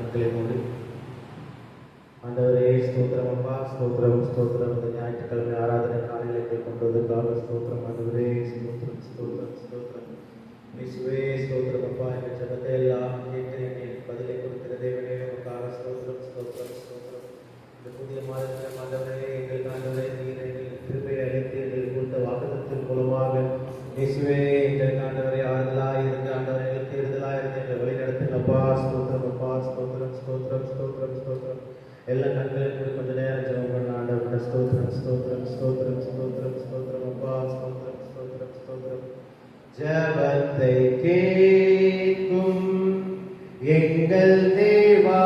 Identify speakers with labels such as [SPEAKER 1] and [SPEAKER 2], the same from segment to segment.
[SPEAKER 1] கண்களை மூடி. ஆண்டவரே ஸ்தோத்திரம் அப்பா, ஸ்தோத்திரம் ஸ்தோத்திரம். இந்த ஞாயிற்றுக்கிழமை ஆராதனை காலையிலே கொண்டு வந்ததுக்காக ஸ்தோத்திரம் ஆண்டவரே, ஸ்தோத்திரம் ஸ்தோத்திரம் ஸ்தோத்திரம். இயேசுவே ஸ்தோத்திரம் அப்பா. எங்கள் ஜெபத்தை எல்லாம் கேட்கிறேன், பதிலை கொடுக்கிற தேவனே உமக்காக ஸ்தோத்திரம் ஸ்தோத்திரம் ஸ்தோத்திரம். இந்த புதிய மாதத்தில் ஆண்டவரே, எங்கள் ஆண்டவரே நீர் எங்கள் கிருபையை அளித்து எங்களுக்கு கொடுத்த வாக்குத்தத்தின் மூலமாக இயேசுவே எங்கள் ஆண்டவரே ஆறுதலாக இருந்து ஆண்டவரை எங்களுக்கு தேடுதலாக இருந்து எங்களை வழி நடத்துங்கப்பா. ஸ்தோத்திரம் அப்பா, ஸ்தோத்திரம் ஸ்தோத்திரம் ஸ்தோத்திரம் ஸ்தோத்திரம். எல்லா கண்களையும் கூட கொஞ்ச நேரம் ஜெபம் பண்ண ஆண்டவரே. ஸ்தோத்திரம் ஸ்தோத்திரம் ஸ்தோத்திரம் ஸ்தோத்திரம் ஸ்தோத்திரம் அப்பா. ஸ்தோத்திரம் ஸ்தோத்திரம் ஸ்தோத்திரம். ஜெபத்தை கேட்கும் எங்கள் தேவா,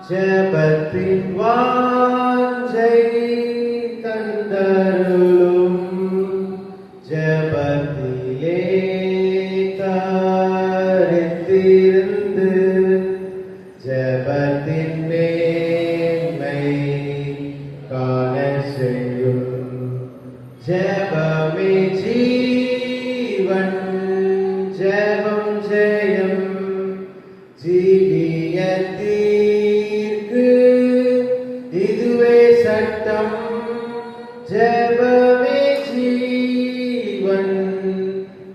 [SPEAKER 1] ஜெபத்தின் வாஞ்சை தந்தருளும். ஜெபத்திலே தரித்திருந்து ஜெபத்தின் மேன்மை காண செய்யும். ஜெபமே ஜீவன், ஜெபம் ஜெயம். ஜீவியத்திற்கு இதுவே சட்டம். ஜெபமே ஜீவன்,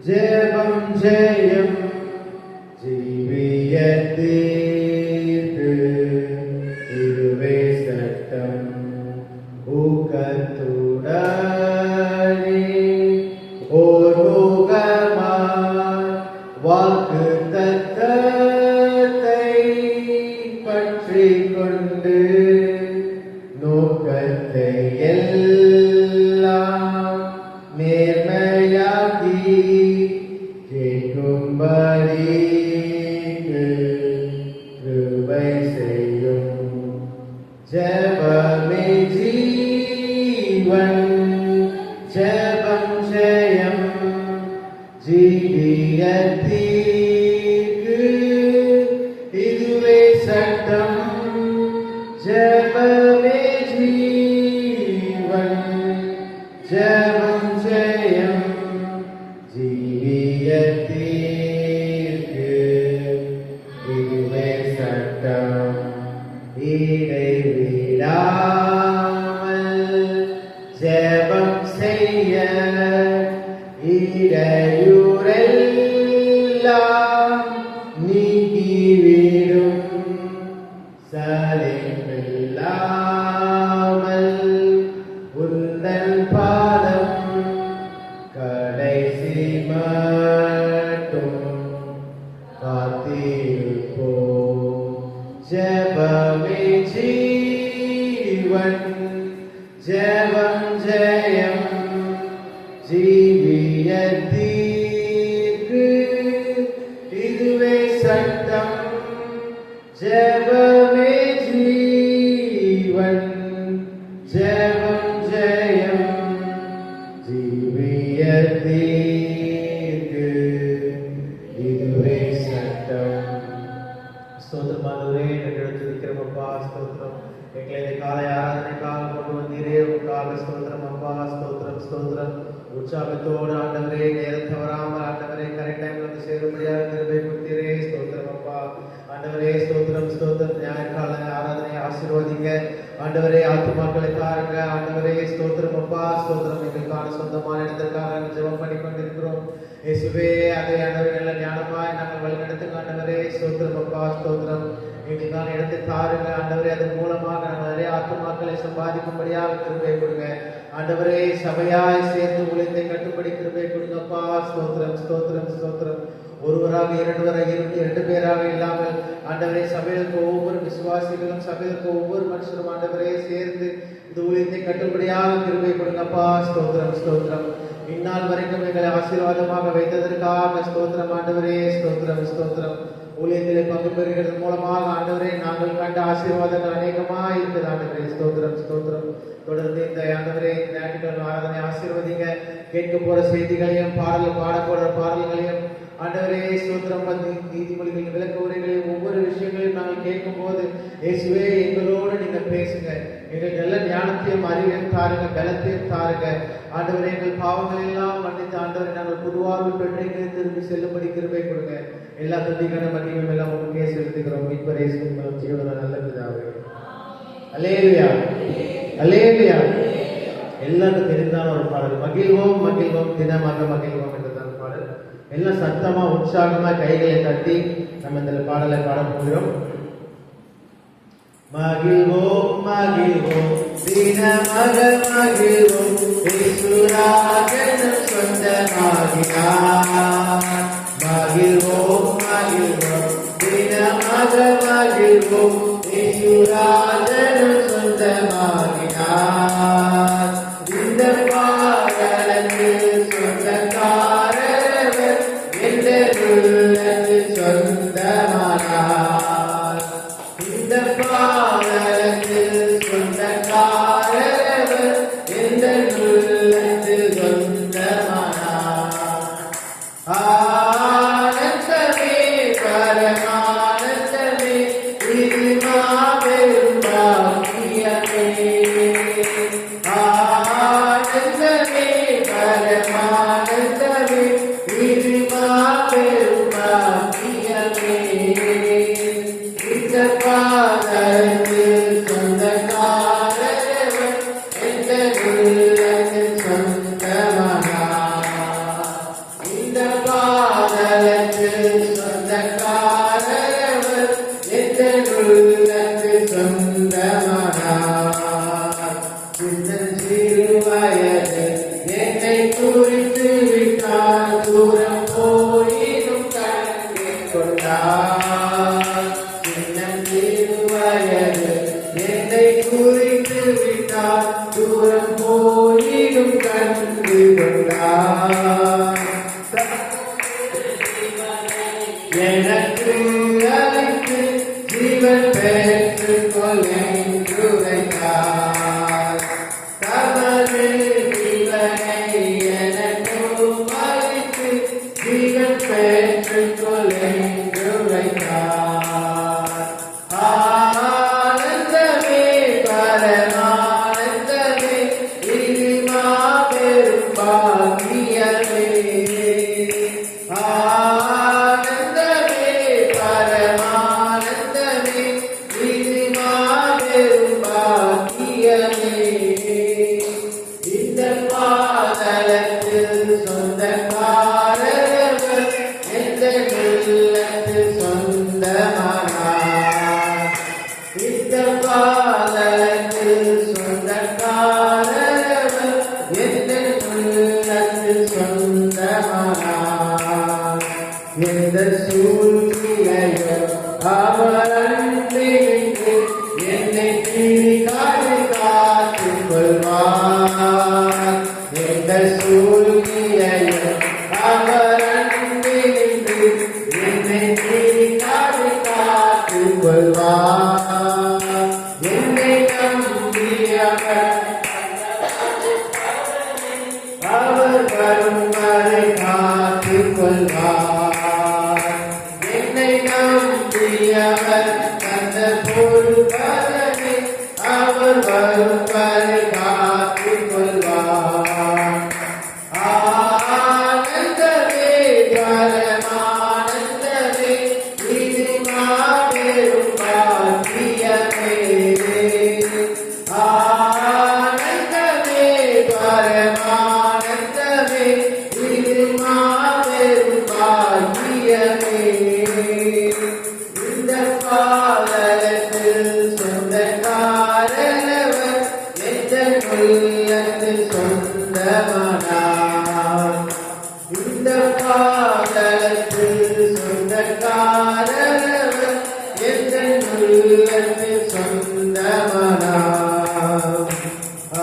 [SPEAKER 1] ஜெபம் ஜெயம். ஜீவியத்திற்கு இதுவே சட்டம். ஊக்கத்துடனே ஓர் முகமாய் வாக்கு தத்தத்தை பற்றிக் கொண்டு நோக்கத்தை எல்லாம் நேர்மையாக்கி கேட்கும்படி கிருபை செய்யும். ஜெபமே ஜீவன், ஜெபம் ஜெயம். ஜீவியத்திற்கு இதுவே சட்டம். ஜெபமே ஜீவன், ஜெபம் ஜெயம். ஜீவியத்திற்கு இதுவே சட்டம். இடைவிடாமல் ஜெபம் செய்ய இடையூறெல்லாம் நீக்கிவிடும். சலிப்பில்லாமல் உந்தன் பாதம் கடைசி மட்டும் காத்திருப்போம். ஜெபமே ஜீவன், ஜெபம் ஜெயம். ஜீவியத்திற்கு இதுவே சட்டம். ஜெபமே ஜீவன், ஜெபம் ஜெயம். ஜீவியத்திற்கு இதுவே சட்டம். ஸ்தோத்திரம் ஆண்டவரே, எங்களுக்கு இருக்கிறோமப்பா. ஸ்தோத்திரம். எங்களை இந்த காலை ஆராதனைக்காக கொண்டு வந்தீரே, உங்களுக்காக ஸ்தோத்திரம் அப்பா. ஸ்தோத்திரம் ஸ்தோத்திரம். உற்சாகத்தோடு ஆண்டவரே, நேரம் தவறாமல் ஆண்டவரே கரெக்ட் டைம்ல வந்து சேரும்படியாக கிருபை கொடுத்தீரே. ஸ்தோத்திரம் அப்பா. ஆண்டவரே ஸ்தோத்திரம் ஸ்தோத்திரம். ஞாயிற்கால ஆராதனை ஆசீர்வதிங்க ஆண்டவரே. ஆத்துமாக்களை தாருங்க ஆண்டவரே. ஸ்தோத்திரம் அப்பா. ஸ்தோத்திரம். எங்களுக்கான சொந்தமான இடத்திற்காக ஜெபம் பண்ணி கொண்டிருக்கிறோம் இயேசுவே. அதை ஆண்டவரே நல்ல ஞானமாய் நாங்கள் வழி நடத்துங்க ஆண்டவரே. ஸ்தோத்திரம் அப்பா. ஸ்தோத்திரம். எங்களுக்கான இடத்தை தாருங்க ஆண்டவரே. அதன் மூலமாக நாங்கள் நிறைய ஆத்துமாக்களை சம்பாதிக்கும்படியாக கிருபை கொடுங்க ஆண்டவரே. சபையாய் சேர்ந்து உழைத்தை கட்டுப்படி கிருபை கொடுங்கப்பா. ஸ்தோத்திரம் ஸ்தோத்திரம் ஸ்தோத்திரம். ஒருவராக இரண்டு பேராக இல்லாமல் ஆண்டவரே சபையிற்கு ஒவ்வொரு விசுவாசிகளும் சபையிற்கு ஒவ்வொரு மனுஷரும் ஆண்டவரே சேர்ந்து இந்த ஊழியத்தை கட்டுப்படியாக கிருபை கொடுங்கப்பா. ஸ்தோத்திரம் ஸ்தோத்திரம். இந்நாள் வரைக்கும் எங்களை ஆசீர்வாதமாக வைத்ததற்காக ஸ்தோத்திரம் ஆண்டவரே. ஸ்தோத்திரம் ஸ்தோத்திரம். ஊழியத்திலே பங்கு பெறுகிறது மூலமாக ஆண்டவரே நாங்கள் கண்ட ஆசீர்வாதங்கள் அநேகமாக இருக்குது ஆண்டவரே. ஸ்தோத்திரம் ஸ்தோத்திரம். தொடர்ந்து இந்த ஆண்டவரே ஞாயிற்றுக்கிழமை ஆராதனை ஆசீர்வதிங்க. கேட்க போற செய்திகளையும் பாட போற பாடல்களையும் ஆண்டவரே ஸ்தோத்திரம். நீதிமொழிகளின் விளக்க உரைகளையும் ஒவ்வொரு விஷயங்களையும் நாங்கள் கேட்கும் போது இயேசுவே எங்களோடு நீங்க பேசுங்க. எங்களுக்கு நல்ல ஞானத்தையும் அறிவையும் தாருங்க, பலத்தையும் தாருங்க. ஆண்டவரே, எங்கள் பாவங்கள் எல்லாம் மன்னித்து ஆண்டவரை நாங்கள் புதுவாழ்வு பெற்று திரும்பி செல்லும்படி கிருபை கொடுங்க. எல்லா துதிக்கான மன்னியும் எல்லாம் உங்களுக்கே செலுத்துகிறோம். மீட்பர் இயேசுவின் மூலம் ஜீவனுள்ள நல்ல பிதாவே. அல்லேலூயா, அல்லேலூயா. எல்லாருக்கும் தெரிந்தான ஒரு பாடல், மகிழ்வோம் மகிழ்வோம் தினமாக மகிழ்வோம் என்றதான பாடல். எல்லாம் சத்தமா உற்சாகமா கைகளை தட்டி நம்ம இந்த பாடலை பாட போகிறோம். மகிழ்வோம் மகிழ்வோம் தினமாக மகிழ்வோம், இயேசுராஜன் சொந்தமாகினார். மகிழ்வோம் மகிழ்வோம் தினமாக மகிழ்வோம், இயேசுராஜன் சொந்தமாகினார். இந்த பாடலுக்கு சொந்தக்காரர் என்ற உள்ளத்தில் சொந்தமானார். இந்த பாடலுக்கு சொந்தக்காரர் என்ற உள்ளத்தில் சொந்தமானார். ஆனந்தமே பரமானந்தமே, இது மாபெரும் பாக்கியமே. ஆனந்தமே பரமானந்தமே, இது மாபெரும் பாக்கியமே. இந்த பாதத்தில் சொந்தக்காரர் என்ற உள்ளத்தில் சொந்தமானார். இந்த பாதத்தில் சொந்தக்காரர் என்ற உள்ளத்தில் சொந்தமானார். சிறு வயது என்னை குறித்து விட்டார், தூரம் போயினும் கண்டு கொண்டார். சிறு வயது என்னை குறித்து விட்டார், தூரம் போயினும் கண்டு கொண்டார். எனக்கு அளித்து ஜீவன் பெற்றுக் கொள்ளென்று வைத்தார். தமது ஜீவனை எனக்கும் அளித்து ஜீவன் பெற்றுக் கொள்ளென்று வைத்தார். ஆனந்தமே பரமானந்தமே, இது மாபெரும் பாக்கியமே. ஆனந்தமே பரமானந்தமே, இது மாபெரும் பாக்கியமே. இந்த பாதலத்தில் சொந்தக்காரர் எந்த உள்ளத்தில் சொந்தமானார். இந்த பாதலத்தில் சொந்தக்காரர் எந்த உள்ளத்தில் சொந்தமானார். எந்த சூழ்நிலையோ அவர் அன்பிற்கு என்னை கிழிக்காது காத்துக் கொள்வார். எந்த சூழ்நிலையோ அவர் அன்பிற்கு என்னை கிழிக்காது காத்துக் கொள்வார். என்னை நம்பியவர் அவர் வரும் வரை காத்துக் கொள்வார். என்னை நம்பியவர் தந்த பொறுப்பதனை அவர் வரும் வரை காத்துக் கொள்வார். ஆனந்தமே பரமானந்தமே, இது மாபெரும் பாக்கியமே. ஆனந்தமே பரமானந்தமே, இது மாபெரும் பாக்கியமே. இந்த பாதலத்தில் சொந்தக்காரர் எந்த உள்ளத்தில் சொந்தமானார். இந்த பாதலத்தில் சொந்தக்காரர் எந்த உள்ளத்தில் சொந்தமானார்.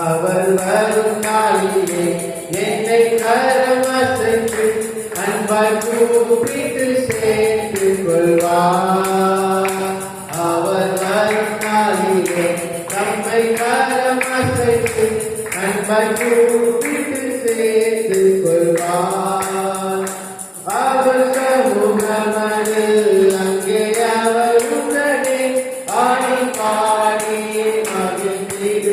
[SPEAKER 1] அவர் வரும் நாளிலே என்னை கரமசைத்து அன்பாய் கூப்பிட்டு சேர்த்துக் கொள்வார். அவர் வரும் நாளிலே தம்மை கரமசைத்து அன்பாய் கூப்பிட்டு சேர்த்துக் கொள்வார். அவர் சமூகமதில் அங்கே அவர் உடனே ஆடி பாடி மகிழ்ந்திடுவார்.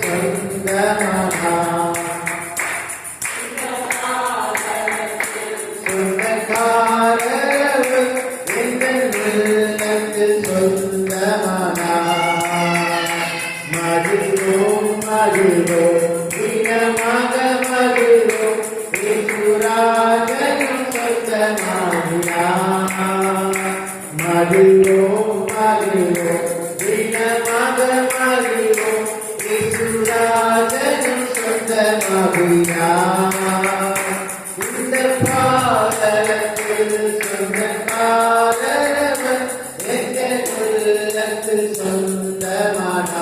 [SPEAKER 1] சொந்தமானார். சொந்தக்காரவர் எங்கள் உள்ளத்தில் சொந்தமானார். மகிழ்வோம் மகிழ்வோம் தினமாக மகிழ்வோம் இயேசுராஜனும் சொந்தமானார். மகிழ்வோம் மகிழ்வோம் தினமாக மகிழ்வோம் இயேசுராஜனும் சொந்தமானார். இந்த பாடலத்தில் சொந்தக்காரவர் எங்கள் உள்ளத்தில் சொந்தமானார்.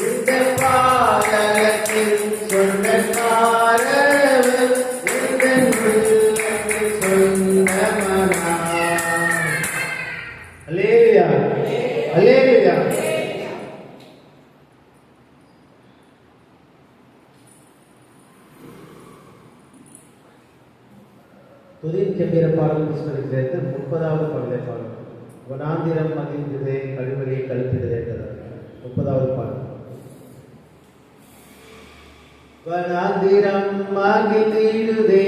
[SPEAKER 1] இந்த பாடலத்தில் சொந்தக்காரவர் எங்கள் உள்ளத்தில் சொந்தமானார். அல்லேலூயா அல்லேலூயா. துதியின் கம்பீர பாடல் புஸ்தகத்தில் சேர்த்து 30வது பாடலை பாடல். வனாந்திரம் மகிழ்ந்ததே கழுவலை கழுத்திடுதே என்றார். 30வது பாடல். வனாந்திரம் மகிழ்ந்திடுதே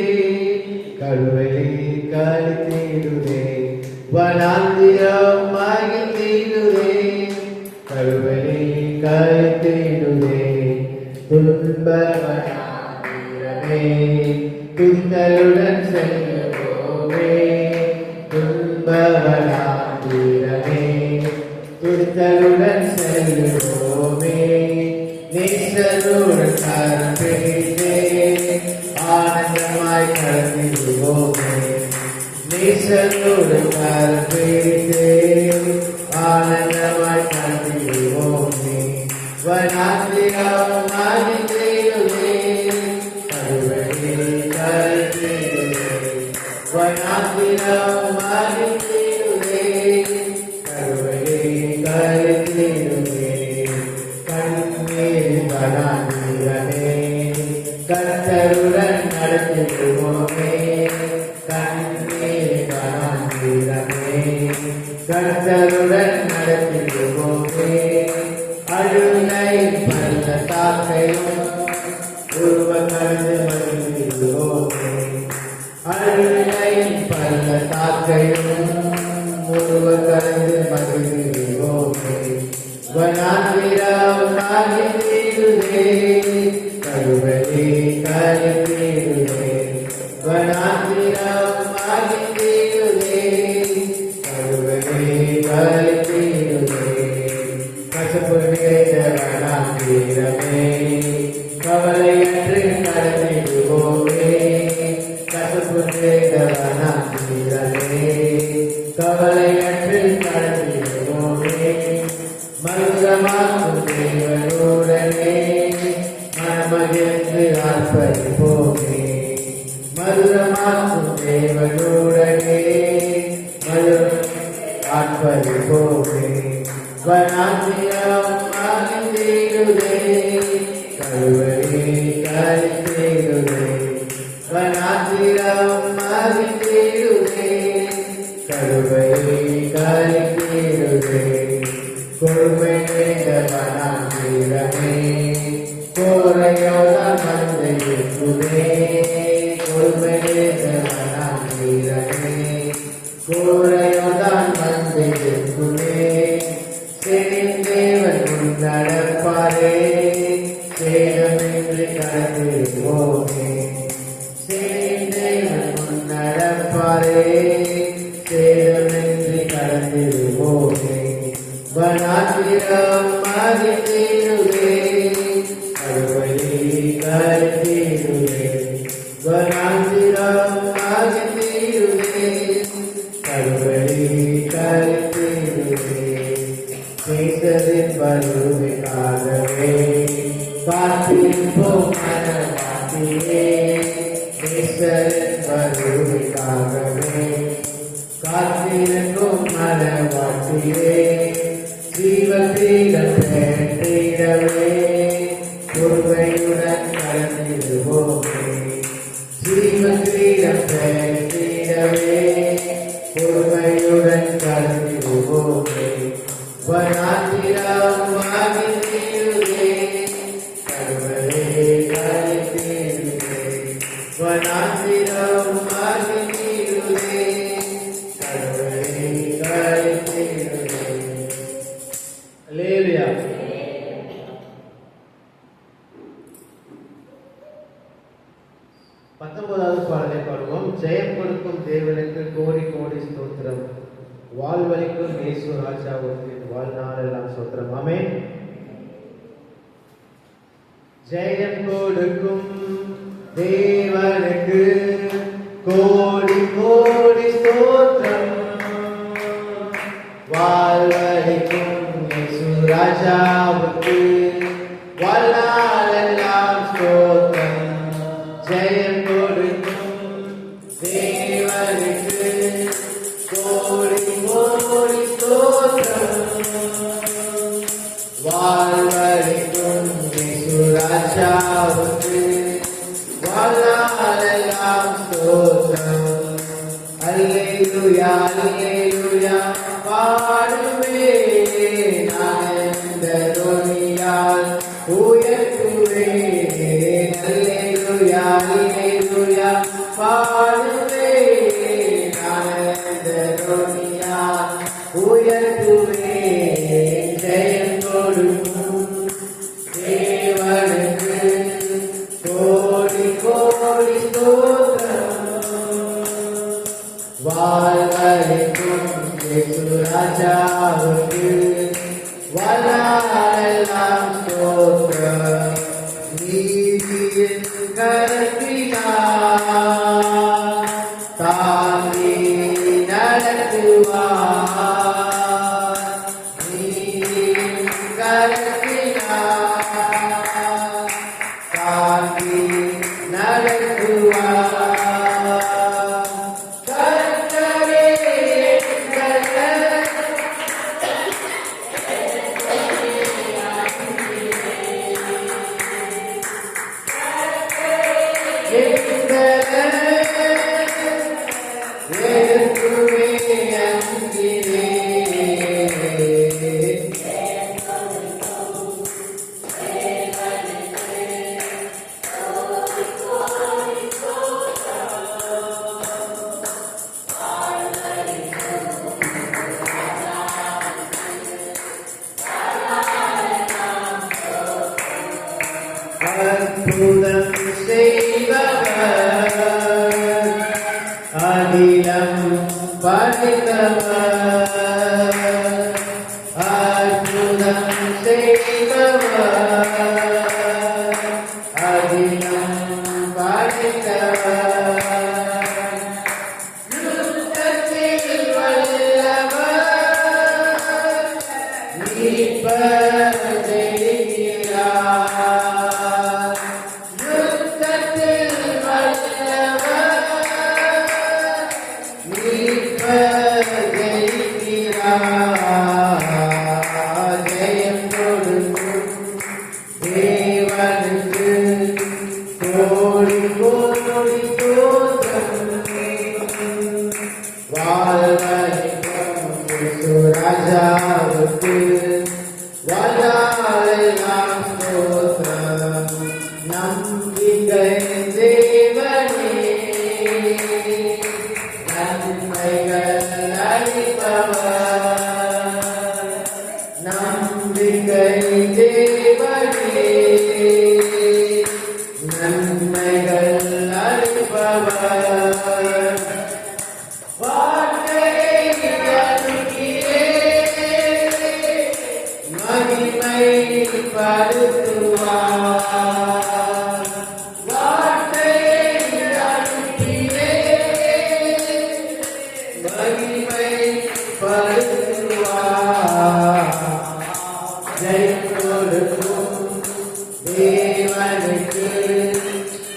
[SPEAKER 1] கழுவலை கழுத்திடுதே. வனாந்திரம் மகிழ்ந்திடுதே கழுவலை கழுத்திடுதே. துன்ப வனாந்திரமே துந்தலுடன் செல்லுவோமே. துன்ப வனாந்திரமே துந்தலுடன் செல்லுவோமே. நேசருடன் கருப்பிடித்தே ஆனந்தமாய் கடந்திடுவோமே. நேசருடன் கருப்பிடித்தே ஆனந்தமாய் கடந்திடுவோமே. வனாந்திரம் மகிழ்ந்திடுதே கழுவலை கழுத்திடுதே. வனாந்திரம் மகிழ்ந்திடுதே கழுவலை கழுத்திடுதே. கண்ணீர் வனாந்திரமே கர்த்தருடன் நடத்திடுவோமே. கண்ணீர் வனாந்திரமே கர்த்தருடன் நடத்திடுவோமே. அழுகை பள்ளத்தாக்கையும் உருவ கலந்து மகிழ்ந்திடுவோமே. அழுகை பள்ளத்தாக்கையும் உருவ கலந்து மகிழ்ந்திடுவோமே. வனாந்திரம் மகிழ்ந்திடுதே கழுவலை கழுத்திடுதே. வனாந்திரம் மகிழ்ந்திடுதே கழுவலை கழுத்திடுதே. கசப்பு நிறைந்த வனாந்திரமே கவலையற்று கடந்திடுவோமே. கசப்பு நிறைந்த வனாந்திரமே கவலையற்று கடந்திடுவோமே. மதுரமாக்கும் தேவனுடனே மனமகிழ்ந்து ஆர்ப்பரிப்போமே. மதுரமாக்கும் தேவனுடனே ஆர்ப்பரிப்போமே. வனாந்திரம் மகிழ்ந்திடுதே கழுவலை கழுத்திடுதே. வனாந்திரம் மகிழ்ந்திடுதே கழுவலை கழுத்திடுதே. கொடுமை நிறைந்த வனாந்திரமே கோரையோதான் வந்திருக்குதே. கொடுமை நிறைந்த வனாந்திரமே கோரையோதான் வந்திருக்குதே. செழிந்தேவன் முன் நடப்பாரே சேதமின்றி கடந்திடுவோமே. செழிந்தேவன் முன் நடப்பாரே சேதமின்றி கடந்திடுவோமே. வனாந்திரம் மகிழ்ந்திடுதே கழுவலை கழுத்திடுதே. வனாந்திரம் மகிழ்ந்திடுதே கழுவலை கழுத்திடுதே. பேசலின் வருகைக்காகவே காத்திருப்போம் மனவாட்டியே. பேசலின் வருகைக்காகவே காத்திருக்கும் மனவாட்டியே. ஜீவத்திடம் பெற்றிடவே பொறுமையுடன் கடந்திடுவோமே. ஜீவத்திடம் பெற்றிடவே பொறுமையுடன் கடந்திடுவோமே. வனாந்திரம் மகிழ்ந்திடுதே 19வது பாடலை பாடுவோம். ஜெயம் கொடுக்கும் தேவனுக்கு கோடி கோடி ஸ்தோத்திரம், வாழ்வளிக்கும் இயேசு ராஜாவுக்கு வாழ்நாளெல்லாம் ஸ்தோத்திரம். ஆமென். ஜெயம் கொடுக்கும் தேவனுக்கு கோடி கோடி ஸ்தோத்திரம், வாழ்வளிக்கும் இயேசு ராஜாவுக்கு வாழ்நாளெல்லாம் ஸ்தோத்திரம். ஜெயம் கொடுக்கும் தேவனுக்கு கோடி கோடி ஸ்தோத்திரம், வாழ்வளிக்கும் இயேசு ராஜாவுக்கு வாழ்நாளெல்லாம் ஸ்தோத்திரம். அல்லேலூயா அல்லேலூயா பாடுவேன், ஆனந்த துணியால் உயர்த்துவேன். அல்லேலூயா அல்லேலூயா பாடுவேன், ஆனந்த துணியால் உயர்த்துவேன். ஜெயம் கொடுக்கும் தேவனுக்கு கோடி கோடி ஸ்தோத்திரம், வாழ்வளிக்கும் இயேசு ராஜாவுக்கு வாழ்நாளெல்லாம் ஸ்தோத்திரம். நீதியின் கரத்தினால் தாங்கி நடத்துவார், நீதியின் கரத்தினால் தாங்கி நடத்துவார். அற்புதம் செய்பவர், அகிலம் படைத்தவர், அற்புதம் செய்பவர், அகிலம் படைத்தவர், யுத்தத்தில் வல்லவர், மீட்பர் ஜெயிக்கிறார். ஜெயம் கொடுக்கும் தேவனுக்கு கோடி கோடி ஸ்தோத்திரம், வாழ்வளிக்கும் இயேசு ராஜாவுக்கு வாழ்நாளெல்லாம் ஸ்தோத்திரம். நம்பிக்கை தேவனே, நன்மைகள் அளிப்பவர், நம்பிக்கை தேவனே, நன்மைகள் அளிப்பவர். வார்த்தையை அனுப்பினேன், மகிமைப்படுத்துவார். வார்த்தையை அனுப்பினேன், மகிமைப்படுத்துவார். ஜெயம் கொடுக்கும் தேவனுக்கு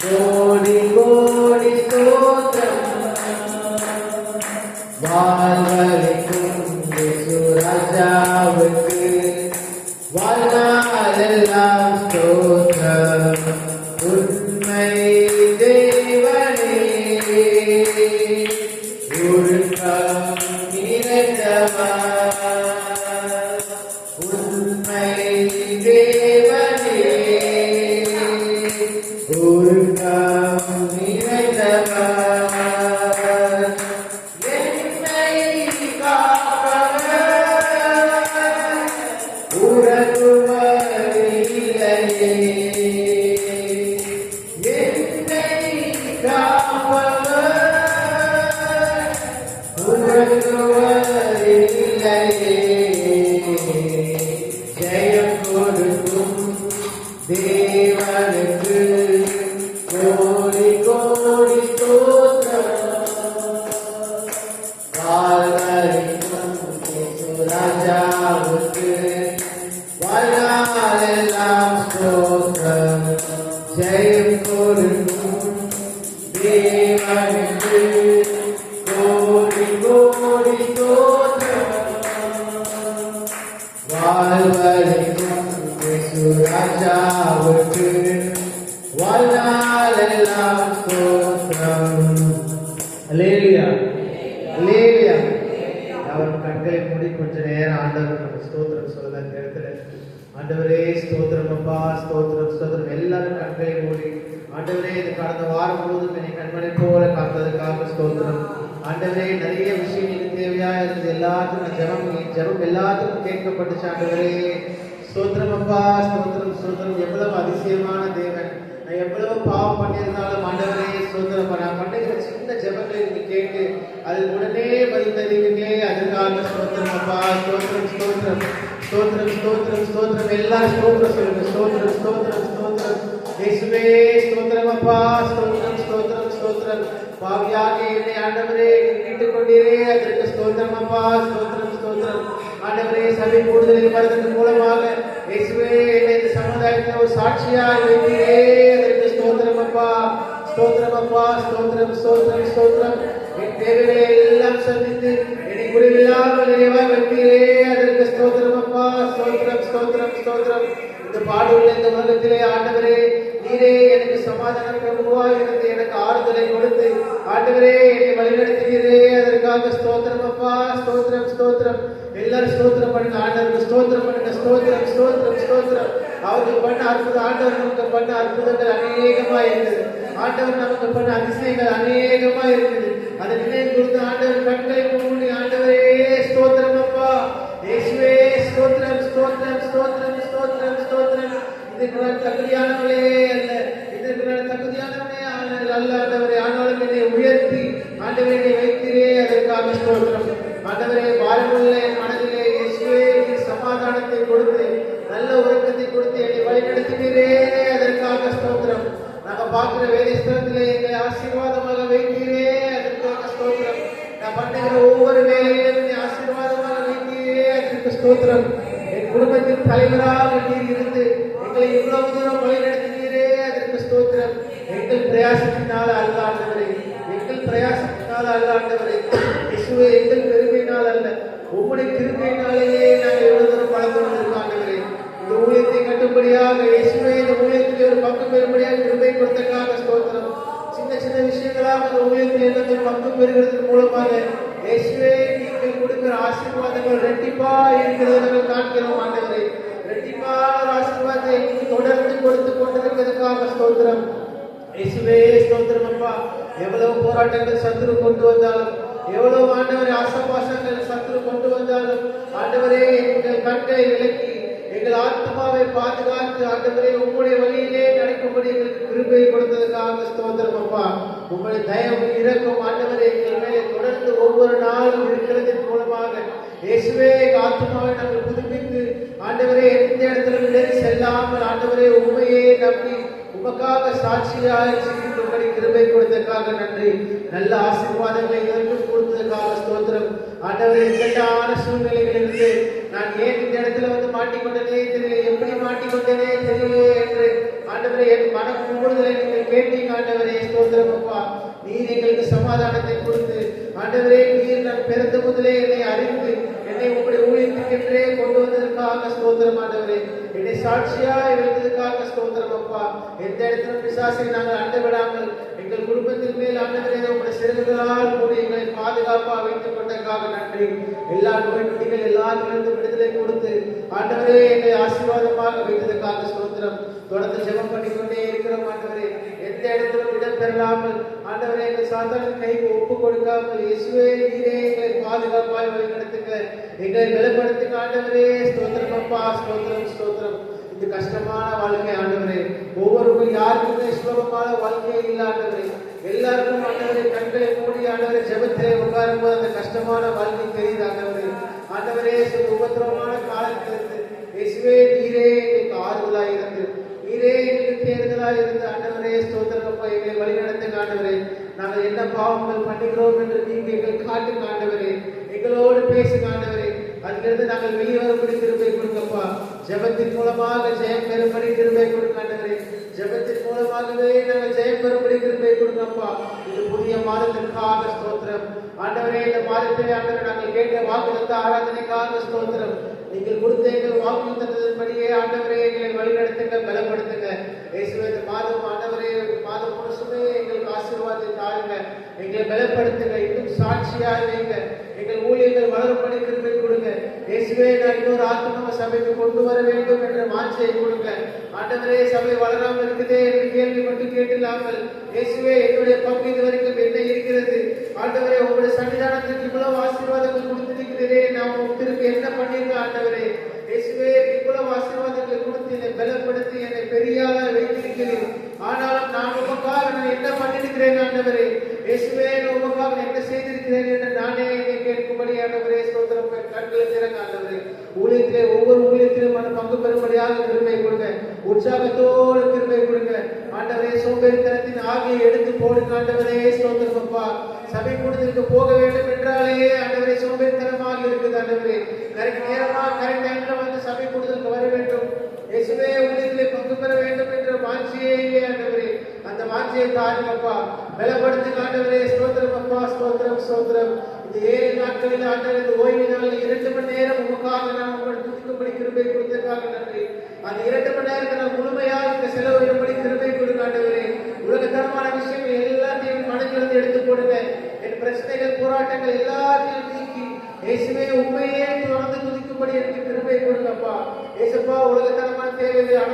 [SPEAKER 1] கோடி கோடி ஸ்தோத்திரம், வாழ்வளிக்கும் இயேசு ராஜாவுக்கு வாழ்நாளெல்லாம் ஸ்தோத்திரம். உண்மை தேவனே, ஒழுக்கம் நிறைந்தவர், உண்மை தேவனே, ஒழுக்கம் நிறைந்தவர், என்னை காப்பவர், உறங்குவதில்லையே, என்னை ஜெயம் கொடுக்கும் தேவனுக்கு கோடி கோடி ஸ்தோத்திரம். வாழ்வழிக்கும் ராஜாவுக்கு வாழ்நாளெல்லாம் ஸ்தோத்திரம். ஜெயம் கொடுக்கும் தேவனுக்கு கோடி கோடி ஸ்தோத்திரம். வாழ்வழிக்கும் ராஜாவுக்கு வாழ்நாளெல்லாம் ஸ்தோத்திரம். அல்லேலூயா, அல்லேலூயா. அவர் கண்களை மூடி கொஞ்ச நேரம் ஆண்டவர் நம்ம ஸ்தோத்திரம் சொல்ல இந்த இடத்துல. ஆண்டவரே ஸ்தோத்திரம் அப்பா, ஸ்தோத்திரம் ஸ்தோத்திரம். எல்லாரும் கண்களை மூடி ஆண்டவரே இந்த கடந்த வாரம் முழுவதும் என்னை கண்மணி போல காத்ததுக்காக ஸ்தோத்திரம். ஆண்டவரே நிறைய விஷயங்களுக்கு தேவையா இருந்தது, எல்லாத்துக்கும் ஜெபம் எல்லாத்துக்கும் கேட்கப்பட்டுச்சு. ஆண்டவரே ஸ்தோத்திரம் அப்பா, ஸ்தோத்திரம் ஸ்தோத்திரம். எவ்வளவு அதிசயமான தேவன். நான் எவ்வளவு பாவம் பண்ணியிருந்தாலும் ஆண்டவரே ஸ்தோத்திரம், நான் பண்ணுகிற சின்ன ஜெபங்களை நீங்க கேட்டு அது உடனே பதில் தருவீங்களே, அதற்காக ஸ்தோத்திரம் அப்பா. ஸ்தோத்திரம் ஸ்தோத்திரம் ஸ்தோத்திரம் ஸ்தோத்திரம் ஸ்தோத்திரம். எல்லாரும் ஸ்தோத்திரம் சொல்லுங்க. ஸ்தோத்திரம் ஸ்தோத்திரம் ஸ்தோத்திரம். இயேசுவே ஸ்தோத்திரம் அப்பா, ஸ்தோத்திரம் ஸ்தோத்திரம் ஸ்தோத்திரம். பாவியாக என்னை ஆண்டவரே கேட்டுக் கொண்டீரே, அதற்கு ஸ்தோத்திரம் அப்பா. ஸ்தோத்திரம் ஸ்தோத்திரம். ஆண்டவரே சபை கூடுதலில் வருவதன் மூலமாக இயேசுவே என்னை இந்த சமுதாயத்தில் ஒரு சாட்சியாய் வைத்தீரே, அதற்கு ஸ்தோத்திரம் அப்பா. ஸ்தோத்திரம் அப்பா. ஸ்தோத்திரம் ஸ்தோத்திரம் ஸ்தோத்திரம். என் தேவைகளை எல்லாம் சந்தித்து என்னை குறைவில்லாமல் நிறைவாய் வைத்தீரே, அதற்கு ஸ்தோத்திரம் அப்பா. ஸ்தோத்திரம் ஸ்தோத்திரம் ஸ்தோத்திரம். இந்த பாடுள்ள இந்த உலகத்திலே ஆண்டவரே நீரே எனக்கு சமாதான பிரபுவாய் இருந்து எனக்கு ஆறுதலை கொடுத்து ஆண்டவரே என்னை வழிநடத்துகிறே, அதற்காக ஸ்தோத்திரம் அப்பா. ஸ்தோத்திரம் ஸ்தோத்திரம். எல்லாரும் ஸ்தோத்திரம் பண்ணுங்க. ஆண்டவருக்கு ஸ்தோத்திரம் பண்ணுங்க. ஸ்தோத்திரம் ஸ்தோத்திரம் ஸ்தோத்திரம். அவருக்கு பண்ண அற்புதம், ஆண்டவர் நமக்கு பண்ண அற்புதங்கள் அநேகமா இருக்குது. ஆண்டவர் நமக்கு பண்ண அதிசயங்கள் அநேகமா இருக்குது. அதை நினைவு கொடுத்து ஆண்டவர் கண்களை மூடி ஆண்டவரே ஸ்தோத்திரம் அப்பா. இயேசுவே ஸ்தோத்திரம் ஸ்தோத்திரம் ஸ்தோத்திரம் ஸ்தோத்திரம் ஸ்தோத்திரம். இதற்கு நான் தகுதியானவளே அல்ல, இதற்கு நான் தகுதியானவனே அல்ல ஆண்டவரே. ஆனாலும் என்னை உயர்த்தி ஆண்டவரை என்னை வைத்தீரே, அதற்காக ஸ்தோத்திரம். ஆண்டவரே வாழ்வுள்ள என் மனதிலே இயேசுவே சமாதானத்தை கொடுத்து நல்ல உறக்கத்தை கொடுத்து என்னை வழிநடத்தினீரே, அதற்காக ஸ்தோத்திரம். நாங்க பார்க்கிற வேலைஸ்தலத்திலே எங்களை ஆசீர்வாதமாக வைத்தீரே, அதற்காக ஸ்தோத்திரம். நான் பண்ணுகிற ஒவ்வொரு வேலையிலும் ஆசீர்வாதமாக வைத்தீரே, அதற்கு ஸ்தோத்திரம். என் குடும்பத்தின் தலைவராக நீர் இருந்து எங்களை இவ்வளவு தூரம் வழிநடத்தினீரே, அதற்கு ஸ்தோத்திரம். எங்கள் பிரயாசத்தினால் அல்ல ஆண்டவரே, எங்கள் பிரயாசத்தினால் அல்ல ஆண்டவரே. இயேசுவே எங்கள் பெருமையினால் அல்ல, உம்முடைய கிருபையினாலேயே நாங்கள் எவ்வளவு தூரம் வளர்ந்து கொண்டிருக்கோம் ஆண்டவரே. இந்த ஊழியத்தை கட்டும்படியாக இயேசுவே இந்த ஊழியத்திலே ஒரு பங்கு பெறும்படியாக கிருபை கொடுத்தக்காக ஸ்தோத்திரம். சின்ன சின்ன விஷயங்களாக இந்த ஊழியத்தில் இருந்து பங்கு பெறுகிறதன் மூலமாக இயேசுவே நீங்கள் கொடுக்கிற ஆசீர்வாதங்கள் ரெட்டிப்பா இருக்கிறதை நாங்கள் காண்கிறோம் ஆண்டவரே. ரெட்டிப்பான ஆசீர்வாதத்தை தொடர்ந்து கொடுத்து கொண்டிருக்கிறதுக்காக ஸ்தோத்திரம். இயேசுவே ஸ்தோத்திரம் அப்பா. எவ்வளவு போராட்டங்கள் சத்துரு கொண்டு வந்தாலும், எவ்வளவு ஆண்டவரே ஆசபாசங்கள் சத்துரு கொண்டு வந்தாலும் ஆண்டவரே எங்கள் கண்களை விலக்கி எங்கள் ஆத்மாவை பாதுகாத்து ஆண்டவரே உம்முடைய வழியிலே நடக்கும்படி எங்களுக்கு கிருபை கொடுத்ததுக்காக ஸ்தோத்திரம் அப்பா. உங்களுடைய தயவு இரக்கம் ஆண்டவரே எங்கள் மேலே தொடர்ந்து ஒவ்வொரு நாளும் இருக்கிறதன் மூலமாக இயேசுவே எங்கள் ஆத்மாவை நாங்கள் புதுப்பித்து ஆண்டவரே எந்த இடத்துல விலகி செல்லாமல் ஆண்டவரே உண்மையே நம்பி உமக்காக சாட்சியாக செய்யும்படி கிருபை கொடுத்ததற்காக நன்றி. நல்ல ஆசீர்வாதங்களை இதற்கும் கொடுத்ததற்காக ஸ்தோத்திரம். ஆண்டவரே இக்கட்டான சூழ்நிலைகளிலிருந்து நான் ஏன் இந்த இடத்துல வந்து மாட்டிக்கொண்டனே தெரியல, எப்படி மாட்டிக்கொண்டனே தெரியலையே என்று ஆண்டவரே என் மன கூடுதலை நீங்கள் கேட்டீங்க ஆண்டவரே. ஸ்தோத்திரம் அப்பா. நீர் எங்களுக்கு சமாதானத்தை கொடுத்து ஆண்டவரே நீர் நான் பிறந்த முதலே என்னை அறிந்து என்னை உங்களுடைய ஊழியத்திற்கென்றே கொண்டு வந்ததற்காக ஸ்தோத்திரம் ஆண்டவரே. என்னை சாட்சியாய் வைத்ததற்காக ஸ்தோத்திரம் அப்பா. எந்த இடத்துல பிசாசை நாங்கள் அண்டவிடாமல் எங்கள் குடும்பத்தின் மேல் ஆண்டவரே உங்களுடைய சிறகுகளால் கூடி எங்களை பாதுகாப்பாக வைத்துக் கொண்டதற்காக நன்றி. எல்லா நோய் நொடிகள் எல்லாத்திலிருந்து விடுதலை கொடுத்து ஆண்டவரே எங்களை ஆசீர்வாதமாக வைத்ததற்காக ஸ்தோத்திரம். தொடர்ந்து ஜெபம் பண்ணிக்கொண்டே இருக்கிறோம் ஆண்டவரே. எந்த இடத்திலும் இடம் பெறலாமல் ஆண்டவரே எங்கள் சாத்தான கைக்கு ஒப்பு கொடுக்காமல் இயேசுவே நீரே எங்களை பாதுகாப்பாய் வழிநடத்துங்க, எங்களை பலப்படுத்துங்க ஆண்டவரே. ஸ்தோத்திரம் அப்பா. ஸ்தோத்திரம் ஸ்தோத்திரம். இந்த கஷ்டமான வாழ்க்கை ஆண்டவரே ஒவ்வொருவரும் யாருக்குமே சுலபமான வாழ்க்கையே இல்லை ஆண்டவரே. எல்லாருக்கும் ஆண்டவரே கண்களை மூடி ஆண்டவரே ஜெபத்திலே உட்காரும்போது அந்த கஷ்டமான வாழ்க்கை தெரியுது ஆண்டவரே. ஆண்டவரே உபத்திரவமான காலத்திலிருந்து இயேசுவே நீரே எங்களுக்கு ஆறுதலாக இருந்து, நீரே எங்களுக்கு தேர்தலாக இருந்து ஆண்டவரே ஸ்தோத்திரப்பா எங்களை வழிநடத்துங்க ஆண்டவரே. நாங்கள் என்ன பாவங்கள் பண்ணுகிறோம் என்று நீங்க எங்கள் காட்டுங்க ஆண்டவரே. எங்களோடு பேசுங்க ஆண்டவரே. அதிலிருந்து நாங்கள் வெளியே வரும்படி கிருபை கொடுங்கப்பா. ஜெபத்தின் மூலமாக ஜெயம் பெறும்படி கிருபை கொடுங்க ஆண்டவரே. ஜெபத்தின் மூலமாகவே நாங்கள் ஜெயம் பெறும்படி கிருபை கொடுங்கப்பா. இது புதிய மாதத்திற்காக ஸ்தோத்திரம் ஆண்டவரே. இந்த மாதத்திலே ஆண்டவரே நாங்கள் கேட்ட வாக்குத்த ஆராதனைக்காக ஸ்தோத்திரம். நீங்கள் கொடுத்த எங்கள் வாக்கு தந்ததின்படியே ஆண்டவரே எங்களை வழிநடத்துங்க, பலப்படுத்துங்க இயேசுவே. இந்த மாதம் ஆண்டவரே மாதம் முழுசுமே எங்களுக்கு ஆசீர்வாதத்தை தாருங்க, எங்களை பலப்படுத்துங்க, இன்னும் சாட்சியாக வைங்க, எங்கள் ஊழியர்கள் வளரும்படி கிருபை கொடுங்க இயேசுவே. நான் இன்னொரு ஆத்மாவை சபைக்கு கொண்டு வர வேண்டும் என்ற வாஞ்சையை கொடுங்க ஆண்டவரே. சபை வளராமல் இருக்குதே என்று கேள்வி மட்டும் கேட்டில்லாமல் இயேசுவே என்னுடைய பங்கு இது வரைக்கும் என்ன இருக்கிறது ஆண்டவரே? உங்களுடைய சன்னிதானத்திற்கு இவ்வளவு ஆசீர்வாதங்கள் கொடுத்திருக்கிறீரே, நான் உங்களுக்கு என்ன பண்ணிருக்கேன் ஆண்டவரே? இயேசுவே இவ்வளவு ஆசீர்வாதங்களை கொடுத்து என்னை பலப்படுத்தி என்னை பெரியாள வைத்திருக்கிறேன். ஆனாலும் நான் உமக்காக நான் என்ன பண்ணிருக்கிறேன் ஆண்டவரே? இயேசுவே உமக்காக என்ன செய்திருக்கிறேன் என்று நானே என்னை கேட்கும்படி ஆண்டவரே ஸ்தோத்திரம். கண்களை திறங்க ஆண்டவரே. ஊழியத்திலே ஒவ்வொரு ஊழியத்திலும் பங்கு பெறும்படியாக கிருபை கொடுங்க, உற்சாகத்தோடு கிருபை கொடுங்க ஆண்டவரே. சோம்பேறித்தனத்தின் ஆகிய எடுத்து போடுங்க ஆண்டவரே ஸ்தோத்திரம் அப்பா. சபை கூடுதலுக்கு போக வேண்டும் என்றாலே ஆண்டவரே சோம்பேறித்தனமாக இருக்குது ஆண்டவரே. கரெக்ட் நேரமா கரெக்ட் டைம்ல வந்து சபை கூடுதலுக்கு வர வேண்டும் இயேசுவே. ஊழியத்திலே பங்கு பெற வேண்டும் என்ற வாஞ்சியே ஆண்டவரே. அந்த வாஞ்சியை தாருங்கப்பா, பலப்படுத்துங்க ஆண்டவரே. ஸ்தோத்திரம் அப்பா, ஸ்தோத்திரம் ஸ்தோத்திரம். இந்த 7 நாட்களில் ஆண்டவரே இந்த ஓய்வு நாளில் 2 மணி நேரம் உமக்காக நான் உங்கள் துதிக்கும்படி கிருபை கொடுத்ததற்காக நன்றி. அந்த 2 மணி நேரத்தை நான் முழுமையாக இந்த செலவிடும்படி கிருபை கொடுங்க ஆண்டவரே. உலகத்தரமான விஷயங்கள் எல்லாத்தையும் மனதிலிருந்து எடுத்து போடுங்க. என் பிரச்சனைகள் போராட்டங்கள் எல்லாத்தையும் நீக்கி இயேசுவே உண்மையே தொடர்ந்து துதிக்கும்படி எனக்கு கிருபை கொடுங்கப்பா. இயேசுப்பா உலகத்தரமான தேவைகள்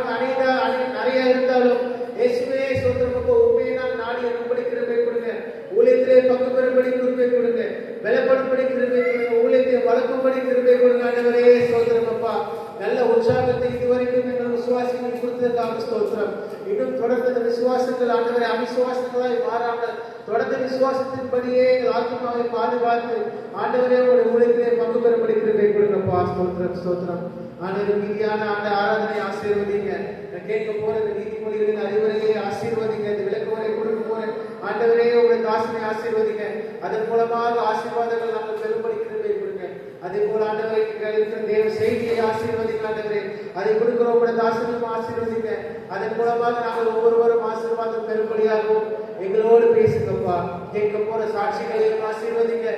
[SPEAKER 1] நிறைய இருந்தாலும் இயேசுவே ஸ்தோத்திரப்பா உண்மையை நான் நாடி அனுப்படி கிருபை கொடுங்க. ஊழியத்திலே பங்கு பெறும்படி கிருபை கொடுங்க, பலப்படும்படி கிருபை கொடுங்க, ஊழியத்தை வளர்க்கும்படி கிருபை கொடுங்க ஆண்டவரே ஸ்தோத்திரப்பா. நல்ல உற்சாகத்தை இதுவரைக்கும் எங்கள் விசுவாசிகள் கொடுத்ததற்காக ஸ்தோத்திரம். இன்னும் தொடர்ந்து இந்த விசுவாசங்கள் ஆண்டவரை அவிசுவாசங்களாய் மாறாமல் தொடர்ந்து விசுவாசத்தின்படியே எங்கள் ஆத்மாவை பாதுகாத்து ஆண்டவரே உங்களுடைய ஊழியத்திலே பங்கு பெறும்படி கிருபை கொடுங்கப்பா. ஸ்தோத்திரம் ஸ்தோத்திரம் ஆண்டவர். மீதியான ஆண்ட ஆராதனை ஆசீர்வதிங்க. நான் கேட்க போற இந்த நீதிமொழிகளின் அறிவுரையை ஆசீர்வதிங்க. இந்த விளக்குவரை கொடுக்க போற ஆண்டவரே உங்களுடைய தாசனை ஆசீர்வதிங்க. அதன் மூலமாக ஆசீர்வாதங்கள் நாங்கள் பெரும்படி கிருபை கொடுங்க. அதே போல ஆண்டவரை இருக்கிற தேவ செய்தியை ஆசீர்வதிங்க ஆண்டவரே. அதை கொடுக்கிற உங்களுடைய தாசனையும் ஆசீர்வதிங்க. அதன் மூலமாக நாங்கள் ஒவ்வொருவரும் ஆசீர்வாதம் பெரும்படியாகவும் எங்களோடு பேசுங்கப்பா. கேட்க போற சாட்சிகளையும் ஆசீர்வதிங்க.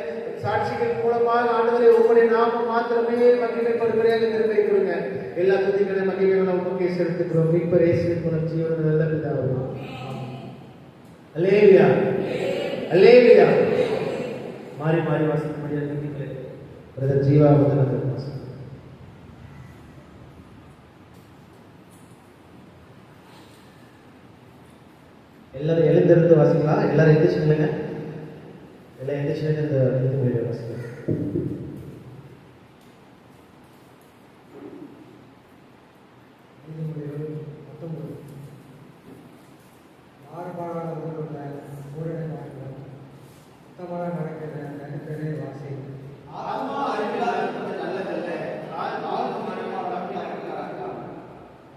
[SPEAKER 1] சாட்சிகள் மூலமாக ஆண்டவரே உங்களுடைய நாமம் மாத்திரமே மகிமைப்படும்படியாக கிருபை கொடுங்க. எல்லா துதிகளை மகிமைகளை உமக்கே செலுத்துகிறோம். மீட்பர் இயேசுவின் மூலம் ஜீவன் நல்ல பிதாவே. அல்லேலூயா அல்லேலூயா. மாறி மாறி வாசிக்கும்படியாக துதிகளை பிரதர் ஜீவா முதல்ல வாசி. எல்லாரும் எழுந்திருந்து வாசிக்கலாம். எல்லாரும் எந்திரிச்சுங்க. எல்லாம் எந்திரிச்சு இந்த நீதிமொழியை வாசிக்கலாம்.
[SPEAKER 2] நீதிமொழிகள் 19. மாறுபாடான ஊருள்ள ஊழலை பார்க்கலாம், சுத்தமாக நடக்கிற நடுத்தரை வாசி.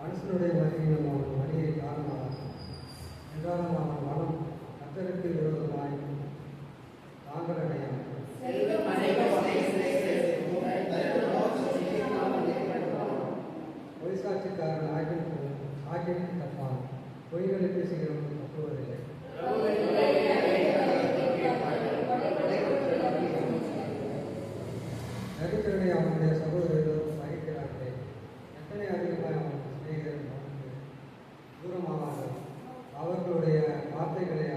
[SPEAKER 2] மனுஷனுடைய வழியிலும் அவன் வழியை காரணமாக என்றாலும் அவன் மனம் கர்த்தருக்கு விரோதமாய் தாங்கலடையான். பொய்சாட்சிக்காரன் ஆக்கிற்கு தப்பான், பொய்களை பேசுகிறவன் தப்புவதில்லை. நடுத்தரனை அவனுடைய சகோதரர்கள் சகிக்கிறார்களே, எத்தனை அதிகமாக அவன் சிநேகிதன் அவனுக்கு தூரமாவார்கள். அவர்களுடைய வார்த்தைகளை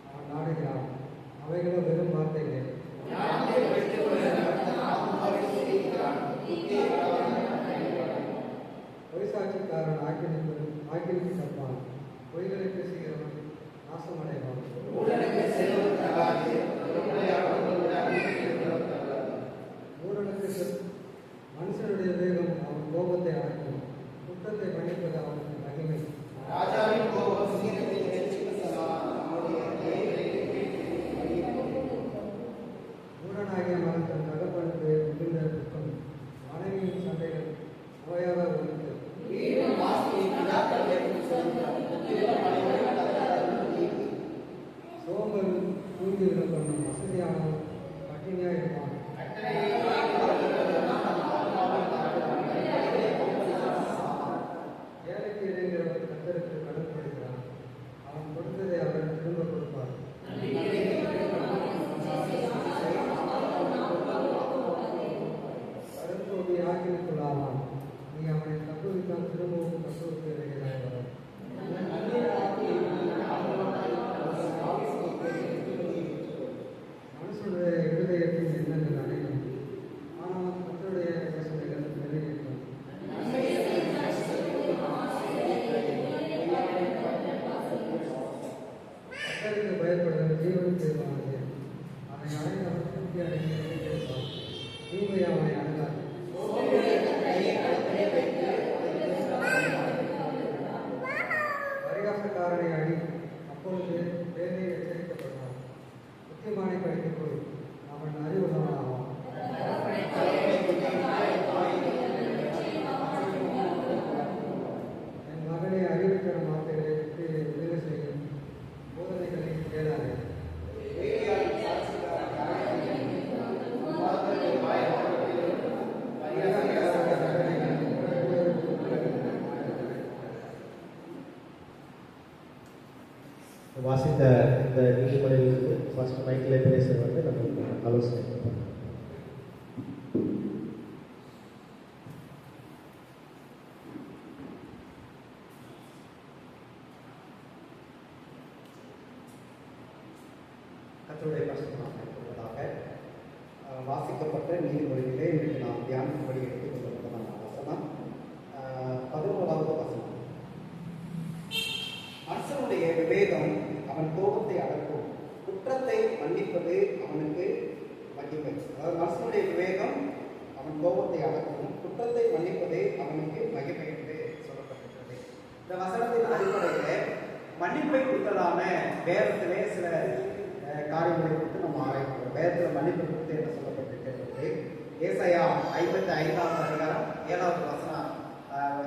[SPEAKER 2] அவன் நாடுகிறான், அவைகளோ வெறும் வார்த்தைகளே. பொய்சாட்சிக்காரன் ஆக்கிற்கு தப்பான், பொய்களை பேசுகிறவன் நாசமடைவான். மனுஷனுடைய வேகம் அவன் கோபத்தை அடக்கும், குற்றத்தை மன்னிப்பது அவனுக்கு மகிமை. பொறாமைக்காரனை அடி, அப்பொழுது வேலை எச்சரிக்கப்பட்டான். புத்திமானை கடித்துக் கொள், அவன் அறிவுள்ளவனாவான். என் மகனை அறிவிக்கிற வார்த்தைகளை விட்டு விடுதலை செய்யும், போதனைகளை கேளாதே.
[SPEAKER 1] வாசித்த இந்த நீதிமொழிகளுக்கு ஃபர்ஸ்ட் மைக்கில் பேச வந்து நம்ம ஆலோசனை பண்ணுவோம்.
[SPEAKER 3] கர்த்தருடைய பரிசுத்தமாக வாசிக்கப்பட்ட நீதிமொழிகளே இன்றைக்கு நாம் தியானிக்கும்படி எடுத்துக்கொள்ளப்பட்டதான வசனம் 11வது வசனம். மனுஷனுடைய விவேகம் அவன் கோபத்தை அடக்கும், குற்றத்தை மன்னிப்பது அவனுக்கு மகிமை. அதாவது மனுஷனுடைய விவேகம் அவன் கோபத்தை அடக்கும், குற்றத்தை மன்னிப்பது அவனுக்கு மகிமை என்று சொல்லப்பட்டிருக்கிறது. இந்த வசனத்தின் அடிப்படையில் மன்னிப்பை குறித்ததான வேதத்திலே சில காரியங்களை குறித்து நம்ம ஆராய்க்கிறோம். வேதத்தில் மன்னிப்பு குறித்து என்ன சொல்லப்பட்டிருக்கிறது? ஏசாயா 55வது அதிகாரம் 7வது வசனம்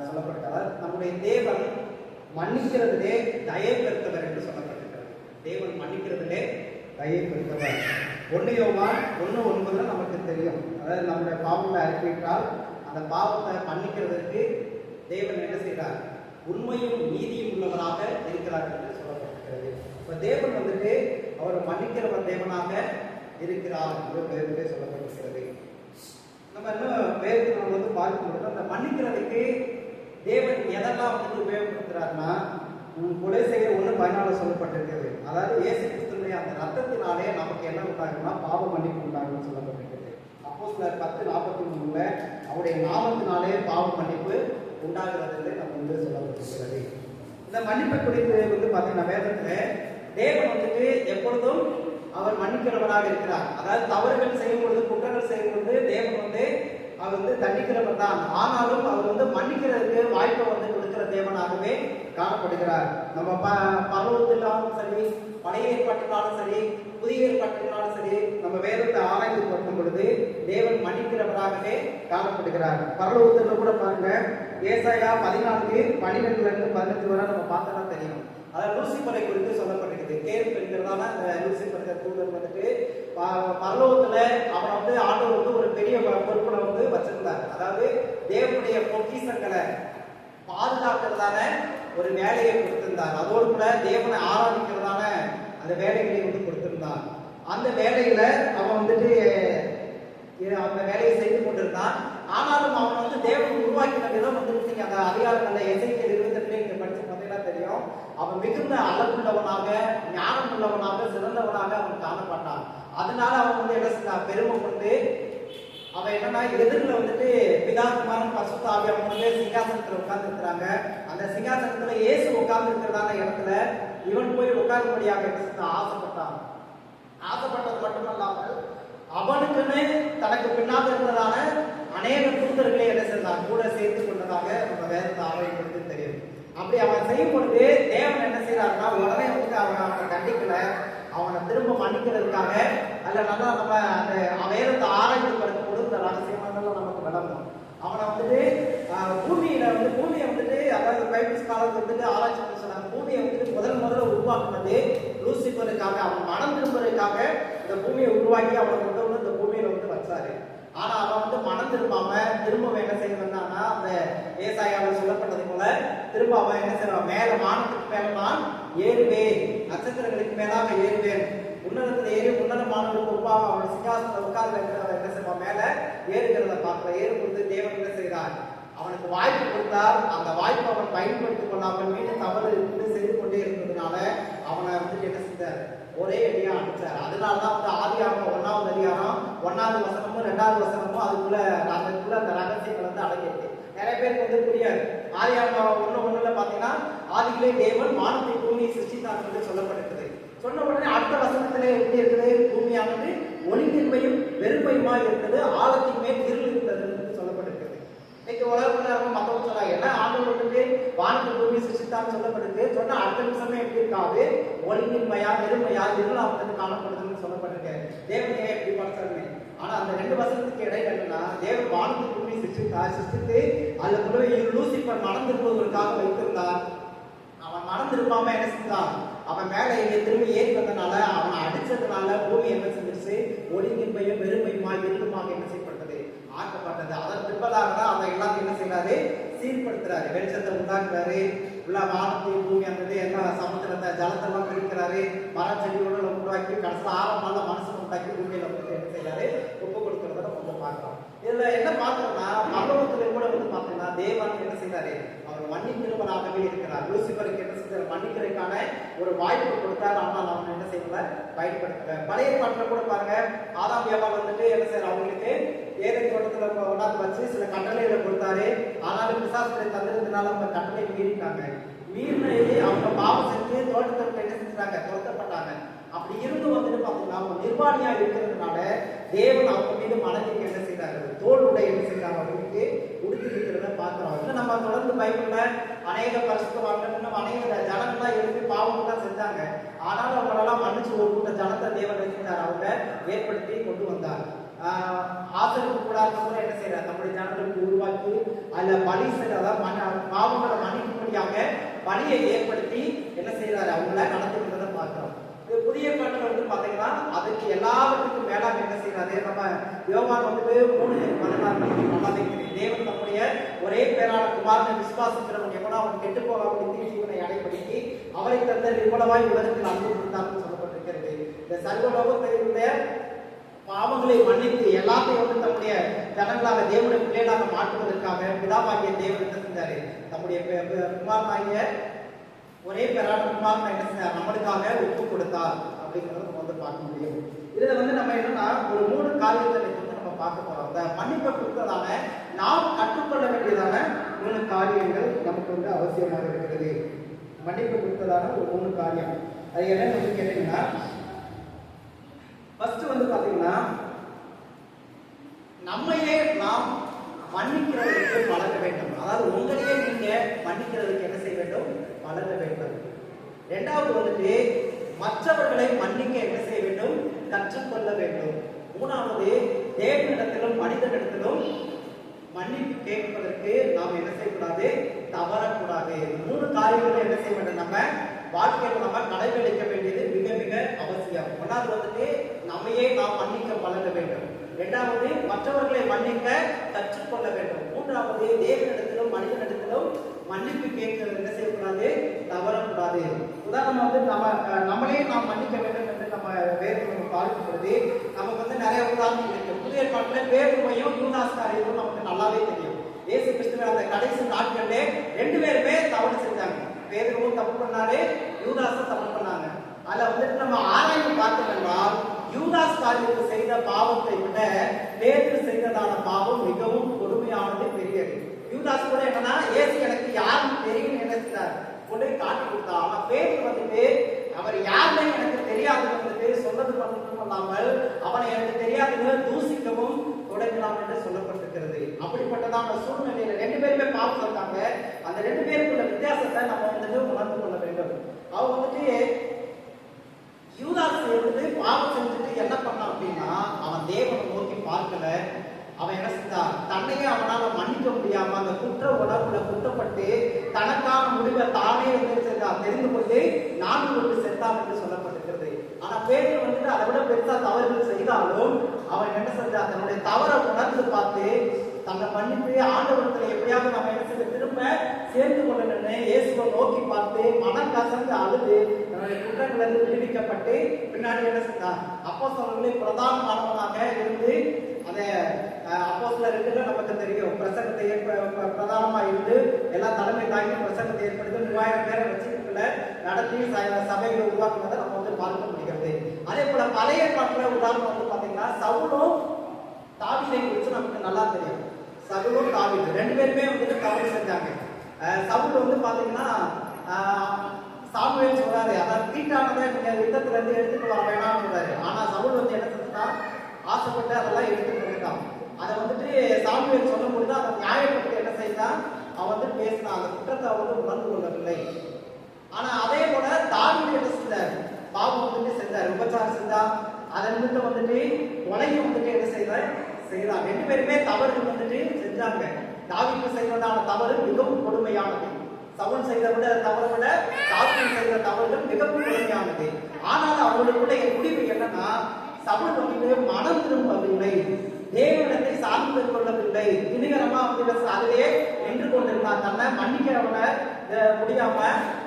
[SPEAKER 3] சொல்லப்பட்டிருக்கிறார். நம்முடைய தேவன் மன்னிக்கிறதிலே தயை பெருத்தவர் என்று சொல்லப்பட்டிருக்கிறது. தேவன் மன்னிக்கிறதிலே தயை பெருத்தவர். 1 யோவான் 1:9 நமக்கு தெரியும். அதாவது நம்முடைய பாவங்களை அறிவித்தால் அந்த பாவத்தை மன்னிக்கிறதுக்கு தேவன் என்ன செய்கிறார்? உண்மையும் நீதியும் உள்ளவராக இருக்கிறார் என்று சொல்லப்பட்டிருக்கிறது. இப்போ தேவன் வந்துட்டு அவர் மன்னிக்கிறவர் தேவனாக இருக்கிறார் என்று வேதத்திலே சொல்லப்பட்டிருக்கிறது. நம்ம இன்னும் வேதத்தை நம்ம வந்து பார்க்கும்போது அந்த மன்னிக்கிறதுக்கு தேவன் எதெல்லாம் வந்து உபயோகப்படுத்துறாருன்னா, கொலை செய்கிற 1:14 சொல்லப்பட்டிருக்கிறது. அதாவது இயேசு கிறிஸ்துவினுடைய அந்த ரத்தத்தினாலே நமக்கு என்ன உண்டாகும்னா பாவ மன்னிப்பு உண்டாகும்னு சொல்லப்பட்டிருக்கிறது. அப்போஸ்தலர் 10:43 அவருடைய நாமத்தினாலே பாவ மன்னிப்பு உண்டாகிறது என்று நம்ம வந்து சொல்லப்பட்டிருக்கிறது. இந்த மன்னிப்பு குறித்து வந்து பார்த்தீங்கன்னா வேதத்துல தேவன் வந்துட்டு எப்பொழுதும் அவர் மன்னிக்கிறவராக இருக்கிறார். அதாவது தவறுகள் செய்யும் பொழுது, குற்றங்கள் செய்யும் பொழுது தேவன் வந்து அவர் வந்து தண்டிக்கிறவர் தான். ஆனாலும் அவர் வந்து மன்னிக்கிறதுக்கு வாய்ப்பை வந்து கொடுக்கிற தேவனாகவே காணப்படுகிறார். நம்ம பரலோகத்திலும் சரி, பழைய ஏற்பாட்டினாலும் சரி, புதிய ஏற்பாட்டினாலும் சரி, நம்ம வேதத்தை ஆராய்ந்து பார்க்கும் பொழுது தேவன் மன்னிக்கிறவராகவே காணப்படுகிறார். பரலோகத்தில் கூட பாருங்க, ஏசாயா 14:12-15 வரை நம்ம பார்த்தா தெரியும். அதாவது லூசிபரை குறித்து சொல்லப்பட்டிருக்குது. கேள்வி என்கிறதான அந்த லூசிபர் தூதர் வந்துட்டு பரலோகத்துல அவனை வந்து ஆண்டவர் வந்து ஒரு பெரிய பொறுப்புல வந்து வச்சிருந்தார். அதாவது தேவனுடைய பொக்கிஷங்களை பாதுகாக்கிறதான ஒரு வேலையை கொடுத்திருந்தார். அதோடு கூட தேவனை ஆராதிக்கிறதான அந்த வேலைகளை வந்து கொடுத்திருந்தார். அந்த வேலையில அவன் வந்துட்டு அந்த வேலையை செய்து கொண்டிருந்தான். ஆனாலும் அவன் வந்து தேவன் உருவாக்கின விதம் வந்து அந்த அதிகாரங்கள்ல எசேக்கியேல் 28 நீங்க படிச்சு பார்த்தீங்கன்னா தெரியும். அவன் மிகுந்த அளவுள்ளவனாக, ஞானம் உள்ளவனாக, சிறந்தவனாக அவன் காணப்பட்டான். அதனால அவன் வந்து என்ன செஞ்சான்? பெருமை கொண்டு அவன் என்னன்னா எதிரில் வந்துட்டு பிதாகுமாரன் பரிசுத்த ஆவியானவர் வந்து சிங்காசனத்துல உட்கார்ந்து இருக்கிறாங்க. அந்த சிங்காசனத்துல இயேசு உட்கார்ந்து இருக்கிறதான இடத்துல இவன் போய் உட்கார்ந்தபடியாக என்ன செஞ்சான்? ஆசைப்பட்டான். ஆசைப்பட்டது மட்டுமல்லாமல் அவனுக்குன்னு தனக்கு பின்னாக இருந்ததான அநேக தூதர்களை என்ன செஞ்சான்? கூட சேர்த்து கொண்டதாக நம்ம வேதத்தை ஆராய்ச்சி தெரியும். அப்படி அவன் செய்யும் பொழுது தேவன் என்ன செய்யறாருன்னா, உடனே வந்து அவனை கண்டிக்கல, அவனை திரும்ப மன்னிக்கிறதுக்காக அல்ல. நல்லா நம்ம அந்த வேதத்தை ஆராய்ச்சி படுத்தும் பொழுது இந்த ரகசியமானதெல்லாம் நமக்கு விளங்கும். அவனை வந்துட்டு பூமியை வந்துட்டு அதாவது பைபிள் ஸ்காலர் வந்துட்டு ஆராய்ச்சி பண்ணி சொன்னாங்க. பூமியை வந்துட்டு முதல்ல உருவாக்குனது லூசிபருக்காக, அவன் மனம் திரும்புறதுக்காக இந்த பூமியை உருவாக்கி அவனை கொண்டு வந்து இந்த பூமியில வந்து வச்சாரு. ஆனா அவன் வந்து மனம் திரும்பாம திரும்ப என்ன செய்யறான்னா, அந்த ஏசாயாவில் சொல்லப்பட்டது போல திரும்ப அவன் என்ன செய்வான்? மேல வானத்துக்கு மேல நான் ஏறுவேன், நட்சத்திரங்களுக்கு மேலாக ஏறுவேன், உன்னதத்தில் ஏறி உன்னதமானவர்களுக்கு ஒப்பாக அவன் சிங்காசனத்தை உட்கார்ந்து இருக்கிறத என்ன செய்வான்? மேல ஏறுகிறத பார்க்கிற. ஏறும் பொழுது தேவன் என்ன செய்கிறார்? அவனுக்கு வாய்ப்பு கொடுத்தார். அந்த வாய்ப்பை அவன் பயன்படுத்திக் கொள்ளாமல் மீண்டும் தவறு செய்து கொண்டே இருந்ததுனால அவனை வந்து என்ன செஞ்சார்? ஒரே அடியா அனுப்பிச்சார். அதனாலதான் வந்து ஆதியாகமம் 1வது அதிகாரம் 1வது வசனமும் 2வது வசனமும் அதுக்குள்ள அந்த ரகசியங்கள் வந்து அடங்கியிருக்கு. நிறைய பேருக்கு வந்து புரியாது. ஆதியாகமம் 1:1 பாத்தீங்கன்னா ஆதியிலே தேவன் வானத்தை பூமியை சிருஷ்டித்தார் என்று சொல்லப்பட்டிருக்குது. சொன்ன உடனே அடுத்த வசனத்திலே எப்படி இருக்குது? பூமியானது ஒளியின்மையும் வெறுமையுமா இருந்தது, ஆழத்தின் மேல் இருள் இருந்தது என்று சொல்லப்பட்டிருக்கிறது. இன்னைக்கு உலகத்துல மத்தவங்க சொல்றாங்க, என்ன ஆண்டவர் வந்துட்டு வானத்தை பூமி சிருஷ்டித்தான்னு சொல்லப்பட்டிருக்கு. சொன்னா அடுத்த நிமிஷமே எப்படி இருக்காது, ஒளிமின்மையா வெறுமையா இருளாம் வந்து காணப்படுதுன்னு சொல்லப்பட்டிருக்கு. தேவன் ஏன் எப்படி படைச்சாருன்னு. ஆனா அந்த 2 வசனத்துக்கு இடையில என்னன்னா, தேவன் வானத்தை பூமி சிருஷ்டித்து அதுக்குள்ள லூசிபர் மறந்திருப்பதற்காக வைத்திருந்தார். அவன் மறந்திருப்பாம என்ன செஞ்சான், அவன் மேல திரும்பி ஏறி வந்தனால அவனை அடிச்சதுனால பூமி என்ன செஞ்சிருச்சு, ஒளிமின்மையும் வெறுமையுமா இருளுமாக என்ன செய்யப்பட்டது, ஆக்கப்பட்டது. அதன் பின்பதாக தான் அதை எல்லாத்தையும் என்ன செய்யறாரு, சீர்படுத்துறாரு. வெளிச்சத்தை உண்டாக்குறாரு, உள்ள வானத்தையும் பூமி அந்த என்ன சமுத்திரத்தை ஜலத்தெல்லாம் பிரிக்கிறாரு, மரம் செடியோட உண்டாக்கி கடைசியில் 6ஆம் நாள்ல மனுஷன் உண்டாக்கி பூமியில வந்து என்ன செய்யறாரு, ஒப்பு கொடுக்கறத நம்ம பார்க்கிறோம். இதுல என்ன பார்க்கறோம்னா, பரலோகத்துல கூட வந்து பாத்தீங்கன்னா தேவன் என்ன செய்யறாரு, அவர் மன்னிக்கிறவராகவே இருக்கிறார். லூசிபருக்கு என்ன செய்யறாரு, மன்னிக்கிறதுக்கான ஒரு வாய்ப்பு கொடுத்தார். ஆனால் அவன் என்ன செய்யல, பயன்படுத்தல. பழைய பாட்டுல கூட பாருங்க, ஆதாம் ஏவாள் வந்துட்டு என்ன செய்யறாரு, அவங்களுக்கு ஏதேன் தோட்டத்துல கொண்டாந்து வச்சு சில கட்டளைகளை கொடுத்தாரு. ஆனாலும் பிசாசுகளை தந்திரத்தினால அவங்க கட்டளை மீறிட்டாங்க. மீறினே அவங்க பாவம் செஞ்சு தோட்டத்தை என்ன செஞ்சாங்க, துரத்தப்பட்டாங்க. அப்படி இருந்து வந்துட்டு பாத்தீங்கன்னா அவங்க நிர்வாணியா இருக்கிறதுனால தேவன் அவங்க மீது மனதிற்கு என்ன செய்யறாரு, தோல் உடை என்ன செய்யறாங்க, அவங்களுக்கு உடுத்தி இருக்கிறத பாக்குறோம். இன்னும் நம்ம தொடர்ந்து பைபிள்ல அநேக பரிசுத்தவான்கள் இன்னும் அநேக ஜனங்கள்லாம் எழுப்பி பாவம் தான் செஞ்சாங்க. ஆனாலும் அவங்களெல்லாம் மன்னிச்சு ஒரு கூட்ட ஜனத்தை தேவன் செஞ்சார், அவங்க ஏற்படுத்தி கொண்டு வந்தார். ஆசரிப்பு கூடாது என்ன செய்யறாரு, நம்முடைய ஜனங்களுக்கு உருவாக்கி அதுல பலி அதாவது பாவங்களை மன்னிக்கும்படியாக பலியை ஏற்படுத்தி என்ன செய்யறாரு, அவங்கள நடத்துகிறத பார்க்கிறோம். புதிய பாட்டில் வந்து பாத்தீங்கன்னா அதுக்கு எல்லாவற்றுக்கும் மேலாக என்ன செய்யறாரு, நம்ம யோவான் வந்துட்டு 3:16 நல்லாவே தேவன் தம்முடைய ஒரே பேரான குமாரனை விசுவாசிக்கிறவன் எவனோ அவன் கெட்டு போகாமல் ஜீவனை அடைபடுத்தி அவரை தந்த நிர்மலமாய் உலகத்தில் அன்பு கொடுத்தார்னு சொல்லப்பட்டிருக்கிறது. இந்த சர்வலோகத்தினுடைய பாவங்களை மன்னித்து எல்லாத்தையும் வந்து தம்முடைய ஜனங்களாக தேவனுடைய பிள்ளைகளாக மாற்றுவதற்காக பிதாவாகிய தேவன் என்ன செஞ்சாரு, தம்முடைய குமாரனாகிய ஒரே பேரான குமாரனை என்ன செஞ்சார், நம்மளுக்காக ஒப்பு கொடுத்தார் அப்படிங்கிறத நம்ம வந்து பார்க்க முடியும். இதுல வந்து நம்ம என்னன்னா ஒரு 3 காரியத்தை வந்து நம்ம பார்க்க போறோம். அந்த மன்னிப்பை கொடுத்ததான நாம் கற்றுக்கொள்ள வேண்டியதான 3 காரியங்கள் நமக்கு வந்து அவசியமாக இருக்கிறது. மன்னிப்பு கொடுத்ததான ஒரு 3 காரியம் அது என்னன்னு வந்து கேட்டீங்கன்னா, ஃபர்ஸ்ட் வந்து பாத்தீங்கன்னா நம்மையே நாம் மன்னிக்கிறதுக்கு பழக வேண்டும். அதாவது உங்களையே நீங்க மன்னிக்கிறதுக்கு என்ன செய்ய வேண்டும், பழக வேண்டும். 2வது வந்துட்டு மற்றவர்களை மன்னிக்க என்ன செய்ய வேண்டும், கற்றுக்கொள்ள வேண்டும். 3வது தேவனிடத்திலும் மனிதனிடத்திலும் மன்னிப்பு கேட்பதற்கு நாம் என்ன செய்யக்கூடாது, தவறக்கூடாது. 3 காரியங்களை என்ன செய்ய வேண்டும், நம்ம வாழ்க்கையில் நம்ம கடைபிடிக்க வேண்டியது மிக மிக அவசியம். 1வது வந்துட்டு நம்மையே நாம் மன்னிக்க பழக வேண்டும். 2வது மற்றவர்களை மன்னிக்க கற்றுக்கொள்ள வேண்டும். 3வது தேவனிடத்திலும் மனிதனிடத்திலும் மன்னிப்பு கேட்கிறது என்ன செய்யக்கூடாது, தவறக்கூடாது. உதாரணம் வந்து நம்மளே நாம் மன்னிக்க வேண்டும் என்று நம்ம வேதத்தை பார்க்கும் பொழுது நமக்கு வந்து நிறைய உதாரணம் இருக்கு. புதிய ஏற்பாட்டில் பேதுருவையும் யூதாஸ் காரியமும் நமக்கு நல்லாவே தெரியும். இயேசு கிறிஸ்துவின் அந்த கடைசி நாட்களிலே 2 பேருமே தவறு செஞ்சாங்க. பேதுருவும் தப்பு பண்ணாரு, யூதாஸும் தப்பு பண்ணாங்க. அதுல வந்துட்டு நம்ம ஆராய்ந்து பார்த்தோம்னா யூதாஸ் காரியத்தை செய்த பாவத்தை விட பேதுரு செய்ததான பாவம் மிகவும் கொடுமையானது, பெரியது. யூதாஸ் கூட என்னன்னா இயேசு எனக்கு யாருன்னு தெரியும் நினைச்சார், கொண்டு காட்டி கொடுத்தா. ஆனா பேதுரு வந்துட்டு அவர் யாருன்னு எனக்கு தெரியாதுன்னு வந்துட்டு சொன்னது மட்டும் இல்லாமல் அவனை எனக்கு தெரியாதுன்னு தூசிக்கவும் தொடங்கலாம் என்று சொல்லப்பட்டிருக்கிறது. அப்படிப்பட்டதான சூழ்நிலையில 2 பேருமே பாவம் செஞ்சாங்க. அந்த 2 பேருக்குள்ள வித்தியாசத்தை நம்ம வந்துட்டு உணர்ந்து கொள்ள வேண்டும். அவங்க வந்துட்டு யூதாஸ் வந்து பாவம் செஞ்சுட்டு என்ன பண்ணான் அப்படின்னா, அவன் தேவனை நோக்கி பார்க்கல. அவன் என்ன செஞ்சான், தன்னையே அவனால மன்னிக்க முடியாம அந்த குற்ற உணர்வுல குற்றப்பட்டு தனக்கான முடிவை தானே வந்து செஞ்சான். தெரிந்து கொண்டு 4 கொண்டு செத்தான் என்று சொல்லப்பட்டிருக்கிறது. ஆனா பேதுரு வந்துட்டு அதை விட பெருசா தவறுகள் செய்தாலும் அவன் என்ன செஞ்சான், தன்னுடைய தவறை உணர்ந்து பார்த்து தன்னை மன்னிப்பு ஆண்டவரத்துல எப்படியாவது நம்ம என்ன செய்ய திரும்ப சேர்ந்து கொள்ளணும்னு இயேசுவை நோக்கி பார்த்து மனம் கசந்து அழுது தன்னுடைய குற்றங்களிலிருந்து விடுவிக்கப்பட்டு பின்னாடி என்ன செஞ்சான், அப்போஸ்தலர்களே பிரதானமானவனாக இருந்து அந்த அப்போஸ்தலர் 2 நமக்கு தெரியும். பிரசங்கத்தை பிரதானமா இருந்து எல்லாம் தலைமை தாங்கி பிரசங்கத்தை ஏற்படுத்தி 3000 பேரை வச்சு நடத்தி சபைகளை உருவாக்குவதை நம்ம வந்து பார்க்க முடிகிறது. அதே போல பழைய ஏற்பாட்டுல உதாரணம் வந்து பாத்தீங்கன்னா சவுலும் தாவீதை குறித்து நமக்கு நல்லா தெரியும். சவுலும் தாவீது 2 பேருமே வந்து தவறு செஞ்சாங்க. சவுல் வந்து பாத்தீங்கன்னா சாமுவேல் சொல்றாரு, அதாவது தீட்டானதை நீங்க யுத்தத்துல இருந்து எடுத்துட்டு வர வேணாம்னு சொல்றாரு. ஆனா சவுல் வந்து என்ன செஞ்சா, ஆசைப்பட்டு அதெல்லாம் எடுத்துட்டு வந்துட்டான். அதை வந்துட்டு சாமுவேல் சொல்லும் பொழுது அதை நியாயப்பட்டு என்ன செய்தான், அவன் வந்து பேசினான், அந்த குற்றத்தை அவன் வந்து உணர்ந்து கொள்ளவில்லை. ஆனா அதே போல தாவீது என்ன செஞ்சார்? பாவம் வந்துட்டு செஞ்சார், விபச்சாரம் செஞ்சார், அதன் நிமித்தம் வந்துட்டு கொலையும் வந்துட்டு என்ன செய்தார்? ரெண்டு பேருமே தவறு வந்துட்டு செஞ்சாங்க. தாவீது செய்வதான தவறு மிகவும் கொடுமையானது. சவுல் செய்த விட தவறை விட தாவீது செய்த தவறுகள் மிகவும் கொடுமையானது. ஆனால் அவங்களுடைய முடிவு என்னன்னா, சவுல் வந்து மனம் திரும்பவில்லை, தேவனிடத்தை சார்ந்து கொள்ளவில்லை, திணிகரமா வந்து அதிலே நின்று கொண்டிருந்தான். தன்னை மன்னிக்கிறவன முடியாம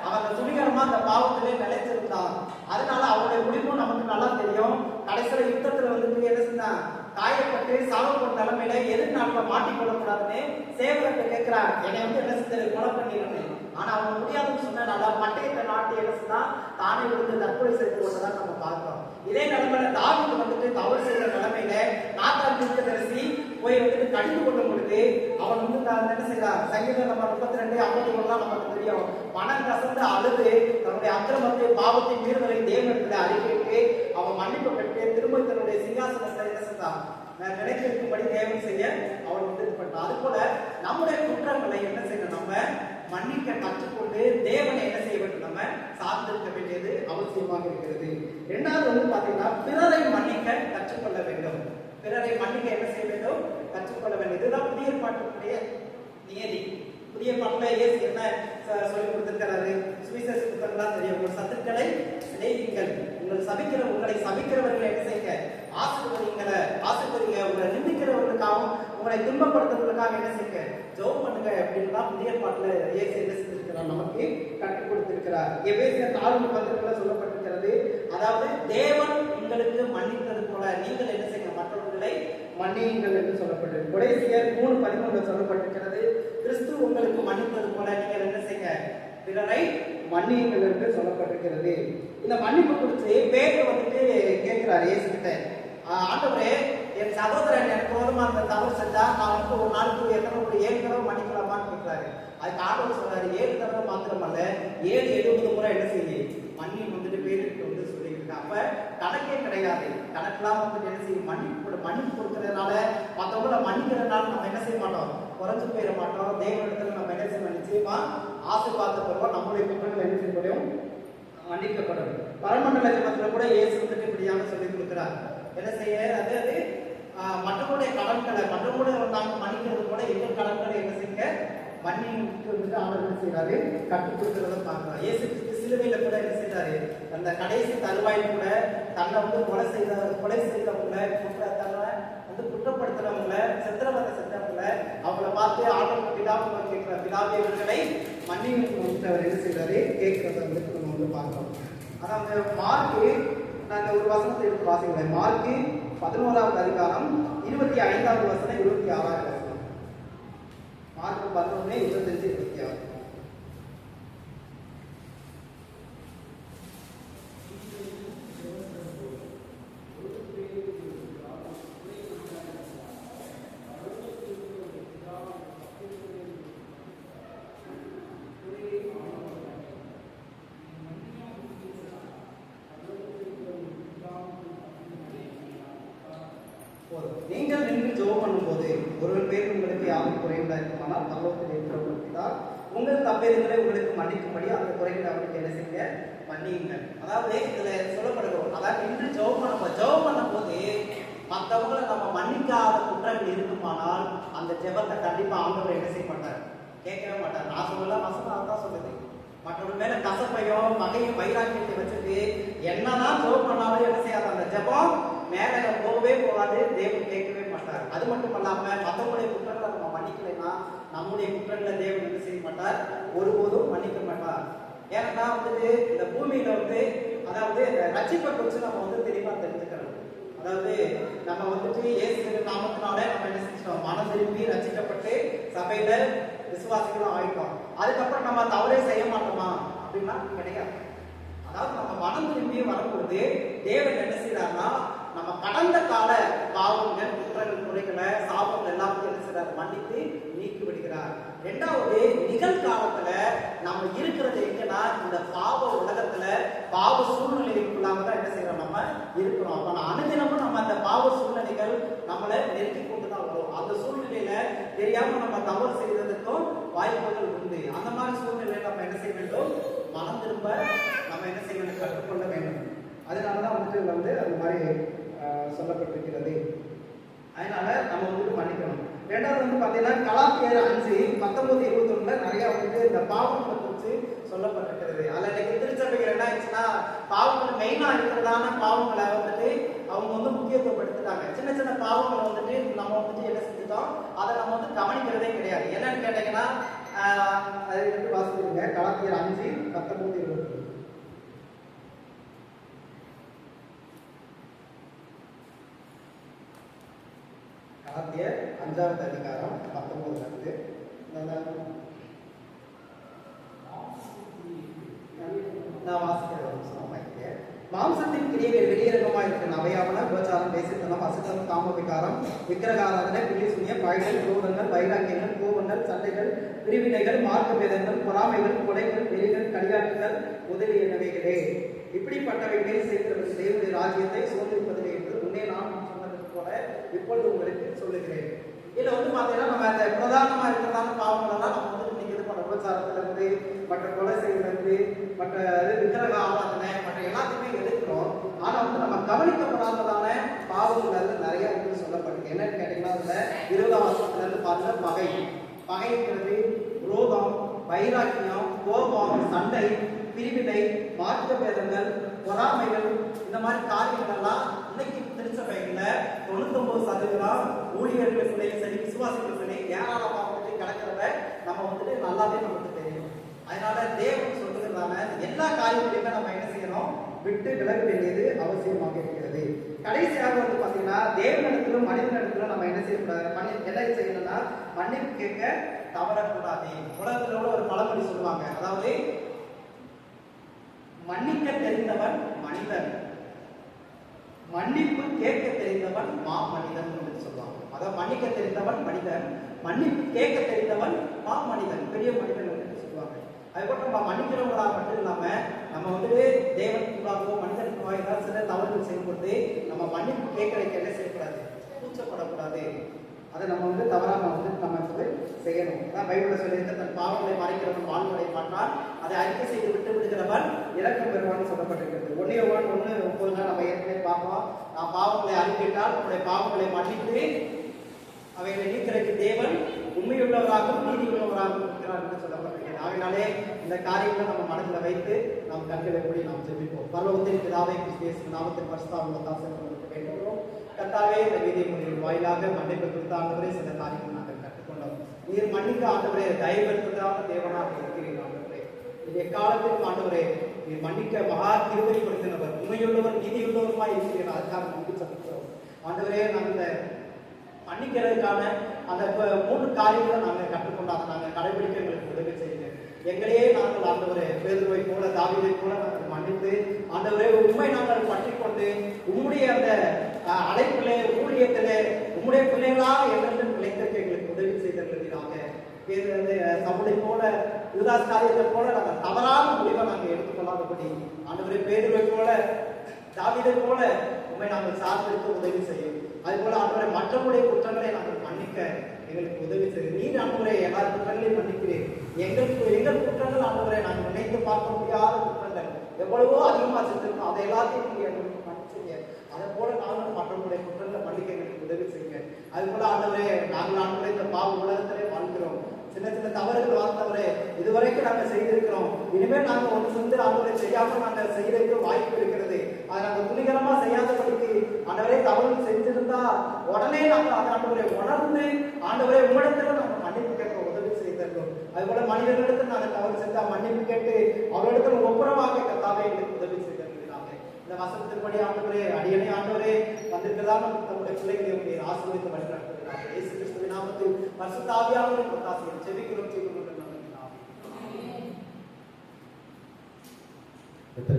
[SPEAKER 3] அவன் துணிகரமா அந்த பாவத்திலே நிலைச்சிருந்தான். அதனால அவனுடைய முடிவும் நமக்கு நல்லா தெரியும். கடைசியில யுத்தத்துல வந்து என்ன செஞ்சான்? காயப்பட்டு சாவப்பட்ட நிலைமையில எதிர்நாட்டுல மாட்டிக்கொள்ளக்கூடாதுன்னு சேவகர்கிட்ட கேட்கிறான், என்னை வந்து என்ன செஞ்சு கொலை பண்ணிடணும். ஆனா அவன் முடியாதுன்னு சொன்னனால பட்டயத்தை நாட்டி என்ன செஞ்சா தானே விழுந்து தற்கொலை செய்து கொண்டதான் நம்ம பார்க்கிறோம். இதே நிலைமையில தாவீது வந்துட்டு தவறு செய்த நிலைமையில நாத்தாள் தீர்க்கதரிசி போய் வந்துட்டு கடிந்து கொள்ளும் பொழுது அவன் வந்து என்ன செய்யறான்? சங்கீதம் நம்ம 32:51 நமக்கு தெரியும். மனம் கசந்து அழுது தன்னுடைய அக்கிரமத்தை பாவத்தை மீறுதலை தேவனிடத்தில் அறிக்கையிட்டு அவன் மன்னிப்பு பெற்று திரும்ப தன்னுடைய சிங்காசனத்தை என்ன செஞ்சான்? நினைத்திருக்கும்படி தேவன் செய்ய அவன் வந்து இது பண்ணான். அது போல நம்முடைய குற்றங்களை என்ன செய்யணும்? நம்ம மன்னிக்க கற்றுக்கொண்டு தேவனை என்ன செய்ய வேண்டும்? நம்ம சார்ந்திருக்க வேண்டியது அவசியமாக இருக்கிறது. இரண்டாவது வந்து பாத்தீங்கன்னா, பிறரை மன்னிக்க கற்றுக்கொள்ள வேண்டும். பிறரை மன்னிக்க என்ன செய்ய வேண்டும்? கற்றுக்கொள்ள வேண்டும். இதுதான் புதிய ஏற்பாட்டினுடைய நியதி. புதிய ஏற்பாட்டுல இயேசு என்ன சொல்லி கொடுத்திருக்கிறாரு? சுவிசேஷ புத்தகம்லாம் தெரியும். உங்கள் சத்துக்களை சிநேகிங்கள், உங்களை சபிக்கிறவர்களை என்ன செய்யுங்க? ஆசீர்வதிங்க. உங்களை நிந்திக்கிறவர்களுக்காகவும் உங்களை துன்பப்படுத்துறவர்களுக்காக என்ன செய்யுங்க? ஜெபம் பண்ணுங்க. அப்படின்னு தான் புதிய ஏற்பாட்டுல இயேசு என்ன செஞ்சிருக்கிறார்? நமக்கு கற்றுக் கொடுத்திருக்கிறார். எபேசியர் 4:10 சொல்லப்பட்டிருக்கிறது. அதாவது தேவன் உங்களுக்கு மன்னித்தது போல நீங்கள் என்ன செய்யுங்க? மற்றவர்களை மன்னியுங்கள் என்று சொல்லப்பட்டிருக்கு. கொலேசியர் 3:13 சொல்லப்பட்டிருக்கிறது. கிறிஸ்து உங்களுக்கு மன்னித்தது போல நீங்கள் என்ன செய்யுங்க? பிறரை மன்னியுங்கள் என்று சொல்லப்பட்டிருக்கிறது. இந்த மன்னிப்பு குறித்து பேதுரு வந்துட்டு கேட்கிறார் இயேசு கிட்ட, ஆண்டவரே, என் சகோதரன் எனக்கு விரோதமா அந்த தவறு செஞ்சா நான் வந்து ஒரு நாளுக்கு 7 தடவை மன்னிக்கலாமான்னு கேட்கிறாரு. அதுக்கு ஆண்டவர் சொல்றாரு, 7 தடவை மாத்திரமல்ல 770 முறை என்ன செய்ய மன்னி வந்துட்டு பேருக்கு வந்து சொல்லியிருக்காங்க. அப்ப கணக்கே கிடையாது. கணக்கெல்லாம் வந்துட்டு என்ன செய்யும்? மன்னிப்பு கொடுக்கறதுனால, மற்றவங்கள மன்னிக்கிறதுனால நம்ம என்ன செய்ய மாட்டோம்? குறைஞ்சு போயிட மாட்டோம். தேவனிடத்துல நம்ம என்ன செய்யணும்? நிச்சயமா ஆசீர்வாதத்தை பெறுவோம். நம்முடைய குற்றங்கள் என்ன செய்ய முடியும்? மன்னிக்கப்படும். பரமண்டல ஜெபத்துல கூட இயேசு வந்துட்டு இப்படியாக சொல்லி கொடுக்கிறார். என்ன செய்ய? அதாவது மற்றவங்களுடைய கடன்களை மற்றவங்களுடைய நாங்கள் மன்னிக்கிறது கூட எங்கள் கடன்களை என்ன செய்ய மன்னிக்கு ஆண்டவர் செய்யறாரு, கற்றுக் கொடுக்கிறத பார்க்கலாம். இயேசு கிறிஸ்து சிலுவையில கூட என்ன செய்யறாரு? அந்த கடைசி தருவாயில் கூட தன்னை வந்து கொலை செய்தவங்களை தன்னை வந்து குற்றப்படுத்துறவங்களை சித்திரவதை செஞ்சவங்கள அவங்கள பார்த்து ஆண்டவர் பிதாவை கேட்கிற பிதாவியவர்களை மன்னிப்பு அவர் என்ன செய்யறாரு? கேட்கிறத வந்து நம்ம வந்து பார்க்கிறோம். அதாவது மார்க்கு, நாங்க ஒரு வசனத்தை எடுத்து வாசிக்கிறேன். மார்க்கு 11வது அதிகாரம் 25வது வசனம் 26வது வசனம். மார்க்கு 11, 25, 26. நீங்கள் நின்று ஜெபம் பண்ணும்போது ஒருவர் பேர் உங்களுக்கு யாரும் குறைந்தா இருக்குமானால் பரலோகத்தில் இருக்கிறவர்களுக்கு உங்கள் தப்பெருங்களை உங்களுக்கு மன்னிக்கும்படி அந்த குறைகளை அவருக்கு என்ன செய்யுங்க? மன்னியுங்கள். அதாவது இதுல சொல்லப்படுகிறோம், அதாவது நின்று ஜெபம் பண்ணும்போது மற்றவங்களை நம்ம மன்னிக்காத குற்றங்கள் இருக்குமானால் அந்த ஜெபத்தை கண்டிப்பா ஆண்டவர் என்ன செய்ய மாட்டார்? கேட்கவே மாட்டார். நான் சொல்லலாம், வசனம் அதான் சொல்லுது. மற்றவர்கள் மேல கசப்பையும் பகையும் வைராக்கியத்தை வச்சுட்டு என்னதான் ஜெபம் பண்ணாலும் என்ன செய்யாது? அந்த ஜெபம் மேல போகவே போகாது. தேவன் கேட்கவே மாட்டார். அது மட்டும் இல்லாம மற்றவங்களுடைய குற்றங்களை நம்ம மன்னிக்கலைன்னா நம்முடைய குற்றங்களை தேவன் என்ன செய்ய மாட்டார்? ஒருபோதும் மன்னிக்க மாட்டார். ஏன்னா வந்துட்டு இந்த பூமியில வந்து அதாவது ரட்சிப்பை குறித்து நம்ம வந்து தெளிவா தெரிஞ்சுக்கிறோம். அதாவது நம்ம வந்துட்டு இயேசு நாமத்தினால நம்ம என்ன செஞ்சோம்? மனம் திரும்பி ரட்சிக்கப்பட்டு சபையில விசுவாசிகளும் ஆயிட்டோம். அதுக்கப்புறம் நம்ம தவறே செய்ய மாட்டோமா அப்படின்னா கிடையாது. அதாவது நம்ம மனம் திரும்பி வரும்பொழுது தேவன் என்ன செய்யறாருன்னா நம்ம கடந்த கால பாவங்கள், குற்றங்கள், குறைகளை, சாபங்கள் எல்லாத்தையும் என்ன செய்யறாரு? மன்னித்து நீக்கி விடுகிறார். இரண்டாவது, நிகழ்காலத்துல நம்ம இருக்கிறது எங்கன்னா இந்த பாவ உலகத்துல பாவ சூழ்நிலைகளுக்குள்ளாக தான் என்ன செய்யறோம்? நம்ம இருக்கிறோம். அப்ப அனுதினமும் நம்ம அந்த பாவ சூழ்நிலைகள் நம்மளை நெருக்கி கொண்டுதான் வரும். அந்த சூழ்நிலையில தெரியாம நம்ம தவறு செய்ததுக்கும் வாய்ப்புகள் உண்டு. அந்த மாதிரி சூழ்நிலையில் நம்ம என்ன செய்ய வேண்டும்? மனம் திரும்ப நம்ம என்ன செய்ய வேண்டும்? கற்றுக்கொள்ள வேண்டும். அதனாலதான் வந்துட்டு அந்த மாதிரி சொல்லப்பட்டிருக்கிறது. அதனால நம்ம வந்துட்டு மன்னிக்கணும். ரெண்டாவது பார்த்தீங்கன்னா கலாத்தியர் 5:19-21 நிறைய வந்துட்டு இந்த பாவங்களை குறித்து சொல்லப்பட்டிருக்கிறது. அதில் இன்னைக்கு திருச்சபைகள் என்ன ஆயிடுச்சுன்னா, பாவங்கள் மெயினா இருக்கிறதான பாவங்களை வந்துட்டு அவங்க முக்கியத்துவப்படுத்துறாங்க. சின்ன சின்ன பாவங்களை வந்துட்டு நம்ம வந்துட்டு என்ன செஞ்சுட்டோம், அதை நம்ம கவனிக்கிறதே கிடையாது. என்னன்னு கேட்டீங்கன்னா, அதை எடுத்து வாசிக்கிறீங்க. கலாத்தியர் 5:19-21. கலாத்தியர் 5வது அதிகாரம் 19 நான் வாசிக்கிறேன். மாம்சத்தின் கிரியைகள் வெளியரங்கமாக இருக்கிற அவையாவன உபச்சாரம், பேசித்தனம், அசுத்தம், காமவிகாரம், விக்கிரகாராதனை, பிள்ளைசூனிய, பகைகள், குரோதங்கள், வைராக்கியங்கள், கோபங்கள், சண்டைகள், பிரிவினைகள், மார்க்க பேதங்கள், பொறாமைகள், கொலைகள், வெறிகள், களியாட்டுகள் முதலியனவைகளே. இப்படிப்பட்டவைகளை செய்கிறவர்கள் தேவனுடைய ராஜ்யத்தை சோதரிப்பதில்லை என்று முன்னே நான் சொன்னது போல இப்பொழுது உங்களுக்கு சொல்லுகிறேன். இதுல பாத்தீங்கன்னா நம்ம அந்த பிரதானமா இருக்கிறதான பாவங்கள் எல்லாம் நம்ம இன்னைக்கு இது பண்ண உபச்சாரத்துல இருந்து, மற்ற கொலை செய்யறது, மற்ற விக்கிரக ஆராதனை, மற்ற எல்லாத்தையுமே எடுக்கிறோம். ஆனா நம்ம கவனிக்கப்படாததான பாவங்கள் நிறைய சொல்லப்படுது. என்னன்னு கேட்டீங்கன்னா, அதுல 20ஆம் வசனத்துல இருந்து பாத்தீங்கன்னா பகைங்கிறது, குரோதம், வைராக்கியம், கோபம், சண்டை, பிரிவினை, மாற்ற பேதங்கள், பொறாமைகள், இந்த மாதிரி காரியங்கள் எல்லாம் இன்னைக்கு திருச்சபைகள்ல 99% ஊழியர்களுக்குள்ளேயும் சரி, விசுவாசிகளுக்குள்ளே ஏராளமா கிடக்கிறத நம்ம நல்லாவே நமக்கு தெரியும். அதனால தேவன் சொல்றதுனால எல்லா காரியங்களையுமே நம்ம என்ன செய்யணும்? விட்டு விலக வேண்டியது அவசியமாக இருக்கிறது. கடைசியாக பாத்தீங்கன்னா, தேவனிடத்திலும் மனிதனிடத்திலும் நம்ம என்ன செய்யக்கூடாது? என்ன செய்யணும்னா, மன்னிப்பு கேட்க தவறக்கூடாது. உலகத்துல ஒரு பழமொழி சொல்லுவாங்க, அதாவது மன்னிக்க தெரிந்தவன் மனிதன், மன்னிப்பு கேட்க தெரிந்தவன் மா மனிதன் என்று சொல்லுவாங்க. அதாவது மன்னிக்க தெரிந்தவன் மனிதன், மன்னிப்பு கேட்க தெரிந்தவன் மா மனிதன், பெரிய மனிதன் என்று சொல்லுவாங்க. அதுபோல நம்ம மன்னிக்கிறவங்களா மட்டும் இல்லாம நம்ம தேவனுக்குள்ளாகவோ மனிதனுக்குள்ளாக ஏதாவது சில தவறுகள் செய்யும்போது நம்ம மன்னிப்பு கேட்கறதுக்கு என்ன செய்யக்கூடாது? கூச்சப்படக்கூடாது. அதை நம்ம தவறாம நம்ம செய்யணும். அதான் பைபிள்ல சொல்லியிருக்க, தன் பாவங்களை மறைக்கிறவன் வாழ்வுகளை மாற்றான், அதை அறிக்கை செய்து விட்டு விடுகிறவன் இரக்கம் பெறுவான்னு சொல்லப்பட்டிருக்கிறது. 1 யோவான் 1:9 நம்ம ஏற்கனவே பார்ப்போம். நான் பாவங்களை அறிவித்தால் உங்களுடைய பாவங்களை மன்னித்து அவைகளை நீக்கிறதுக்கு தேவன் உண்மையுள்ளவராகவும் நீதி உள்ளவராகவும் இருக்கிறார் என்று சொல்லப்பட்டிருக்கிறது. ஆகையினாலே இந்த காரியங்களை நம்ம மனதில் வைத்து நாம் கண்களை எப்படி நாம் ஜெபிப்போம். பரலோகத்தின் பிதாவே, கிறிஸ்து நாமத்தின் பரிசுத்தமுள்ள தாசர்களுக்கு வேண்டுகிறோம். கர்த்தாவே, இந்த வீதியின் வாயிலாக மன்னிப்பு கொடுத்த ஆண்டவரே, சில காரியங்கள் நாங்கள் கற்றுக்கொண்டோம். நீர் மன்னிக்க ஆண்டவரே தயவுறுத்ததான தேவனாக இருக்கிறீர் ஆண்டவரே. இது எக்காலத்திலும் ஆண்டவரே நீர் மன்னிக்க மகா கிருபை கொடுக்கிறவர், உண்மையுள்ளவர், நீதியுள்ளவருமாய் இருக்கிறார். அதுக்காக நம்பி சந்திக்கிறோம் ஆண்டவரே. நாங்கள் மன்னிக்கிறதுக்கான அந்த 3 காரியங்களை நாங்கள் கற்றுக்கொண்டாங்க. நாங்கள் கடைபிடிக்க எங்களுக்கு உதவி செய்யுங்க. எங்களையே நாங்கள் ஆண்டவரே பேதுருவை போல, தாவீதை போல நாங்கள் மன்னித்து ஆண்டவரே உண்மை நாங்கள் பற்றிக்கொண்டு உம்முடைய அந்த அழைப்பிலே, ஊழியத்திலே உம்முடைய பிள்ளைகளாக எங்களுக்கு நிலைத்திருக்க எங்களுக்கு உதவி செய்தீர்களாக. சவுளை போல, யூதாஸ் காரியத்தை போல நாங்கள் தவறான முடிவை நாங்கள் எடுத்துக்கொள்ளாதபடி ஆண்டவரே பேதுருவை போல, தாவீதை போல உண்மை நாங்கள் சார்ந்திருக்க உதவி செய்யும். அதுபோல ஆண்டவரை மற்றவருடைய குற்றங்களை நாங்கள் மன்னிக்க எங்களுக்கு உதவி செய்யும். நீர் ஆண்டவரை எல்லா குற்றங்களையும் மன்னிக்கிறேன். எங்கள் குற்றங்கள் ஆண்டவரை நாங்கள் நினைத்து பார்க்க முடியாத குற்றங்கள் எவ்வளவோ அதிகமாக செஞ்சிருக்கோம். அதை எல்லாத்தையும் நீங்க எங்களுக்கு மன்னிச்சுங்க. அதை போல நாங்கள் மற்றவருடைய குற்றங்களை மன்னிக்க எங்களுக்கு உதவி செய்யுங்க. அதுபோல ஆண்டவரே, நாங்கள் ஆண்டவரை இந்த பாவ உலகத்திலே வாழ்கிறோம். சின்ன சின்ன தவறுகள் வாழ்ந்தவரே இதுவரைக்கும் நாங்கள் செய்திருக்கிறோம். இனிமேல் நாங்கள் ஒன்று சென்று ஆண்டவரை செய்யாமல் நாங்கள் செய்யறதுக்கு வாய்ப்பு இருக்கிறது. அதை நாங்கள் துணிகரமா செய்யாதபடிக்கு ஆண்டவரே தவறு செஞ்சிருந்தா உடனே நாங்கள் அதை ஆண்டவரை உணர்ந்து ஆண்டவரை உம்மிடத்துல நாங்கள் மன்னிப்பு கேட்க உதவி செய்திருக்கிறோம். அதுபோல மனிதர்களிடத்தில் நாங்கள் தவறு செஞ்சா மன்னிப்பு கேட்டு அவர்களிடத்தில் ஒப்புரவாக கர்த்தாவே எங்களுக்கு உதவி செய்திருக்கிறாங்க. இந்த வசனத்தின்படி ஆண்டவரே, அடியனை ஆண்டவரே வந்திருக்கிறதான நம்முடைய பிள்ளைகளை ஆசீர்வதித்து வழிநடத்துகிறார்கள். இயேசு கிறிஸ்துவின் நாமத்தில் பரிசுத்த ஆவியானவரின் ஒத்தாசையில் ஜெபிக்கிறோம்.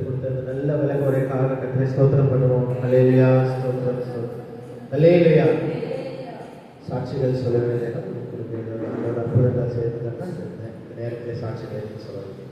[SPEAKER 1] கொடுத்த நல்ல விளக்குறைக்காக கர்த்தரை ஸ்தோத்திரம் பண்ணுவோம். அல்லேலூயா, ஸ்தோத்திரம், ஸ்தோத்திரம், அல்லேலூயா. சாட்சிகள் சொல்ல வேண்டிய அற்புதங்கள் செய்வதற்காக இந்த நேரத்தில் சாட்சிகள் சொல்ல வேண்டும்.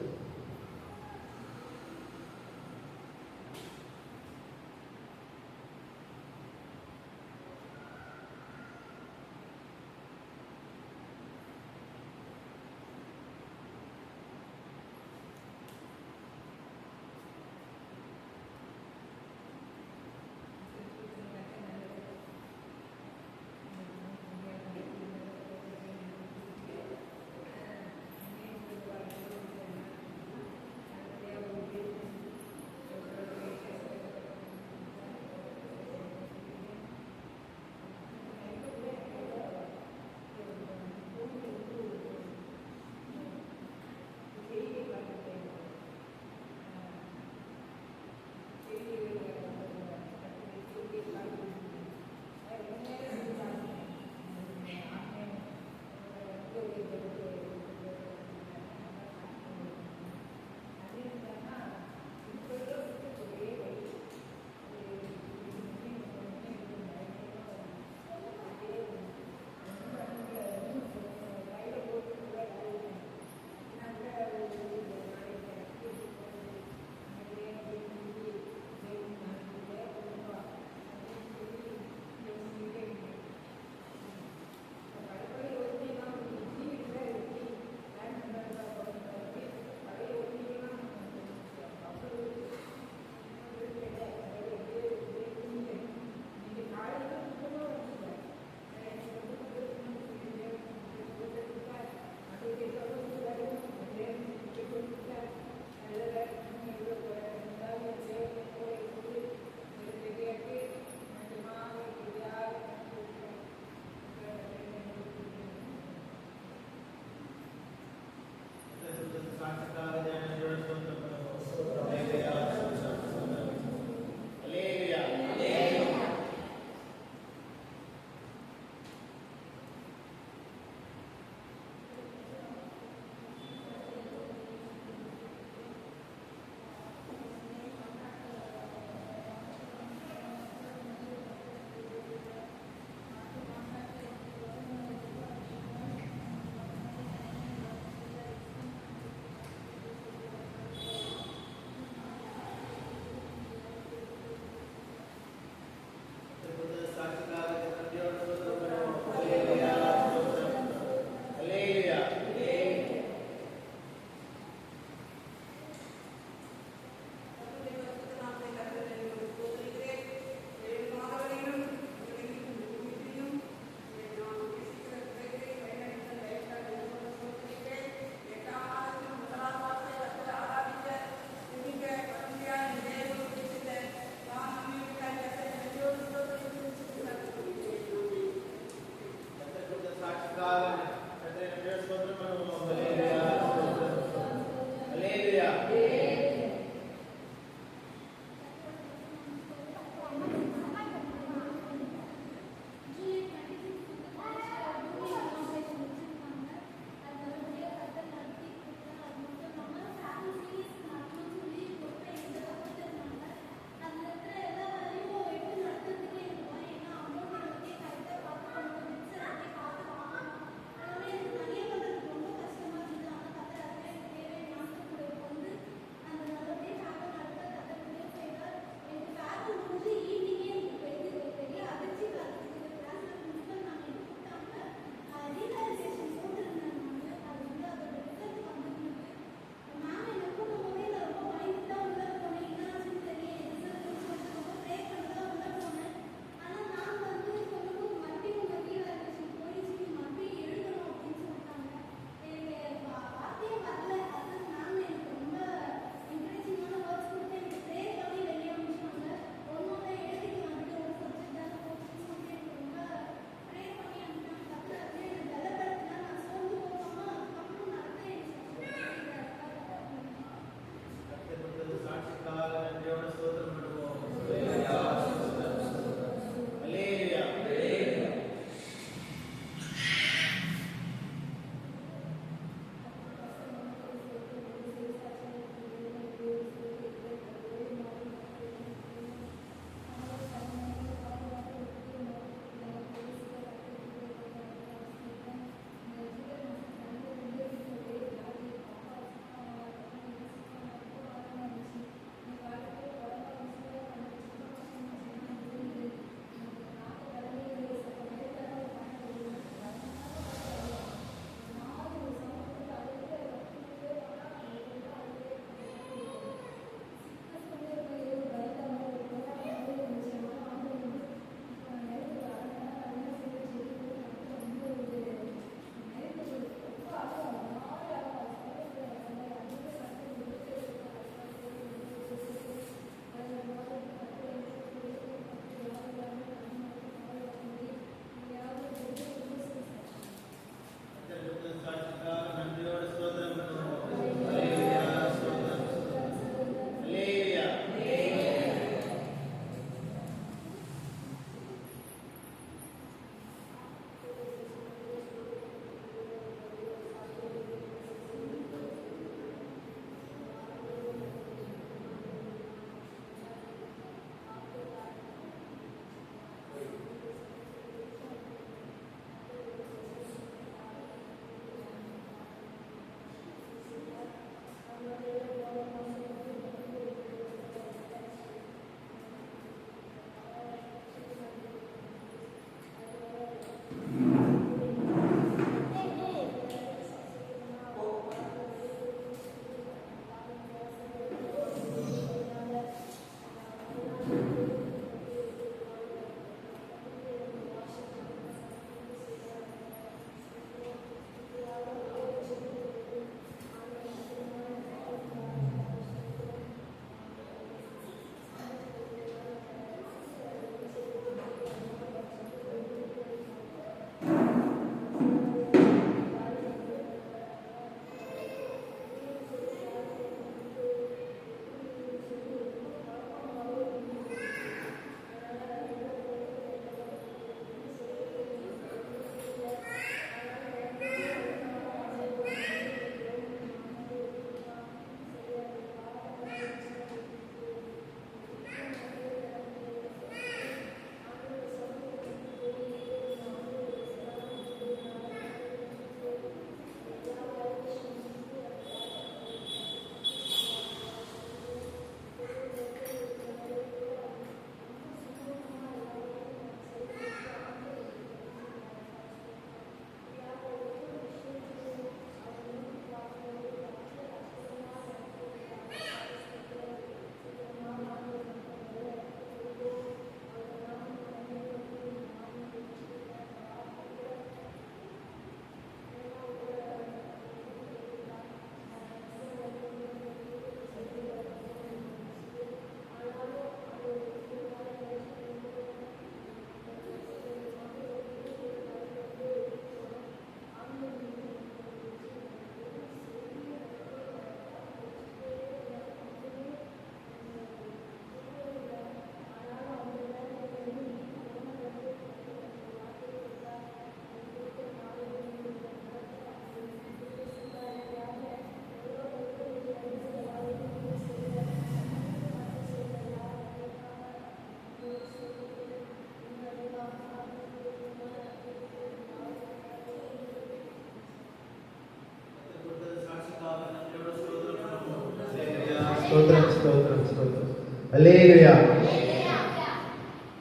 [SPEAKER 1] ஸ்தோத்திரம் ஸ்தோத்திரம் ஸ்தோத்திரம். அல்லேலூயா.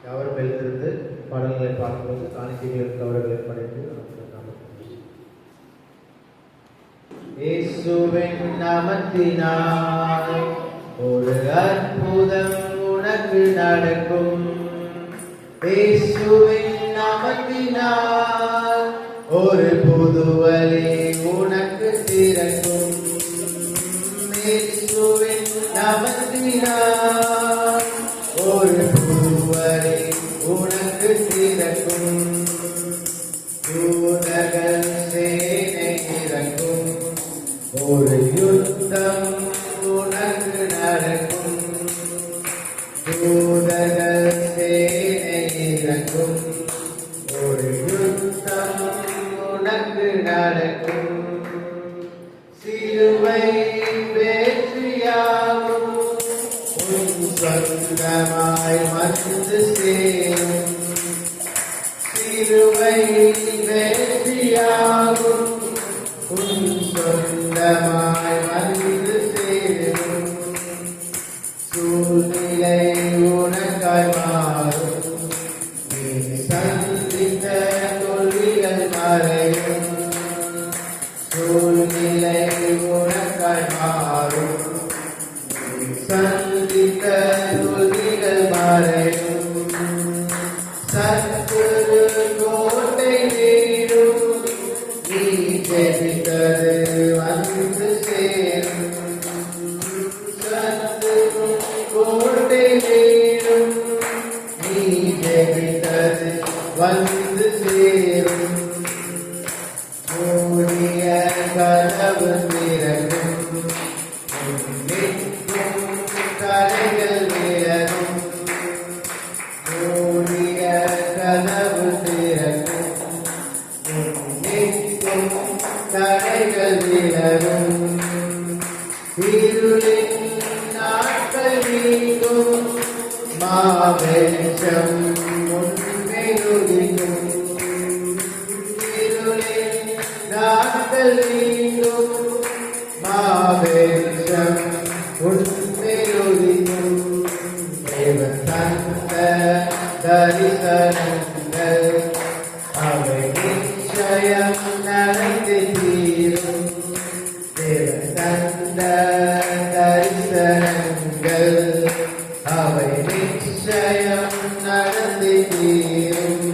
[SPEAKER 1] யாவரும் எழுந்திருந்து பாடல்களை பார்க்கும்போது காணிக்கைகளுக்கு அவர்களை படைத்து இயேசுவின் நாமத்தினால் ஒரு அற்புதம் உனக்கு நடக்கும். இயேசுவின் நாமத்தினால் ஒரு புது வழி உனக்கு திறக்கும். இயேசுவின் நாமத்தினால் ஒரு புது வழி உனக்கு திறக்கும். தூதர்கள் சேனை இறக்கும். ஒரு யுத்தம் உனக்கு நடக்கும். தூதர்கள் சேனை இறக்கும். ஒரு யுத்தம் உனக்கு நடக்கும். சிலுவை வெற்றியாகும். உன் சொந்தமாய் வந்து சேரும். சிலுவை வெற்றியாகும். உன் சொந்தமாய் வந்து சேரும். சூழ்நிலை உனக்காய் மாறும். நீ சந்தித்த தோல்விகள் மறையும். சூழ்நிலை உனக்காய் மாறும். நீ சந்தித்த தோல்விகள் மறையும். சத்துரு கோட்டை வீடும். நீ ஜெபித்தது வந்து சேரும். சத்துரு கோட்டை வீடும். நீ ஜெபித்தது வந்து சேரும். மூடிய கதவு திறக்கும். நிற்கும் தடைகள் விலகும். மூடிய கதவு திறக்கும். நிற்கும் தடைகள் விலகும். இருளின் நாட்கள் நீங்கும். மாவெளிச்சம் முன்னே உதிக்கும். இருளின் நாட்கள் நீங்கும். மாவெளிச்சம் முன்னே உதிக்கும். தேவன் தந்த தரிசனங்கள் அவை நிச்சயம் நடந்து தீரும். தேவன் தந்த தரிசனங்கள் அவை நிச்சயம் நடந்து தீரும்.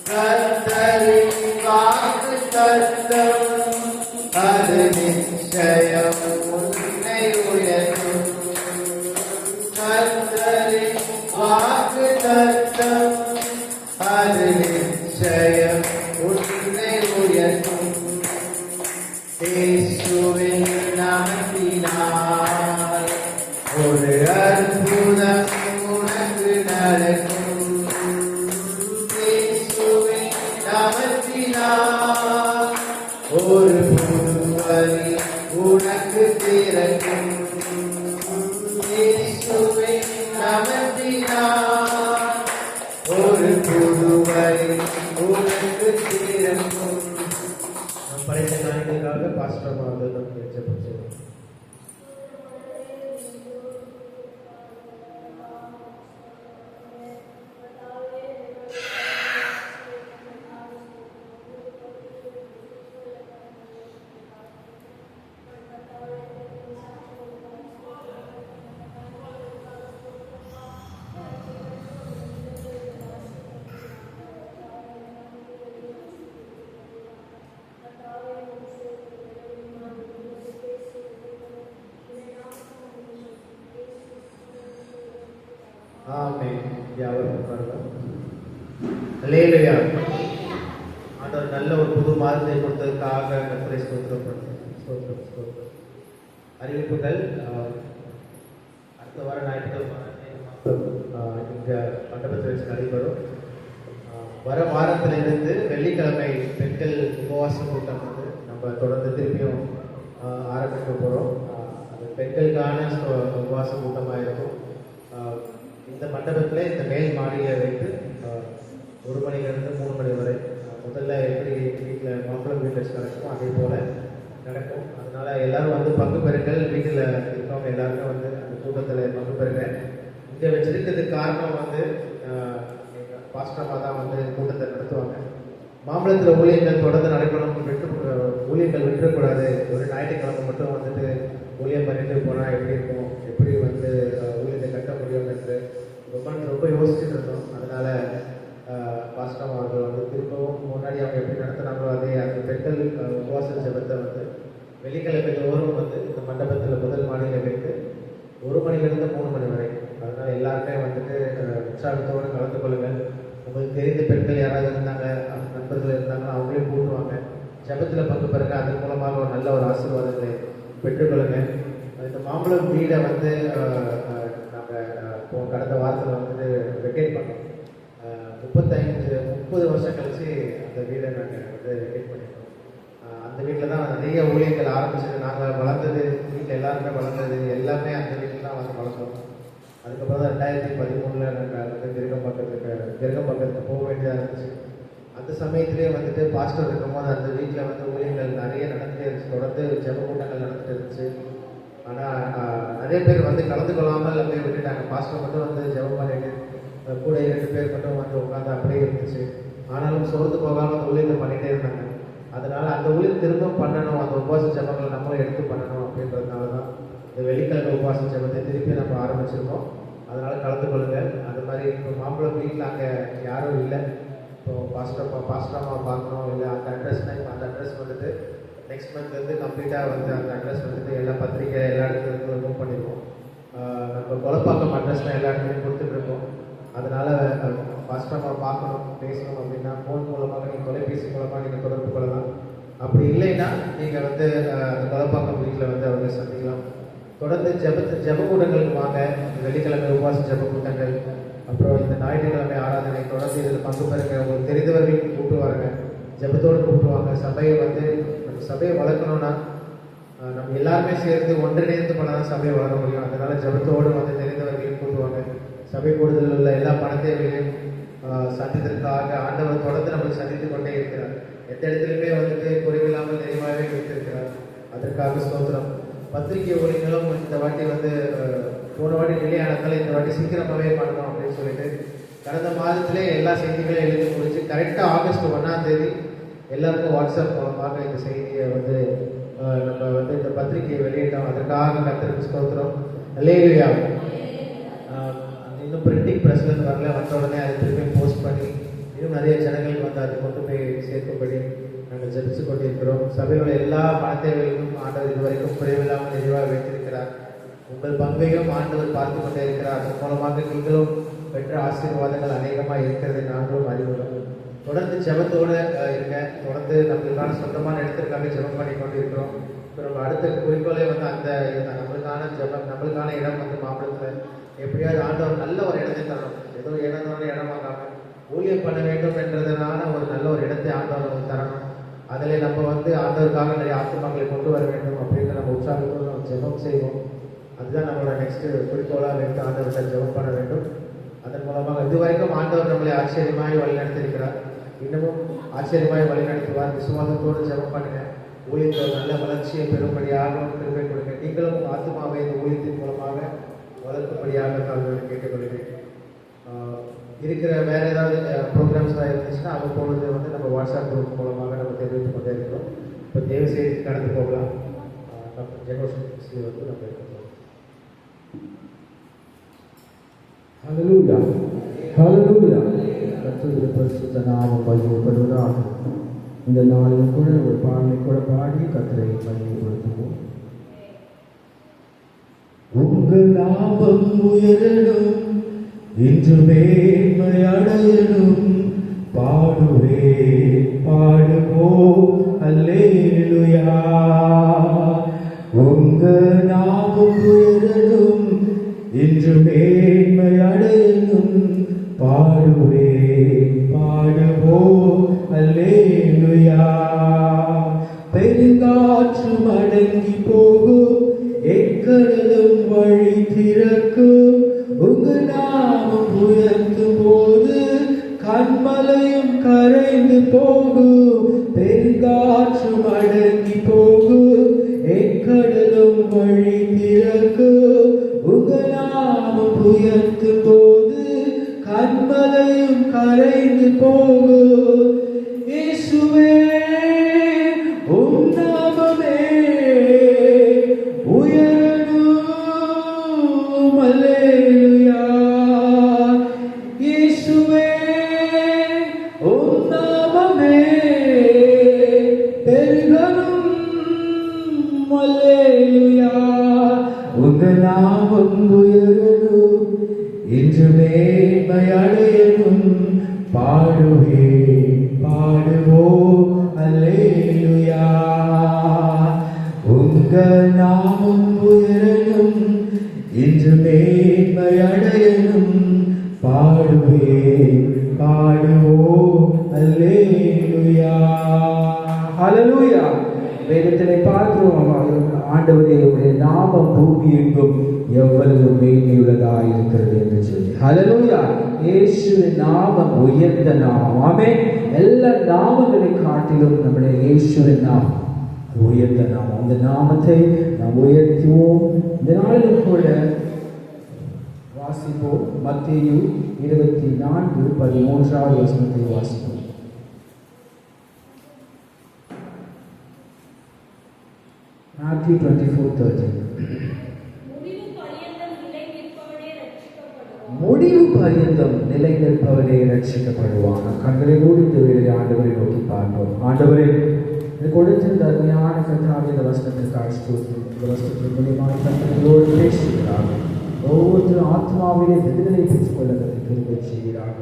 [SPEAKER 1] கர்த்தரின் வாக்கு தத்தம் அது நிச்சயம் உன்னை உயர்த்தும். கர்த்தரின் வாக்கு தத்தம் அது நிச்சயம் உன்னை உயர்த்தும். இயேசுவின் நாமத்தினால் ஒரு அற்புதம் உனக்கு நடக்கும். இயேசுவின் நாமத்தினால் ஒரு புது வழி உனக்கு திறக்கும். இயேசுவின் நாமத்தினால் ஒரு புது வழி உனக்கு திறக்கும். படைத்த காரியங்களுக்காக பாஸ்டர் அவர்கள் நமக்கு ஜெபம் செய்வோம். ஆமென். யாவரும் உட்காரலாம். அல்லேலூயா. ஆண்டவர் நல்ல ஒரு புது மாதத்தை கொடுத்ததுக்காக கர்த்தரை ஸ்தோத்திரம் பண்ணுறோம். ஸ்தோத்திரம் ஸ்தோத்திரம். அறிவிப்புகள் அடுத்த வாரம் ஞாயிற்றுக்கிழமை இங்கே மண்டபத்தில் வச்சு நடைபெறும். வர வாரத்திலிருந்து வெள்ளிக்கிழமை பெண்கள் உபவாச கூட்டம் வந்து நம்ம தொடர்ந்து திருப்பியும் ஆரம்பிக்க போகிறோம். அது பெண்களுக்கான உபவாச கூட்டமாக இருக்கும். இந்த மண்டபத்தில் இந்த மேல் மாடியை வைத்து 1 மணிலிருந்து 3 மணி வரை முதல்ல எப்படி வீட்டில் மாப்பிள்ளை வீட்டில் நடக்குமோ அதே போல் நடக்கும். அதனால எல்லாரும் வந்து பங்கு பெறுங்கள். வீட்டில் இருக்கவங்க எல்லாருமே வந்து அந்த கூட்டத்தில் பங்கு பெறுங்க. இங்கே வச்சிருக்கிறதுக்கு காரணம் வந்து எங்கள் பாஸ்டமாக தான் வந்து கூட்டத்தை நடத்துவாங்க. மாம்பழத்தில் ஊழியர்கள் தொடர்ந்து நடைபெறும். ஊழியர்கள் விட்டுறக்கூடாது. ஒரு ஞாயிற்றுக்கிழமை மட்டும் வந்துட்டு ஊழியம் பண்ணிட்டு போனால் எப்படி இருக்கும், எப்படி வந்து ஊழியத்தை கட்ட முடியும் என்று ரொம்ப யோசிச்சுட்டு இருந்தோம். அதனால பாஸ்டம் அவர்கள் வந்து திரும்பவும் முன்னாடி அவங்க எப்படி நடத்தினாங்களோ அதே அந்த பெண்கள் உபவாச ஜெபத்தை வந்து வெள்ளிக்கிழமை தோறும் வந்து இந்த மண்டபத்தில் முதல் மாடியில் வைத்து 1 மணிலிருந்து 3 மணி வரை. அதனால எல்லாருமே வந்துட்டு உற்சாகத்தோடு கலந்து கொள்ளுங்கள். உங்களுக்கு தெரிந்த பெண்கள் யாராவது இருந்தாங்க, நண்பர்கள் இருந்தாங்கன்னா அவங்களையும் கூட்டுவாங்க. ஜெபத்தில் பங்கு பெறுங்க. அதன் மூலமாக ஒரு நல்ல ஒரு ஆசீர்வாதங்களை பெற்றுக்கொள்ளுங்க. இந்த மாம்பழம் வீடை வந்து நாங்கள் கடந்த வாரத்தில் வந்துட்டு வெக்கேட் பண்ணோம். 30 வருஷம் கழிச்சு அந்த வீடை நாங்கள் வந்து வெக்கேட் பண்ணிட்டோம். அந்த வீட்டில் தான் நிறைய ஊழியர்கள் ஆரம்பிச்சது. நாங்கள் வளர்ந்தது, வீட்டில் எல்லாருமே வளர்ந்தது எல்லாமே அந்த வீட்டில் தான் வந்து வளர்ந்தோம். அதுக்கப்புறம் தான் 2013 நாங்கள் வந்து கிரகம்பக்கத்துக்கு போக வேண்டியதாக இருந்துச்சு. அந்த சமயத்திலே வந்துட்டு பாஸ்டர் இருக்கும்போது அந்த வீட்டில் வந்து ஊழியர்கள் நிறைய நடந்துகிட்டே இருந்துச்சு. தொடர்ந்து ஜெப கூட்டங்கள் நடந்துட்டு இருந்துச்சு. ஆனால் நிறைய பேர் வந்து கலந்து கொள்ளாமல் அப்படியே விட்டுட்டாங்க. பாஸ்டர் மட்டும் வந்து ஜெபம் பண்ணிட்டு கூட 2 பேர் மட்டும் வந்து உட்காந்து அப்படியே இருந்துச்சு. ஆனாலும் சோர்ந்து போகாமல் அந்த ஊழியர்கள் பண்ணிகிட்டே இருந்தாங்க. அதனால் அந்த ஊழியர் திரும்ப பண்ணணும், அந்த உபவாச ஜெபங்களை நம்மளும் எடுத்து பண்ணணும் அப்படின்றதுனால தான் இந்த வெள்ளிக்கிழமை உபவாச ஜெபத்தை திருப்பி நம்ம ஆரம்பிச்சிருக்கோம். அதனால் கலந்து கொள்ளுங்கள். அது மாதிரி இப்போ மாம்பழம் வீட்டில் அங்கே யாரும் இல்லை. இப்போது பாஸ்டராக பார்க்கணும் இல்லை அந்த அட்ரஸ் வந்துட்டு நெக்ஸ்ட் மந்த்லேருந்து கம்ப்ளீட்டாக வந்து அந்த அட்ரஸ் வந்துட்டு எல்லா பத்திரிக்கை எல்லா இடத்துலையும் ரிமூவ் பண்ணிடுவோம். நம்ம கொலப்பாக்கம் அட்ரஸ் தான் எல்லா இடத்துலையும் கொடுத்துட்ருக்கோம். அதனால் பாஸ்டராக பார்க்கணும், பேசணும் அப்படின்னா ஃபோன் மூலமாக நீங்கள் தொலைபேசி மூலமாக நீங்கள் தொடர்பு கொள்ளலாம். அப்படி இல்லைன்னா நீங்கள் வந்து அந்த கொலப்பாக்கம் வீட்டில் வந்து அவங்க சந்திக்கலாம். தொடர்ந்து ஜெப கூட்டங்களுக்கு வாங்க. வெள்ளிக்கிழமை உபவாச ஜெப கூட்டங்கள், அப்புறம் இந்த ஞாயிற்றுக்கிழமை ஆராதனை தொடர்ந்து இதில் பங்கு பெறுங்க. உங்களுக்கு தெரிந்தவர்களுக்கு கூப்பிடுவாங்க, ஜெபத்தோடு கூப்பிடுவாங்க. சபையை வளர்க்கணும்னா நம்ம எல்லாருமே சேர்ந்து ஒன்றிணைந்து பண்ணாதான் சபையை வளர முடியும். அதனால ஜெபத்தோடு வந்து தெரிந்தவர்களையும் கூப்பிடுவாங்க. சபை கூடுதலில் உள்ள எல்லா பணத்தேவைகளையும் சந்தித்ததற்காக ஆண்டவர் தொடர்ந்து நம்மளுக்கு சந்தித்து கொண்டே இருக்கிறார். எந்த இடத்துலையுமே வந்துட்டு குறைவில்லாமல் நிறைவாகவே வைத்திருக்கிறார். அதற்காக ஸ்தோத்திரம். பத்திரிகை ஊழியர்களும் இந்த வாட்டி வந்து போன வாட்டி டிலே ஆனதால் இந்த வாட்டி சீக்கிரமாகவே பண்ணணும் அப்படின்னு சொல்லிட்டு கடந்த மாதத்திலே எல்லா செய்திகளையும் எழுதி முடிச்சு கரெக்டாக ஆகஸ்ட் 1ஆம் தேதி எல்லாருக்கும் வாட்ஸ்அப் மூலமாக இந்த செய்தியை வந்து நம்ம வந்து இந்த பத்திரிகையை வெளியிட்டோம். அதற்காக கர்த்தருக்கு ஸ்தோத்திரம். அல்லேலூயா. இன்னும் பிரிண்டிங் ப்ரெஸ்லேருந்து வரல, வந்த உடனே அதை திரும்பி போஸ்ட் பண்ணி இன்னும் நிறைய ஜனங்களுக்கு வந்து அதை கொண்டு போய் சேர்க்கும்படி நாங்கள் ஜெபிச்சு கொண்டிருக்கிறோம். சபையோட எல்லா பணத்தேவைகளும் ஆண்டவர் இதுவரைக்கும் குறைவில்லாமல் நிறைவாக வைத்திருக்கிறார். உங்கள் பங்கையும் ஆண்டவர் பார்த்து கொண்டே இருக்கிறார். அதன் மூலமாக நீங்களும் பெற்ற ஆசீர்வாதங்கள் அநேகமாக இருக்கிறதை நாங்களும் அறிவுறோம். தொடர்ந்து ஜெபத்தோடு இருங்க. தொடர்ந்து நம்மளுக்கான சொந்தமான இடத்திற்காக ஜெபம் பண்ணி கொண்டு இருக்கிறோம். இப்போ அடுத்த குறிக்கோளே வந்து அந்த நம்மளுக்கான ஜெபம், நம்மளுக்கான இடம் வந்து மாம்பழத்தில் எப்படியாவது ஆண்டவர் நல்ல ஒரு இடத்தை தரணும். ஏதோ இடத்தோட இடம் வாங்காமல் ஊழியம் பண்ண வேண்டும் என்றதுனால ஒரு நல்ல ஒரு இடத்தை ஆண்டவர் தரணும். அதில் நம்ம வந்து ஆண்டவருக்காக நிறைய ஆத்துமாக்களை கொண்டு வர வேண்டும் அப்படின்னு நம்ம உற்சாகத்தோடு நம்ம ஜெபம் செய்வோம். அதுதான் நம்மளோட நெக்ஸ்ட் குறிக்கோளாக வைத்து ஆண்டவர்கிட்ட ஜெபம் பண்ண வேண்டும். அதன் மூலமாக இதுவரைக்கும் ஆண்டவர் நம்மளை ஆச்சரியமாய் வழிநடத்தியிருக்கிறார். இன்னமும் ஆச்சரியமாய் வழிநடத்துவார். விசுவாசத்தோடு ஜெபம் பண்ணுங்க. ஊழியத்தில் நல்ல வளர்ச்சியை பெறும்படியாக கிருபை கொடுங்க. நீங்களும் ஆத்துமாவை இந்த ஊழியத்தின் மூலமாக வளர்க்கும்படியாக நான் கேட்டுக்கொள்கிறேன். இருக்கிற வேறு ஏதாவது ப்ரோக்ராம்ஸ்லாம் இருந்துச்சுன்னா அது பொழுது வந்து நம்ம வாட்ஸ்அப் குரூப் மூலமாக நம்ம தெரிவித்து கொண்டே இருக்கிறோம். இப்போ தேவ செய்தி கடந்து போகலாம். டாக்டர் ஜெகோஷன் வந்து நம்ம இருக்கிறோம்.
[SPEAKER 4] ஹல்லேலூயா, ஹல்லேலூயா. கர்த்தருடைய பரிசுத்த நாமம் மகிமைப்படுவதாக. இந்த நாளில் கூட ஒரு பாடலை கூட பாடி கர்த்தரை மகிமைப்படுத்துவோம். உங்கள் நாமம் உயரணும், இன்று மேன்மை அடையணும், பாடுவோம் அல்லேலூயா. உங்கள் நாமம் உயரணும், இன்று மேன்மை அடையணும், பாடுவோம் அல்லேலூயா. பெருங்காற்று அடங்கி போகும், எக்கடலும் வழி திறக்கும், உங்கள் நாமம் உயர்த்தும் போது கண்மலையும் கரைந்து போகும். பெருங்காற்று அடங்கி போகும், உயர்த்தும் போது கண்மலையும் கரைந்து போகும். இயேசுவே உம் நாமமே உயரணும். அல்லேலூயா. இயேசுவே உம் நாமமே பெருகணும். அல்லேலூயா. உங்க நாமம் உயரணும், இன்று மேன்மை அடையணும். பாடுவே பாடுவோம் அல்லேலூயா. உங்க நாமம் உயரணும், இன்று மேன்மை அடையணும். பாடுவே பாடுவோம் அல்லேலூயா. ஹல்லேலூயா. வேதத்திலே பார்க்கிறோம், ஆண்டவரே உடைய நாமம் பூமி எங்கும் எவ்வளவு மேன்மையுள்ளதாய் இருக்கிறது என்று சொல்லி. ஹல்லேலூயா. இயேசுவின் நாமம் உயர்ந்த நாமம். ஆமென். எல்லா நாமங்களை காட்டிலும் நம்முடைய இயேசுவின் நாமம் உயர்ந்த நாமம். அந்த நாமத்தை நாம் உயர்த்துவோம். இந்த நாளிலும் கூட வாசிப்போம். மத்தேயு 24:13 வசனத்தை வாசிப்போம். Matthew 24:13. முடிவு பரியந்தம் நிலை நிற்பவனே ரட்சிக்கப்படுவான். கண்களை மூடி இந்த வேளையை ஆண்டவரை நோக்கி பார்ப்போம். ஆண்டவரே, இது கொடுத்திருந்த அருமையான கர்த்தாவே, இந்த வசனத்திற்காக ஸ்தோத்திரம். இந்த வசனத்தின் மூலியமாக கர்த்தர்களோடு பேசுகிறார். ஒவ்வொரு ஆத்மாவிலே விடுதலை பெற்றுக் கொள்ள கிருபை செய்கிறார்.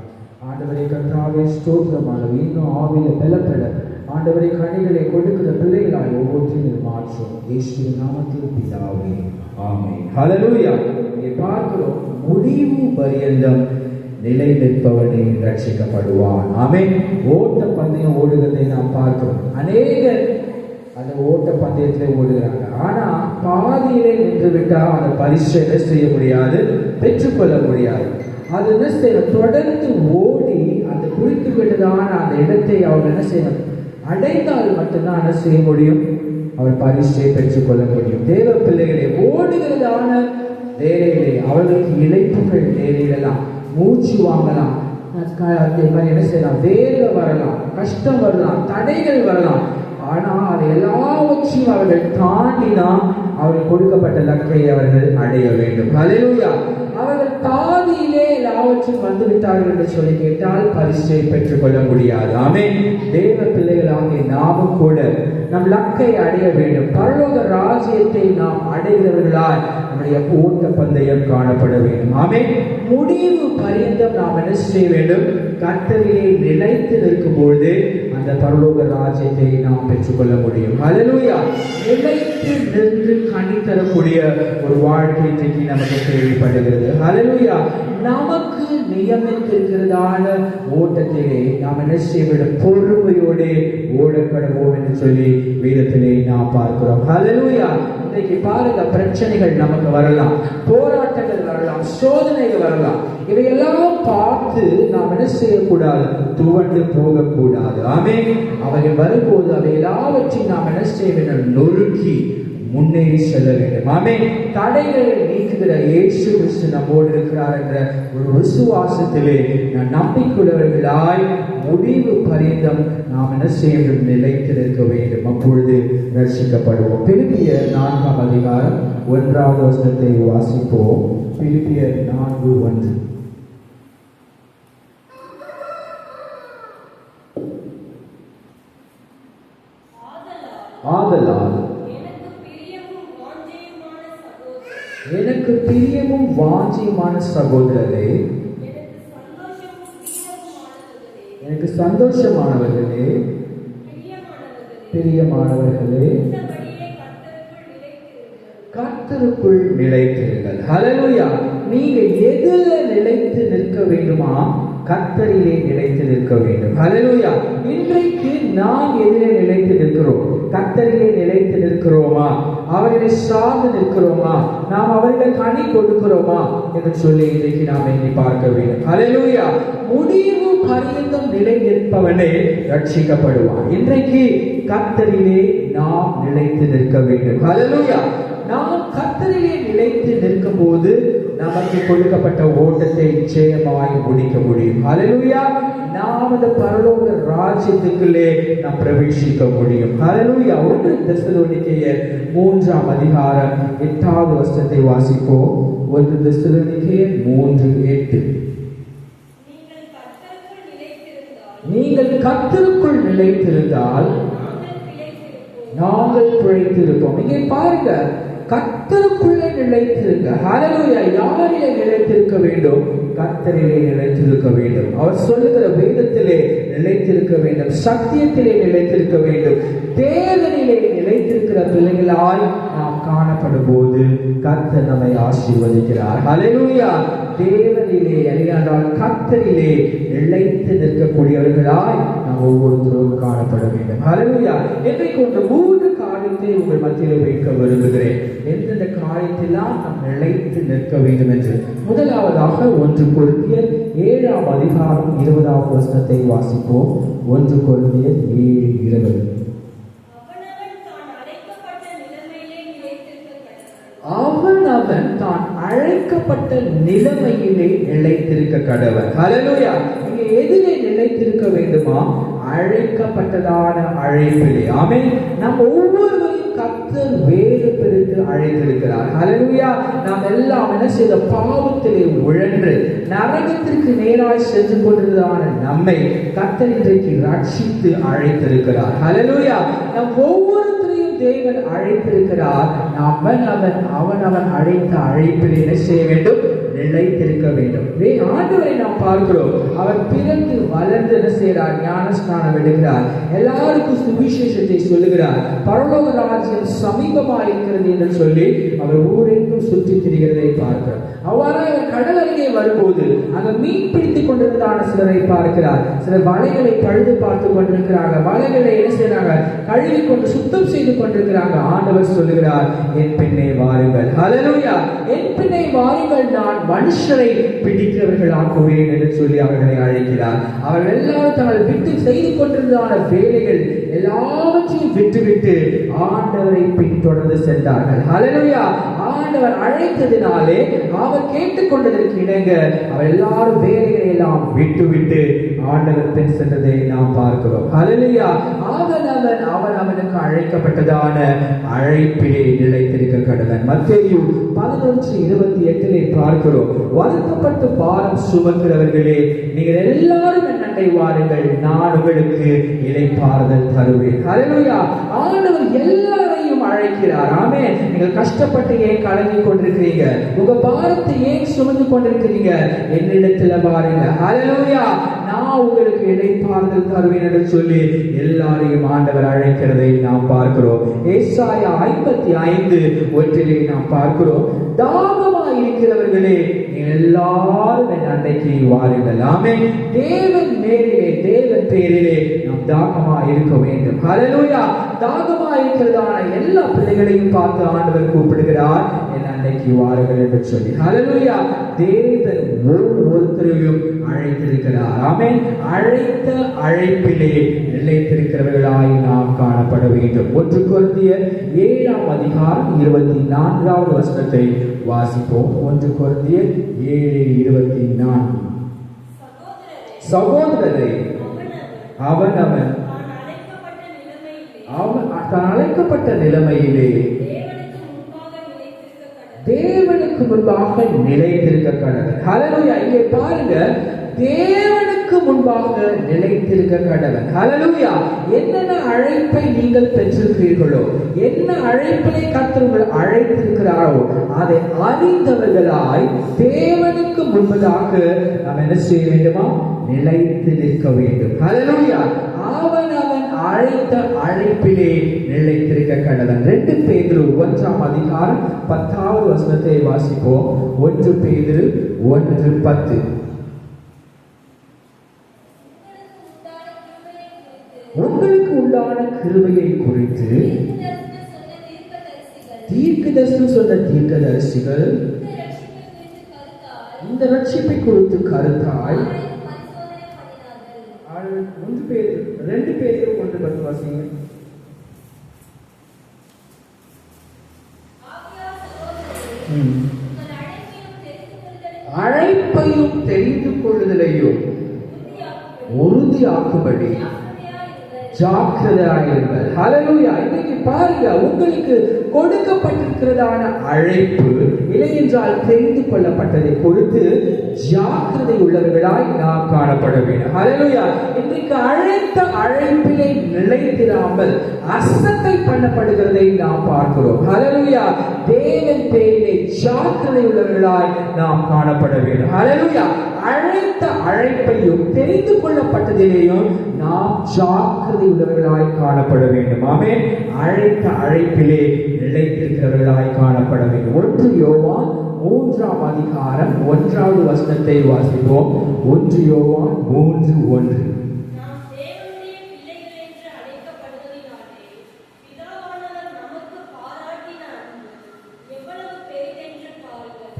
[SPEAKER 4] ஆண்டவரை கர்த்தாவே ஸ்தோத்திரமானது இன்னும் ஆவில பலப்பட ஆண்டவரை கனிகளை கொடுக்கிற பிள்ளைகளாய் ஒவ்வொன்றையும் மாற்றும். இயேசுவின் நாமத்தில் பிதாவே, ஆமென். ஹல்லேலூயா. இங்கே பார்க்கிறோம், முடிவு பரியந்தம் நிலை நிற்பவனே ரட்சிக்கப்படுவான். ஆமென். ஓட்ட பந்தயம் ஓடுகிறதை நாம் பார்க்கிறோம். அநேகர் அந்த ஓட்ட பந்தயத்திலே ஓடுகிறாங்க. ஆனா பாதியிலே நின்று விட்டால் அந்த பரிசை என்ன செய்ய முடியாது, பெற்றுக்கொள்ள முடியாது. அது என்ன செய்யணும், தொடர்ந்து ஓடி அந்த குறித்து விட்டதான அந்த இடத்தை அவர் என்ன செய்யணும், அடைந்தால் மட்டும்தான் என்ன செய்ய முடியும், அவர் பரிசை பெற்றுக்கொள்ள முடியும். தேவ பிள்ளைகளை ஓடுகிறதான வேலையிலே அவர்களுக்கு இழைப்புகள் வேலையிடலாம், மூச்சு வாங்கலாம், என்ன செய்யலாம், வேர்வை வரலாம், கஷ்டம் வரலாம், தடைகள் வரலாம். ஆனால் அதை எல்லாவற்றையும் அவர்கள் தாண்டிதான் அவர்கள் கொடுக்கப்பட்ட லக்கை அவர்கள் அடைய வேண்டும். ஹல்லேலூயா. அவர்கள் பாதியிலே எல்லாவற்றையும் வந்துவிட்டார்கள் என்று சொல்லி கேட்டால் பரிசை பெற்றுக் கொள்ள முடியாது. ஆமென். தேவ பிள்ளைகளாகிய நாமும் கூட நம் லக்கை அடைய வேண்டும். பரலோக ராஜ்யத்தை நாம் அடைகிறவர்களால் நம்முடைய ஓட்ட பந்தயம் காணப்பட வேண்டும். ஆமென். முடிவு பரியந்தம் நாம் என்ன செய்ய வேண்டும், கர்த்தரிலே நிலைத்து நிற்கும் பொழுது அந்த பரலோக ராஜ்யத்தை நாம் பெற்றுக்கொள்ள முடியும். ஹல்லேலூயா. நிலைத்து நின்று கனி தரக்கூடிய ஒரு வாழ்க்கை இன்றைக்கு நமக்கு தேவைப்படுகிறது. ஹல்லேலூயா. நமக்கு நியமித்திருக்கிறதான ஓட்டத்திலே நாம் என்ன செய்ய வேண்டும், பொறுமையோடு ஓடக்கடவோம் என்று சொல்லி வேதத்திலே நாம் பார்க்கிறோம். ஹல்லேலூயா. இன்றைக்கு பாருங்க, பிரச்சனைகள் நமக்கு வரலாம், போராட்டங்கள் வரலாம், சோதனைகள் வரலாம். இவையெல்லாம் பார்த்து நாம் என்ன செய்யக்கூடாது, துவண்டு போகக்கூடாது. ஆமென். அவைகள் வரும்போது அவை எல்லாவற்றையும் நாம் என்ன செய்ய வேண்டும், நொறுக்கி முன்னேறி செல்ல வேண்டும். ஆமென். தடைகளை நீக்குகிற இயேசு கிறிஸ்து நம்மோடு இருக்கிறார் என்ற ஒரு விசுவாசத்திலே நாம் நம்பிக்கையுள்ளவர்களாய் முடிவு பரியந்தம் நாம் என்ன செய்ய வேண்டும், நிலைத்து நிற்க வேண்டும். அப்பொழுது ரட்சிக்கப்படுவோம். பிலிப்பியர் 4:1 வாசிப்போம். பிலிப்பியர் 4:1. ஆதலால் எனக்கு பிரியமும் வாஞ்சியுமான சகோதரரே, எனக்கு சந்தோஷமானவர்களே, பிரியமானவர்களே, கர்த்தருக்குள் நிலைத்திருங்கள். ஹல்லேலூயா. நீங்க எதில நிலைத்து நிற்க வேண்டுமா, கர்த்தரிலே நிலைத்து நிற்க வேண்டும். ஹல்லேலூயா. இன்றைக்கு நாம் எதிலே நிலைத்து நிற்கிறோம், கர்த்தரிலே நிலைத்து நிற்கிறோமா, அவர்களை சார்ந்து நிற்கிறோமா, நாம் அவர்களை கனி கொடுக்கிறோமா என்று சொல்லி இன்றைக்கு நாம் எண்ணி பார்க்க வேண்டும். ஹல்லேலூயா. முடிவு பரியந்தம் நிலை நிற்பவனே ரட்சிக்கப்படுவான். இன்றைக்கு கர்த்தரிலே நாம் நிலைத்து நிற்க வேண்டும். ஹல்லேலூயா. நாம் கர்த்தரிலே நிலைத்து நிற்கும் போது நம் நமக்கு கொடுக்கப்பட்ட ஓட்டத்தை நிச்சயமாய் முடிக்க முடியும். ஹல்லேலூயா. நாம் அந்த பரலோக ராஜ்யத்துக்குள்ளே நாம் பிரவேசிக்க முடியும். ஹல்லேலூயா. 1 தெசலோனிக்கேயர் 3ஆம் அதிகாரம் 8வது வசனத்தை வாசிப்போம். 1 தெசலோனிக்கேயர் 3:8. நீங்கள் கர்த்தருக்குள் நிலைத்திருந்தால் நாங்கள் பிழைத்திருப்போம். இங்கே பாருங்க, கர்த்தருக்குள்ளே நிலைத்திருங்க. ஹல்லேலூயா. யாரிலே நிலைத்திருக்க வேண்டும்? கர்த்தரிலே நிலைத்திருக்க வேண்டும். அவர் சொல்லுகிற வேதத்திலே நிலைத்திருக்க வேண்டும், சத்தியத்திலே நிலைத்திருக்க வேண்டும். தேவனிலே நிலைத்திருக்கிற பிள்ளைகளாய் நாம் காணப்படும் போது கர்த்தர் நம்மை ஆசீர்வதிக்கிறார். ஹல்லேலூயா. தேவனிலே அல்லையானால் கர்த்தரிலே நிலைத்து நிற்கக்கூடியவர்களாய் நாம் ஒவ்வொருத்தரும் காணப்பட வேண்டும். ஹல்லேலூயா. இன்றைக்கு 3 காரியத்தை உங்கள் மத்தியிலே வைக்க விரும்புகிறேன். எந்தெந்த காரியத்திலாம் நாம் நிலைத்து நிற்க வேண்டும் என்று. முதலாவதாக 1 கொரிந்தியர் 7ஆம் அதிகாரம் 20வது வசனத்தை வாசிப்போம். 1 கொரிந்தியர் 7:20. அவன் தான் அழைக்கப்பட்ட நிலைமையிலே நிலைத்திருக்க கடவன். ஹல்லேலூயா. இங்க எதிலே நிலைத்திருக்க வேண்டுமா? அழைக்கப்பட்டதான அழைப்பிலே. ஆமென். நாம் ஒவ்வொருவரையும் கர்த்தர் வேறு பிரித்து அழைத்திருக்கிறார். ஹல்லேலூயா. நாம் எல்லாம் என்ன செய்த? பாவத்திலே உழன்று நரகத்திற்கு நேராய் சென்று கொண்டிருந்ததான நம்மை கர்த்தர் இன்றைக்கு ரட்சித்து அழைத்திருக்கிறார். ஹல்லேலூயா. நாம் ஒவ்வொருத்தரையும் தேவன் அழைத்திருக்கிறார். அவன் அழைத்த அழைப்பில் என்ன செய்ய வேண்டும்? நிலைத்திருக்க வேண்டும். ஆண்டவரை நாம் பார்க்கிறோம். அவர் பிறந்து வளர்ந்து என்ன செய்கிறார்? ஞானஸ்நானம் எடுக்கிறார். எல்லாருக்கும் சுவிசேஷத்தை சொல்லுகிறார். பரலோக ராஜ்யம் சமீபமாக இருக்கிறது என்று சொல்லி அவர் ஊரெங்கும் சுற்றி திரிகிறதை பார்க்கிறார். அவ்வாறாக அவர் கடல் அருகே வரும்போது அங்க மீன் பிடித்துக் கொண்டிருந்தான சிலரை பார்க்கிறார். சிலர் வலைகளை பழுது பார்த்து கொண்டிருக்கிறாங்க. வலைகளை என்ன செய்யறாங்க? கழுவி கொண்டு சுத்தம் செய்து கொண்டிருக்கிறாங்க. ஆண்டவர் சொல்லுகிறார், என் பின்னே வாருங்கள். ஹல்லேலூயா. என் பின்னே வாருங்கள், நான் மனுஷரை பிடிக்கிறவர்களாக்குவேன் என்று சொல்லி அவர்களை அழைக்கிறார். அவர்கள் எல்லாரும் தங்கள் விட்டு செய்து கொண்டிருந்தான வேலைகள் எல்லாவற்றையும் விட்டுவிட்டு ஆண்டவரை பின்தொடர்ந்து சென்றார்கள். ஹல்லேலூயா. ஆண்டவர் அழைத்ததினாலே அவர் கேட்டுக்கொண்டதற்கு இணங்க அவர் எல்லாரும் வேலைகளை எல்லாம் விட்டுவிட்டு ஆண்டவர் பின் சென்றதை நாம் பார்க்கிறோம். ஹல்லேலூயா. அவனுக்கு அழைக்கப்பட்டதான அழைப்பிலே நிலைத்திருக்க கடவன். மத்தேயு 11:28 பார்க்கிறோம். வருத்தப்பட்டு பாரம் சுமக்கிறவர்களே, நீங்கள் எல்லாரும் என் அண்டை வாருங்கள், நான் உங்களுக்கு இளைப்பாறுதல் தருவேன். ஹல்லேலூயா. ஆண்டவர் எல்லாரையும் அழைக்கிறார். ஆமென். நீங்கள் கஷ்டப்பட்டு ஏன் கலங்கி கொண்டிருக்கிறீங்க? உங்க பாரத்தை ஏன் சுமந்து கொண்டிருக்கிறீங்க? என்னிடத்துல பாருங்க. ஹல்லேலூயா. நான் உங்களுக்கு இளைப்பாறுதல் தருவேன் என்று சொல்லி எல்லாரையும் ஆண்டவர் அழைக்கிறதை நாம் பார்க்கிறோம். ஏசாயா 55:1 நாம் பார்க்கிறோம், தாகமாய் இருக்கிறவர்களே, எல்லாரும் என் அண்டைக்கு வாருங்கள். ஆமென். தேவன் மேலிலே, தேவன் பேரிலே நாம் தாகமாய் இருக்க வேண்டும். ஹல்லேலூயா. தாகமாய் இருக்கிறதான எல்லா பிள்ளைகளையும் பார்த்து ஆண்டவர் கூப்பிடுகிறார், என் அண்டைக்கு வாருங்கள் என்று சொல்லி. ஹல்லேலூயா. தேவன் ஒவ்வொருத்தரையும் அழைத்திருக்கிறார். ஆமென். அழைத்த அழைப்பிலே நிலைத்திருக்கிறவர்களாய் நாம் காணப்பட வேண்டும். 1 கொரிந்தியர் 7ஆம் அதிகாரம் 24வது வசனத்தை வாசிப்போம். 1 கொரிந்தியர் 7:24. சகோதரரே, அவன் அழைக்கப்பட்ட நிலைமையிலே தேவனுக்கு முன்பாக நிலைத்திருக்க கடவன். ஹல்லேலூயா. இங்கே பாருங்க, தேவனுக்கு முன்பாக நிலைத்திருக்க கடவன். ஹல்லேலூயா. என்னென்ன அழைப்பை நீங்கள் பெற்றிருக்கிறீர்களோ, என்ன அழைப்பினை கர்த்தர் உங்களை அழைத்திருக்கிறாரோ அதை அறிந்தவர்களாய் தேவனுக்கு முன்பதாக நாம் என்ன செய்ய வேண்டுமா? நிலைத்து நிற்க வேண்டும். ஹல்லேலூயா. அவன் அழைத்த அழைப்பிலே நிலைத்திருக்க கடவன். 2 பேதுரு 1ஆம் அதிகாரம் 10வது வசனத்தை வாசிப்போம். 1 பேதுரு 1:10. உங்களுக்கு உண்டான கிருபையை குறித்து தீர்க்கதரிசனம் சொன்ன தீர்க்கதரிசிகள் இந்த ரட்சிப்பை குறித்து கருத்தாய் 2 பேதுரு 1:10 வாசிங்க. அழைப்பையும் தெரிந்து கொள்ளுதலையும் உறுதியாக்கும்படி ஜாக்கிரதையாயிருங்கள். ஹல்லேலூயா. இன்னைக்கு பாருங்க, உங்களுக்கு கொடுக்கப்பட்டிருக்கிறதான அழைப்பு இல்லை என்றால் தெரிந்து கொள்ளப்பட்டதை பொறுத்து ஜாக்கிரதை உள்ளவர்களாய் நாம் காணப்பட வேண்டும். ஹல்லேலூயா. இன்றைக்கு அழைத்த அழைப்பிலே நிலைத்திராமல் அசட்டை பண்ணப்படுகிறதை நாம் பார்க்கிறோம். ஹல்லேலூயா. தேவன் பேரிலே ஜாக்கிரதை உள்ளவர்களாய் நாம் காணப்பட வேண்டும். ஹல்லேலூயா. அழைத்த அழைப்பையும் தெரிந்து கொள்ளப்பட்டதிலேயும் நாம் ஜாக்கிரதை உள்ளவர்களாய் காணப்பட வேண்டும். ஆமென். அழைத்த அழைப்பிலே நிலைத்திருக்கிறவர்களாய் காணப்பட வேண்டும். 1 யோவான் 3ஆம் அதிகாரம் 1வது வசனத்தை வாசிப்போம். 1 யோவான் 3:1.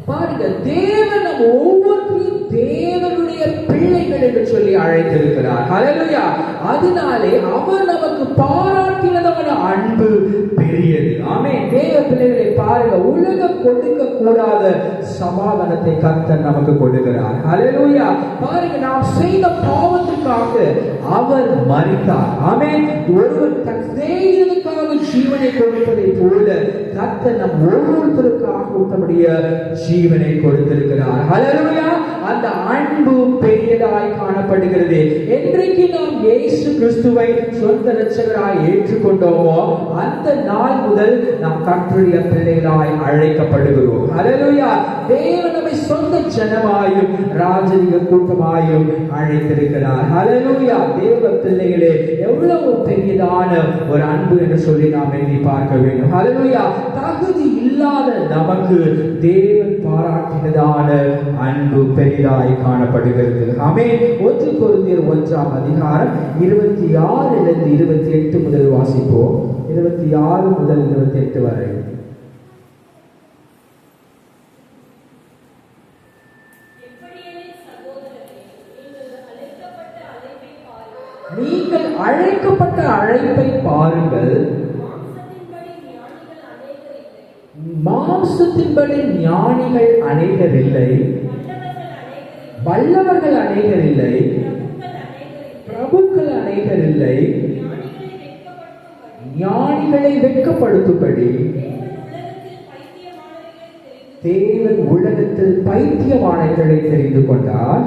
[SPEAKER 4] பாருங்க, தேவன் நம்ம ஒவ்வொருவரையும் தேவனுடைய பிள்ளைகள் என்று சொல்லி அழைத்திருக்கிறார். ஹல்லேலூயா. அதனாலே அவர் நமக்கு பாராட்டினதான அன்பு பெரியது. ஆமென். தேவ பிள்ளைகளை பாருங்க, உலகம் கொடுக்க கூடாத சமாதானத்தை கர்த்தர் நமக்கு கொடுக்கிறார். ஹல்லேலூயா. பாருங்க, நாம் செய்த பாவத்துக்காக அவர் மரித்தார். ஆமென். ஒருவர் தன் சிநேகிதனுக்காக ஜீவனை கொடுப்பதை போல கர்த்தர் நம் ஒவ்வொருத்தருக்காக உத்தமுடைய ஜீவனை கொடுத்திருக்கிறார். ஹல்லேலூயா. அந்த அன்பு பெரியதாய் காணப்படுகிறது. என்றைக்கு நாம் இயேசு கிறிஸ்துவை சொந்த இரட்சகராய் ஏற்றுக்கொண்டோமோ அந்த நாள் முதல் நாம் கர்த்தருடைய பிள்ளைகளாய் அழைக்கப்படுகிறோம். ஹல்லேலூயா. தேவன் நம்மை சொந்த ஜனமாயும் ராஜரீக கூட்டமாயும் அழைத்திருக்கிறார். ஹல்லேலூயா. தேவ பிள்ளைகளே, எவ்வளவு பெரியதான ஒரு அன்பு என்று சொல்லி நாம் எண்ணி பார்க்க வேண்டும். ஹல்லேலூயா. தகுதி இல்லாத நமக்கு தேவன் பாராட்டினதான அன்பு பெரிதாய் காணப்படுகிறது. ஆமென். 1 கொரிந்தியர் 1ஆம் அதிகாரம் 26 28 முதல் வாசிப்போம். 26 முதல் 28 வரை. நீங்கள் அழைக்கப்பட்ட அழைப்பை பாருங்கள். மாம்சத்தின்படி ஞானிகள் அநேகர் இல்லை, வல்லவர்கள் அநேகர் இல்லை, பிரபுக்கள் அநேகர் இல்லை, ஞானிகளை வெட்கப்படுத்தும்படி தேவன் உலகத்தில் பைத்தியமானவர்களை தெரிந்து கொண்டார்,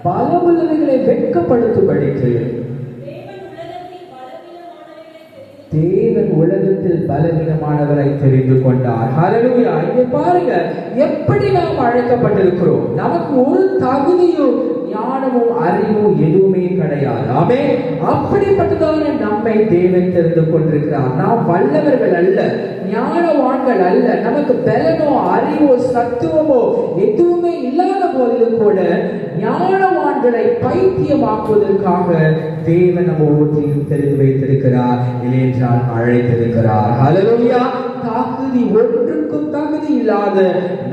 [SPEAKER 4] பலமுள்ளவர்களை வெட்கப்படுத்தும்படிக்கு தேவன் உலகத்தில் பலவீனமானவரை தெரிந்து கொண்டார். ஹல்லேலூயா. இங்கே பாருங்க, எப்படி நாம் அழைக்கப்பட்டிருக்கிறோம். நமக்கு ஒரு தகுதியும் ஞானமும் அறிவும் எதுவுமே கிடையாது. ஆமென். அப்படிப்பட்டதான நம்மை தேவன் தெரிந்து கொண்டிருக்கிறார். நாம் வல்லவர்கள் அல்ல, ஞானவான்கள் அல்ல, நமக்கு பலனோ அறிவோ சத்துவமோ எதுவுமே இல்லாத போதிலும் கூட ஞானவான்களை பைத்தியமாக்குவதற்காக தேவன் நம்ம ஒவ்வொருத்தையும் தெரிந்து வைத்திருக்கிறார், இல்லையென்றால் அழைத்திருக்கிறார். ஹல்லேலூயா. தகுதி ஒன்றுக்கும் தகுதி இல்லாத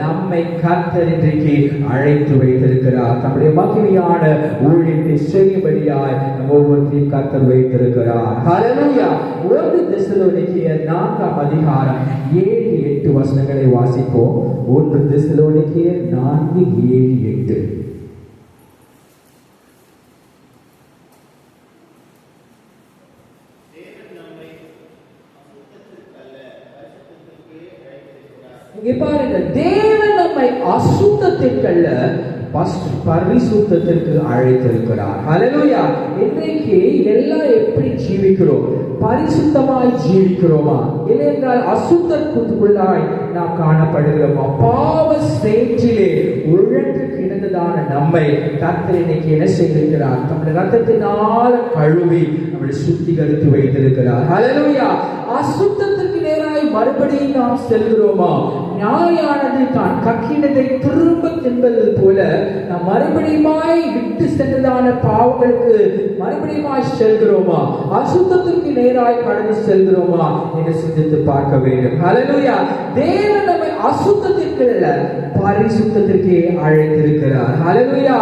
[SPEAKER 4] நம்மை கர்த்தர் இன்றைக்கு அழைத்து வைத்திருக்கிறார். நம்முடைய மகிமையான ஊழியத்தை செய்யும்படியாய் நம்ம ஒவ்வொருத்தையும் கர்த்தர் வைத்திருக்கிறார். ஹல்லேலூயா. 1 தெசலோனிக்கேயர் 4ஆம் அதிகாரம் 7-8 வசனங்களை வாசிப்போம். 1 தெசலோனிக்கேயர் 4:7-8. இங்கே பாருங்க, தேவன் நம்மை அசுத்தத்திற்கல்ல பரிசுத்தத்திற்கு அழைத்திருக்கிறார். ஹல்லேலூயா. இன்றைக்கு எல்லாம் எப்படி ஜீவிக்கிறோம்? பரிசுத்தமாய் ஜீவிக்கிறோமா, இல்லை என்றால் அசுத்தத்துக்குள்ளாய் நாம் காணப்படுகிறோமா? பாவ சேற்றிலே உழன்று கிடந்ததான நம்மை கர்த்தர் இன்னைக்கு என்ன செய்திருக்கிறார்? நம்முடைய ரத்தத்தினால் கழுவி நம்மளை சுத்திகரித்து வைத்திருக்கிறார். ஹல்லேலூயா. அசுத்தத்திற்கு நேராய் மறுபடியும் நாம் செல்கிறோமா? நியாயானது தான் கக்கினதை திரும்ப தின்பது போல நாம் மறுபடியுமாய் விட்டு சென்றதான பாவங்களுக்கு மறுபடியுமாய் செல்கிறோமா? அசுத்தத்திற்கு நேராய் கடந்து செல்கிறோமா என்று சிந்தித்து பார்க்க வேண்டும். ஹல்லேலூயா. தேவன் நம்மை அசுத்தத்திற்கு அல்ல பரிசுத்தத்திற்கே அழைத்திருக்கிறார். ஹல்லேலூயா.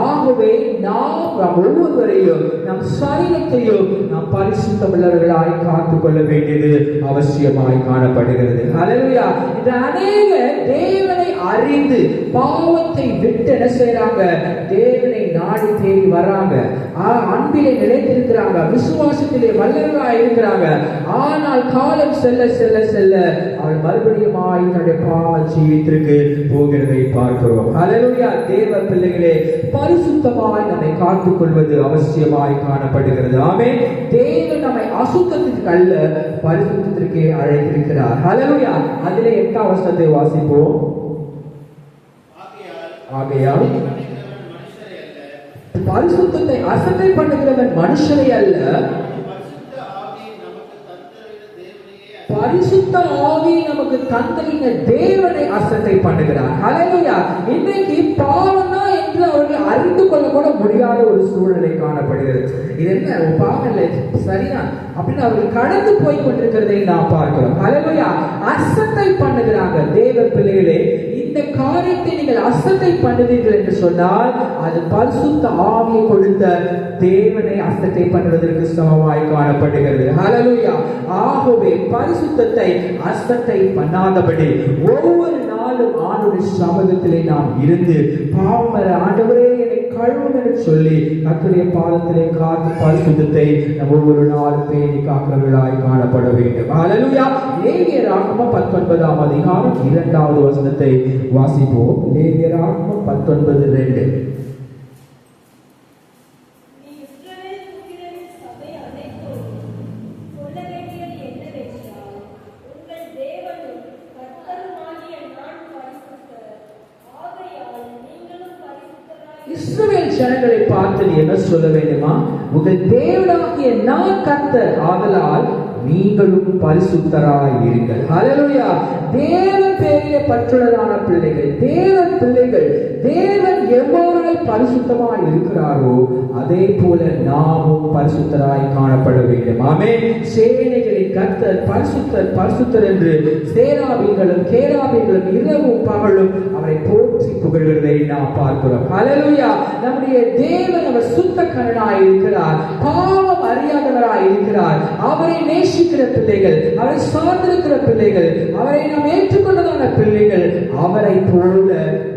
[SPEAKER 4] ஆகவே நாம் ஒவ்வொருவரையும் நம் சரீரத்தையும் நாம் பரிசுத்தம் உள்ளவர்களாய் காத்துக் கொள்ள வேண்டியது அவசியமாய் காணப்படுகிறது. ஹல்லேலூயா. இந்த அநேக தேவனை அறிந்து பாவத்தை விட்டு என்ன செய்யறாங்க? தேவனை நாடி தேடி வர்றாங்க. அன்பிலே நிலைத்திருக்கிறாங்க, விசுவாசத்திலே வல்லவர்களா இருக்கிறாங்க. ஆனால் காலம் செல்ல செல்ல செல்ல அவள் மறுபடியும் தன்னுடைய பாவ ஜீவித்திற்கு போகிறதை பார்க்கிறோம். ஹல்லேலூயா. தேவ பிள்ளைகளே, பரிசுத்தமாய் நம்மை காத்துக் கொள்வது அவசியமாய் காணப்படுகிறது. ஆமென். தேவன் நம்மை அசுத்தத்திற்கு அல்ல, பரிசுத்தத்திற்கே அழைத்திருக்கிறார். ஹல்லேலூயா. அதிலே 8ஆம் வசனத்தை வாசிப்போம். ஆகையால் பரிசுத்தத்தை அசட்டை பண்ணுகிறவன் மனுஷரை அல்ல, பரிசுத்த ஆவி நமக்கு தந்தலின தேவனை அசட்டை பண்ணுகிறார். ஹல்லேலூயா. இன்றைக்கு பாவம்னா என்று அவர்கள் அறிந்து கொள்ள கூட முடியாத ஒரு சூழ்நிலை காணப்படுகிறது. இது என்ன பாவம் இல்லை, சரிதான் அப்படின்னு அவர்கள் கடந்து போய் கொண்டிருக்கிறதை நாம் பார்க்கிறோம். ஹல்லேலூயா. அசட்டை பண்ணுகிறாங்க. தேவ பிள்ளைகளே, இந்த காரியத்தை நீங்கள் அசட்டை பண்ணுவீர்கள் என்று சொன்னால் அது பரிசுத்த ஆவியை கொடுத்த தேவனை அசட்டை பண்ணுவதற்கு சமமாய் காணப்படுகிறது. ஹல்லேலூயா. ஆகவே பரிசுத்தத்தை அசட்டை பண்ணாதபடி ஒவ்வொரு நாளும் ஆண்டவருடைய சமூகத்திலே நாம் இருந்து பாவமர ஆண்டவரே என்னை கழுவும் என்று சொல்லி கர்த்தருடைய பாதத்திலே காத்து பரிசுத்தத்தை நாம் ஒவ்வொரு நாளும் பேணி காக்கிறவர்களாய் காணப்பட வேண்டும். ஹல்லேலூயா. லேவியராகமம் 19ஆம் அதிகாரம் 2வது வசனத்தை வாசிப்போம். லேவியராகமம் 19:2. இஸ்ரவேல் ஜனங்களை பார்த்து நீ என்ன சொல்ல வேண்டுமா? உங்கள் தேவனாகிய நான் கர்த்தர், ஆதலால் நீங்களும் பரிசுத்தராய் இருங்கள். ஹல்லேலூயா. தேவன் பேரிலே பற்றுள்ளதான பிள்ளைகள், தேவன் பிள்ளைகள், தேவன் எவ்வாறு பரிசுத்தமாய் இருக்கிறாரோ அதே போல நாமும் பரிசுத்தராய் காணப்பட வேண்டும். ஆமென். சேனைகளின் கர்த்தர் பரிசுத்தர் பரிசுத்தர் என்று சேராபீன்களும் கேராபீன்களும் இரவும் பகலும் அவரை போற்றி புகழ்கிறதை நாம் பார்க்கிறோம். ஹல்லேலூயா. நம்முடைய தேவன் அவர் சுத்தகரனாய் இருக்கிறார், பாவம் அறியாதவராய் இருக்கிறார். அவரை நேசிக்கிற பிள்ளைகள், அவரை சார்ந்திருக்கிற பிள்ளைகள், அவரை நாம் ஏற்றுக்கொண்டதான பிள்ளைகள், அவரை போல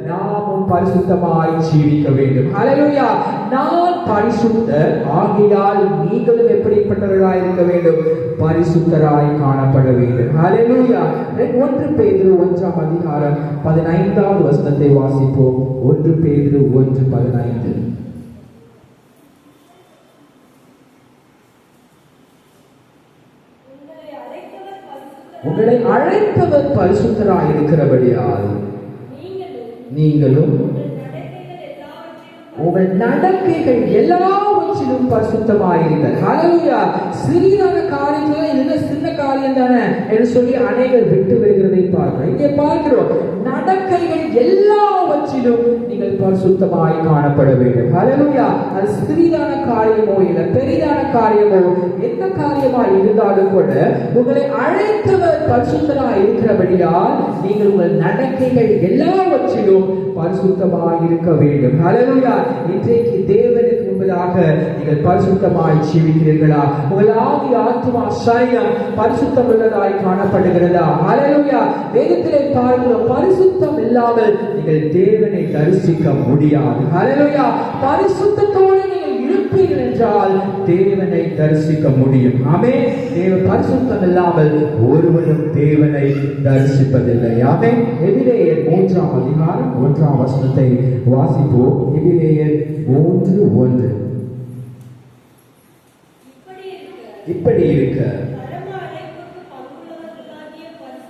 [SPEAKER 4] நாமும் பரிசுத்தமாய் ஜீவிக்க வேண்டும். ஹல்லேலூயா. நான் பரிசுத்தர், ஆகையால் நீங்களும் எப்படிப்பட்டவர்களாய் இருக்க வேண்டும்? பரிசுத்தராய் காணப்பட வேண்டும். ஹல்லேலூயா. 1 பேதுரு 1ஆம் அதிகாரம் 15வது வசனத்தை வாசிப்போம். 1 பேதுரு 1:15. உங்களை அழைத்தவர் பரிசுத்தராய் இருக்கிறபடியால் நீங்களும் உங்கள் நடக்கைகள் எல்லாவற்றிலும் பரிசுத்தமாயிருங்கள். ஹல்லேலூயா. சிறிதான காரியங்கள் இது சின்ன காரியம் தானே என்று சொல்லி அநேகர் விட்டு வருகிறதை பார்க்கிறோம். இங்கே பார்க்கிறோம், நடக்கைகள் எல்லாவற்றிலும் நீங்கள் பரிசுத்தமாய் காணப்பட வேண்டும். ஹல்லேலூயா. அது சிறிதான காரியமோ இல்லை பெரிதான காரியமோ எந்த காரியமாய் இருந்தாலும் கூட உங்களை அழைத்தவர் பரிசுத்தராய் இருக்கிறபடியால் நீங்கள் உங்கள் நடக்கைகள் எல்லாவற்றிலும் பரிசுத்தமாய் இருக்க வேண்டும். ஹல்லேலூயா. இன்றைக்கு தேவனுக்கு முன்பதாக நீங்கள் பரிசுத்தமாய் ஜீவிக்கிறீர்களா? உங்கள் ஆவி ஆத்துமா சரீரம் பரிசுத்தம் உள்ளதாய் காணப்படுகிறதா? ஹல்லேலூயா. வேதத்திலே பார்க்கிறோம், பரிசுத்தம் இல்லாமல் நீங்கள் தேவனை தரிசிக்க முடியாது. ஹல்லேலூயா. பரிசுத்தத்தோடு நீங்கள் இருப்பீர்கள் என்றால் தேவனை தரிசிக்க முடியும். ஆமென். தேவ பரிசுத்தம் இல்லாமல் ஒருவரும் தேவனை தரிசிப்பதில்லை. ஆமென். எபிரேயர் 3ஆம் அதிகாரம் 1ஆம் வசனத்தை வாசிப்போம். எபிரேயர் 3:1. இப்படி இருக்க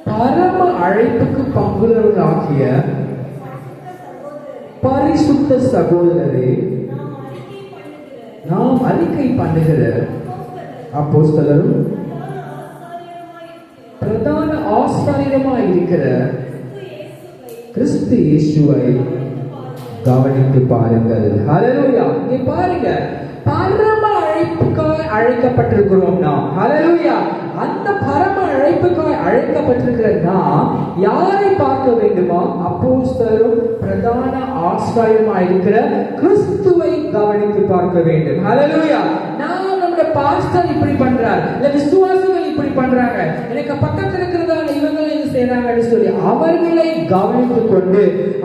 [SPEAKER 4] பரம அழைப்புக்கு பங்குள்ளவர்களாகிய பரிசுத்த சகோதரரே, நாம் அறிக்கை பண்ணுகிற அப்போஸ்தலரும் பிரதான ஆசாரியருமாய் இருக்கிற கிறிஸ்து இயேசுவை கவனித்து பாருங்கள். ஹல்லேலூயா. இங்கே பாருங்க, பரம அழைப்புக்காய் அழைக்கப்பட்டிருக்கிறோம் நாம். ஹல்லேலூயா. அந்த பரம அழைப்புக்காய் அழைக்கப்பட்டிருக்கிற நாம் யாரை பார்க்க வேண்டுமா? அப்போஸ்தலரும் பிரதான ஆசாரியருமாய் இருக்கிற கிறிஸ்துவை கவனித்து பார்க்க வேண்டும். ஹல்லேலூயா. நான் நம்முடைய பாஸ்டர் இப்படி பண்றார், இல்ல விசுவாசிகள் இப்படி பண்றாங்க, எனக்கு பக்கத்தில் இருக்கிறதான இவங்க செய்யறாங்கன்னு சொல்லி அவர்களை கவனித்துக் கொண்டு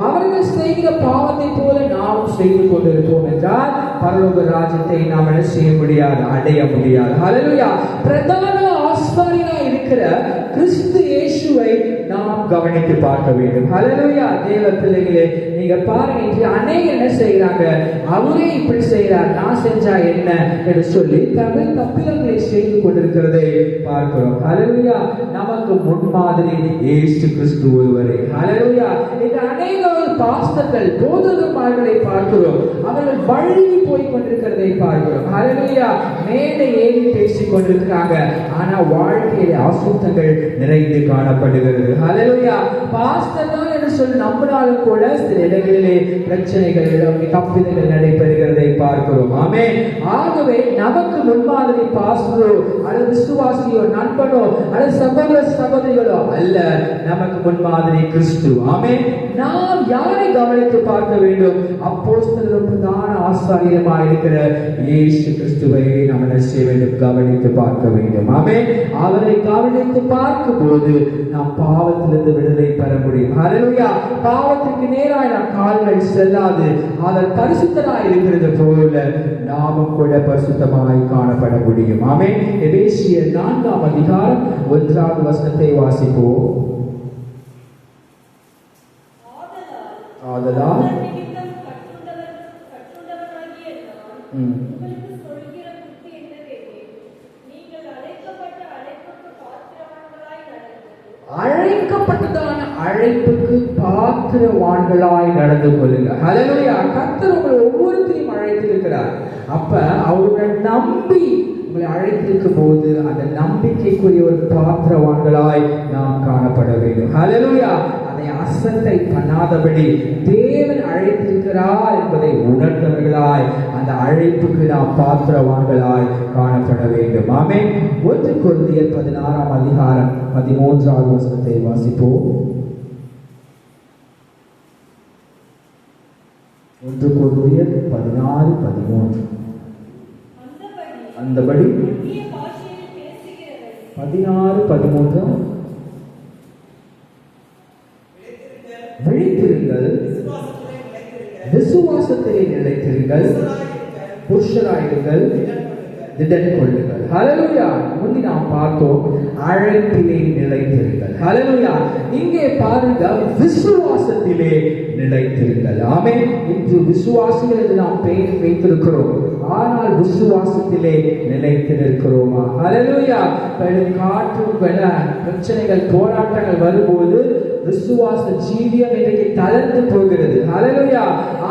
[SPEAKER 4] அவர்கள் செய்கிற பாவத்தை போல நாம் செய்து கொண்டிருப்போம் என்றால் பரலோக ராஜ்யத்தை நாம் என்ன செய்ய முடியாது, அடைய முடியாது. ஹல்லேலூயா. பிரதான ஆசாரியனா இருக்கிற கிறிஸ்து இயேசுவை நாம் கவனித்து பார்க்க வேண்டும். ஹல்லேலூயா. தேவ பிள்ளைகளே, நீங்க பாருங்க, இன்று அநேகர் என்ன செய்யறாங்க, அவரே இப்படி செய்யறார், நான் செஞ்சா என்ன என்று சொல்லி தமிழ் தப்பிதங்களை செய்து கொண்டிருக்கிறதை பார்க்கிறோம். ஹல்லேலூயா. நமக்கு முன்மாதிரி இயேசு கிறிஸ்து ஒருவரே. ஹல்லேலூயா. இன்று அநேக பாஸ்டர்கள் போதகர்மார்களை பார்க்கிறோம், அவர்கள் வழுகி போய் கொண்டிருக்கிறதை பார்க்கிறோம். ஹல்லேலூயா. மேடை ஏறி பேசிக் கொண்டிருக்கிறாங்க, ஆனா வாழ்க்கையிலே அசுத்தங்கள் நிறைந்து காணப்படுகிறது. ஹல்லேலூயா. பாஸ்டர் தான் என்று சொல்லி நம்பினாலும் கூட சில இடங்களிலே பிரச்சனைகள், தப்பிதங்கள் நடைபெறுகிறதை பார்க்கிறோம். ஆமென். ஆகவே நமக்கு முன்மாதிரி பாஸ்டரோ அல்லது விசுவாசியோ நண்பனோ அல்லது சகோதர சகோதரிகளோ அல்ல, நமக்கு முன்மாதிரி கிறிஸ்து. ஆமென். நாம் யாரை கவனித்து பார்க்க வேண்டும்? அப்போஸ்தலரும் பிரதான ஆசாரியருமாய் இருக்கிற இயேசு கிறிஸ்துவை நாம் என்ன செய்ய வேண்டும்? கவனித்து பார்க்க வேண்டும். ஆமென். அவரை கவனித்து பார்க்கும் போது நாம் பாவத்திலிருந்து விடுதலை பெற முடியும். ஹல்லேலூயா. பாவத்திற்கு நேராக நாம் கால்கள் செல்லாது அவர் பரிசுத்தராய் இருக்கிறது போல நாமும் கூட பரிசுத்தமாய் காணப்பட முடியும். ஆமென். எபேசியர் 4ஆம் அதிகாரம் 1வது வசனத்தை வாசிப்போம். ஆதலால் அழைக்கப்பட்டதான அழைப்புக்கு பாத்திரவான்களாய் நடந்து கொள்ளுங்க. ஹல்லேலூயா. கர்த்தர் உங்களை ஒவ்வொருத்தரையும் அழைத்திருக்கிறார். அப்ப அவருடைய நம்பி உங்களை அழைத்திருக்கும் போது அந்த நம்பிக்கைக்குரிய ஒரு பாத்திரவான்களாய் நாம் காணப்பட வேண்டும். ஹல்லேலூயா. அதை அசட்டை பண்ணாதபடி தேவன் அழைத்திருக்கிறார் என்பதை உணர்ந்தவர்களாய் அந்த அழைப்புக்கு நாம் பாத்திரவான்களாய் காணப்பட வேண்டும். ஆமென். 1 கொரிந்தியர் 16ஆம் அதிகாரம் 13வது வசனத்தை வாசிப்போம். 1 கொரிந்தியர் 16:13. அந்தபடி 16:13 விழித்திருங்கள், விசுவாசத்திலே நிலைத்திருங்கள், புருஷராயிருங்கள், திடன் கொள்ளுங்கள். ஹல்லேலூயா. முந்தி நாம் பார்த்தோம் அழைப்பிலே நிலைத்திருங்கள். ஹல்லேலூயா. இங்கே பாருங்க, விசுவாசத்திலே நிலைத்திருங்கள். ஆமென். இன்று விசுவாசிகள் என்று நாம் பெயர் வைத்திருக்கிறோம், ஆனால் விசுவாசத்திலே நிலைத்திருக்கிறோமா? ஹல்லேலூயா. காற்றும் பிரச்சனைகள் போராட்டங்கள் வரும்போது விசுவாச ஜீவியம் இன்றைக்கு தளர்ந்து போகிறது. ஹல்லேலூயா.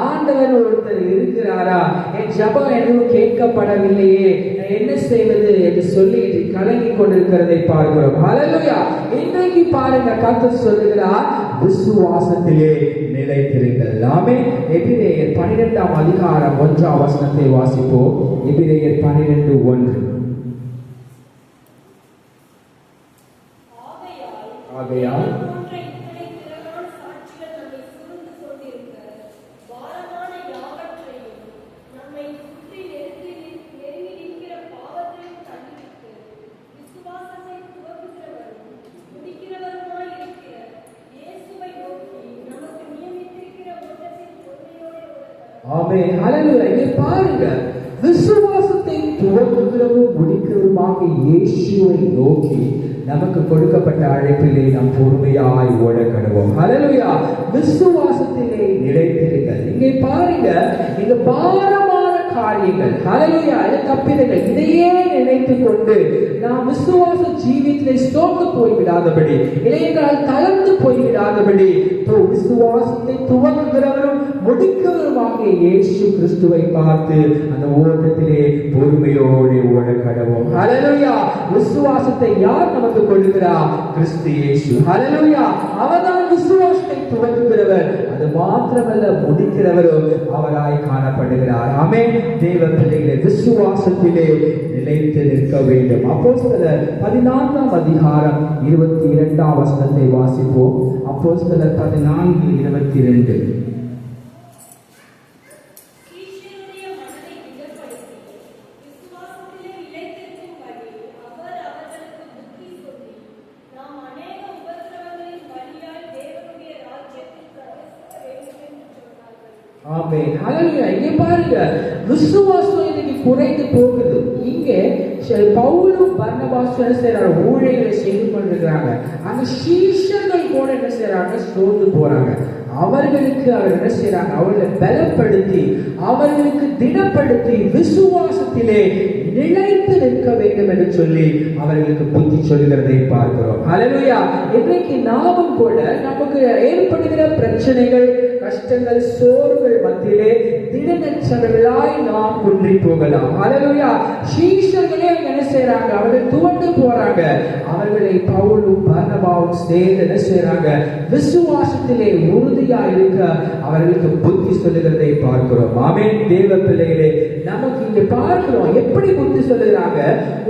[SPEAKER 4] ஆண்டவர் ஒருத்தர் இருக்கிறாரா, என் ஜெபம் எதுவும் கேட்கப்படவில்லையே, என்ன செய்வது என்று சொல்லி கலங்கி கொண்டிருக்கிறதை பார்க்கிறோம். ஹல்லேலூயா. இன்றைக்கு பாருங்க, கர்த்தர் சொல்லுகிறார், விசுவாசத்திலே நிலைத்திருங்கள். ஆமென். எபிரேயர் 12ஆம் அதிகாரம் 1ஆம் வசனத்தை வாசிப்போம். எபிரேயர் 12:1. ஆகையால் ஆமென். ஹல்லேலூயா. இங்கே பாருங்க, விசுவாசத்தை துவக்குகிறவரும் முடிக்கிறவருமாக இயேசுவை நோக்கி நமக்கு கொடுக்கப்பட்ட அழைப்பிலே நாம் பொறுமையாய் ஓட கடவோம். ஹல்லேலூயா. விசுவாசத்திலே நிலைத்திருங்கள். இங்கே பாருங்க, இங்க பாரமான காரியங்கள், ஹல்லேலூயா, தப்பிதங்கள், இதையே நினைத்துக் கொண்டு நாம் விசுவாச ஜீவியத்திலே சோர்ந்து போய்விடாதபடி, இல்லையென்றால் தளர்ந்து போய்விடாதபடி, விசுவாசத்தை துவங்குகிறவரும் முடிக்கிறவருமாக இயேசு கிறிஸ்துவை பார்த்து அந்த ஓட்டத்திலே பொறுமையோடு ஓட கடவோம். ஹல்லேலூயா. விசுவாசத்தை யார் நமக்கு கொடுக்கிறார்? கிறிஸ்து இயேசு. ஹல்லேலூயா. அவர்தான் விசுவாசத்தை துவங்குகிறவர், அது மாத்திரமல்ல முடிக்கிறவரும் அவராய் காணப்படுகிறார். ஆமென். தேவ பிள்ளைகளே, விசுவாசத்திலே நிலைத்து நிற்க வேண்டும். அப்போஸ்தலர் 14ஆம் அதிகாரம் 22ஆம் வசனத்தை வாசிப்போம். அப்போஸ்தலர் 14:22.
[SPEAKER 5] விசுவாசத்திலே நிலைத்திருக்கும்படி அவர் அவர்களுக்கு புத்தி சொல்லி, நாம் அநேக உபத்திரவங்களை
[SPEAKER 4] ஆமென். ஹல்லேலூயா. இங்க பாருங்க, விசுவாசம் இன்னைக்கு குறைந்து போகுது. இங்கே பவுலும் பர்னபாசும் என்ன செய்யறாங்க? ஊழியர்களை செய்து கொண்டிருக்கிறாங்க. அங்க சீஷர்கள் கூட என்ன செய்யறாங்க? சோர்ந்து போறாங்க. அவர்களுக்கு அவர் என்ன செய்யறாங்க? அவர்களை பலப்படுத்தி, அவர்களுக்கு திடப்படுத்தி, விசுவாசத்திலே நிலைத்து நிற்க வேண்டும் என்று சொல்லி அவர்களுக்கு புத்தி சொல்லுகிறதை பார்க்கிறோம். ஹல்லேலூயா. இன்றைக்கு நாமும் கூட நமக்கு ஏற்படுகிற பிரச்சனைகள், கஷ்டங்கள், சோர்வுகள் மத்தியிலே திடனற்றவர்களாய் நாம் குன்றி போகலாம். ஹல்லேலூயா. சீஷர்களே என்ன செய்யறாங்க? அவர்கள் துவண்டு போறாங்க. அவர்களை பவுலும் பர்னபாவும் சேர்ந்து என்ன செய்யறாங்க? விசுவாசத்திலே உறுதியா இருக்க அவர்களுக்கு புத்தி சொல்லுகிறதை பார்க்கிறோம். ஆமென். தேவ பிள்ளைகளே, நமக்கு இங்க பார்க்கிறோம் எப்படி புத்தி சொல்லுகிறாங்க?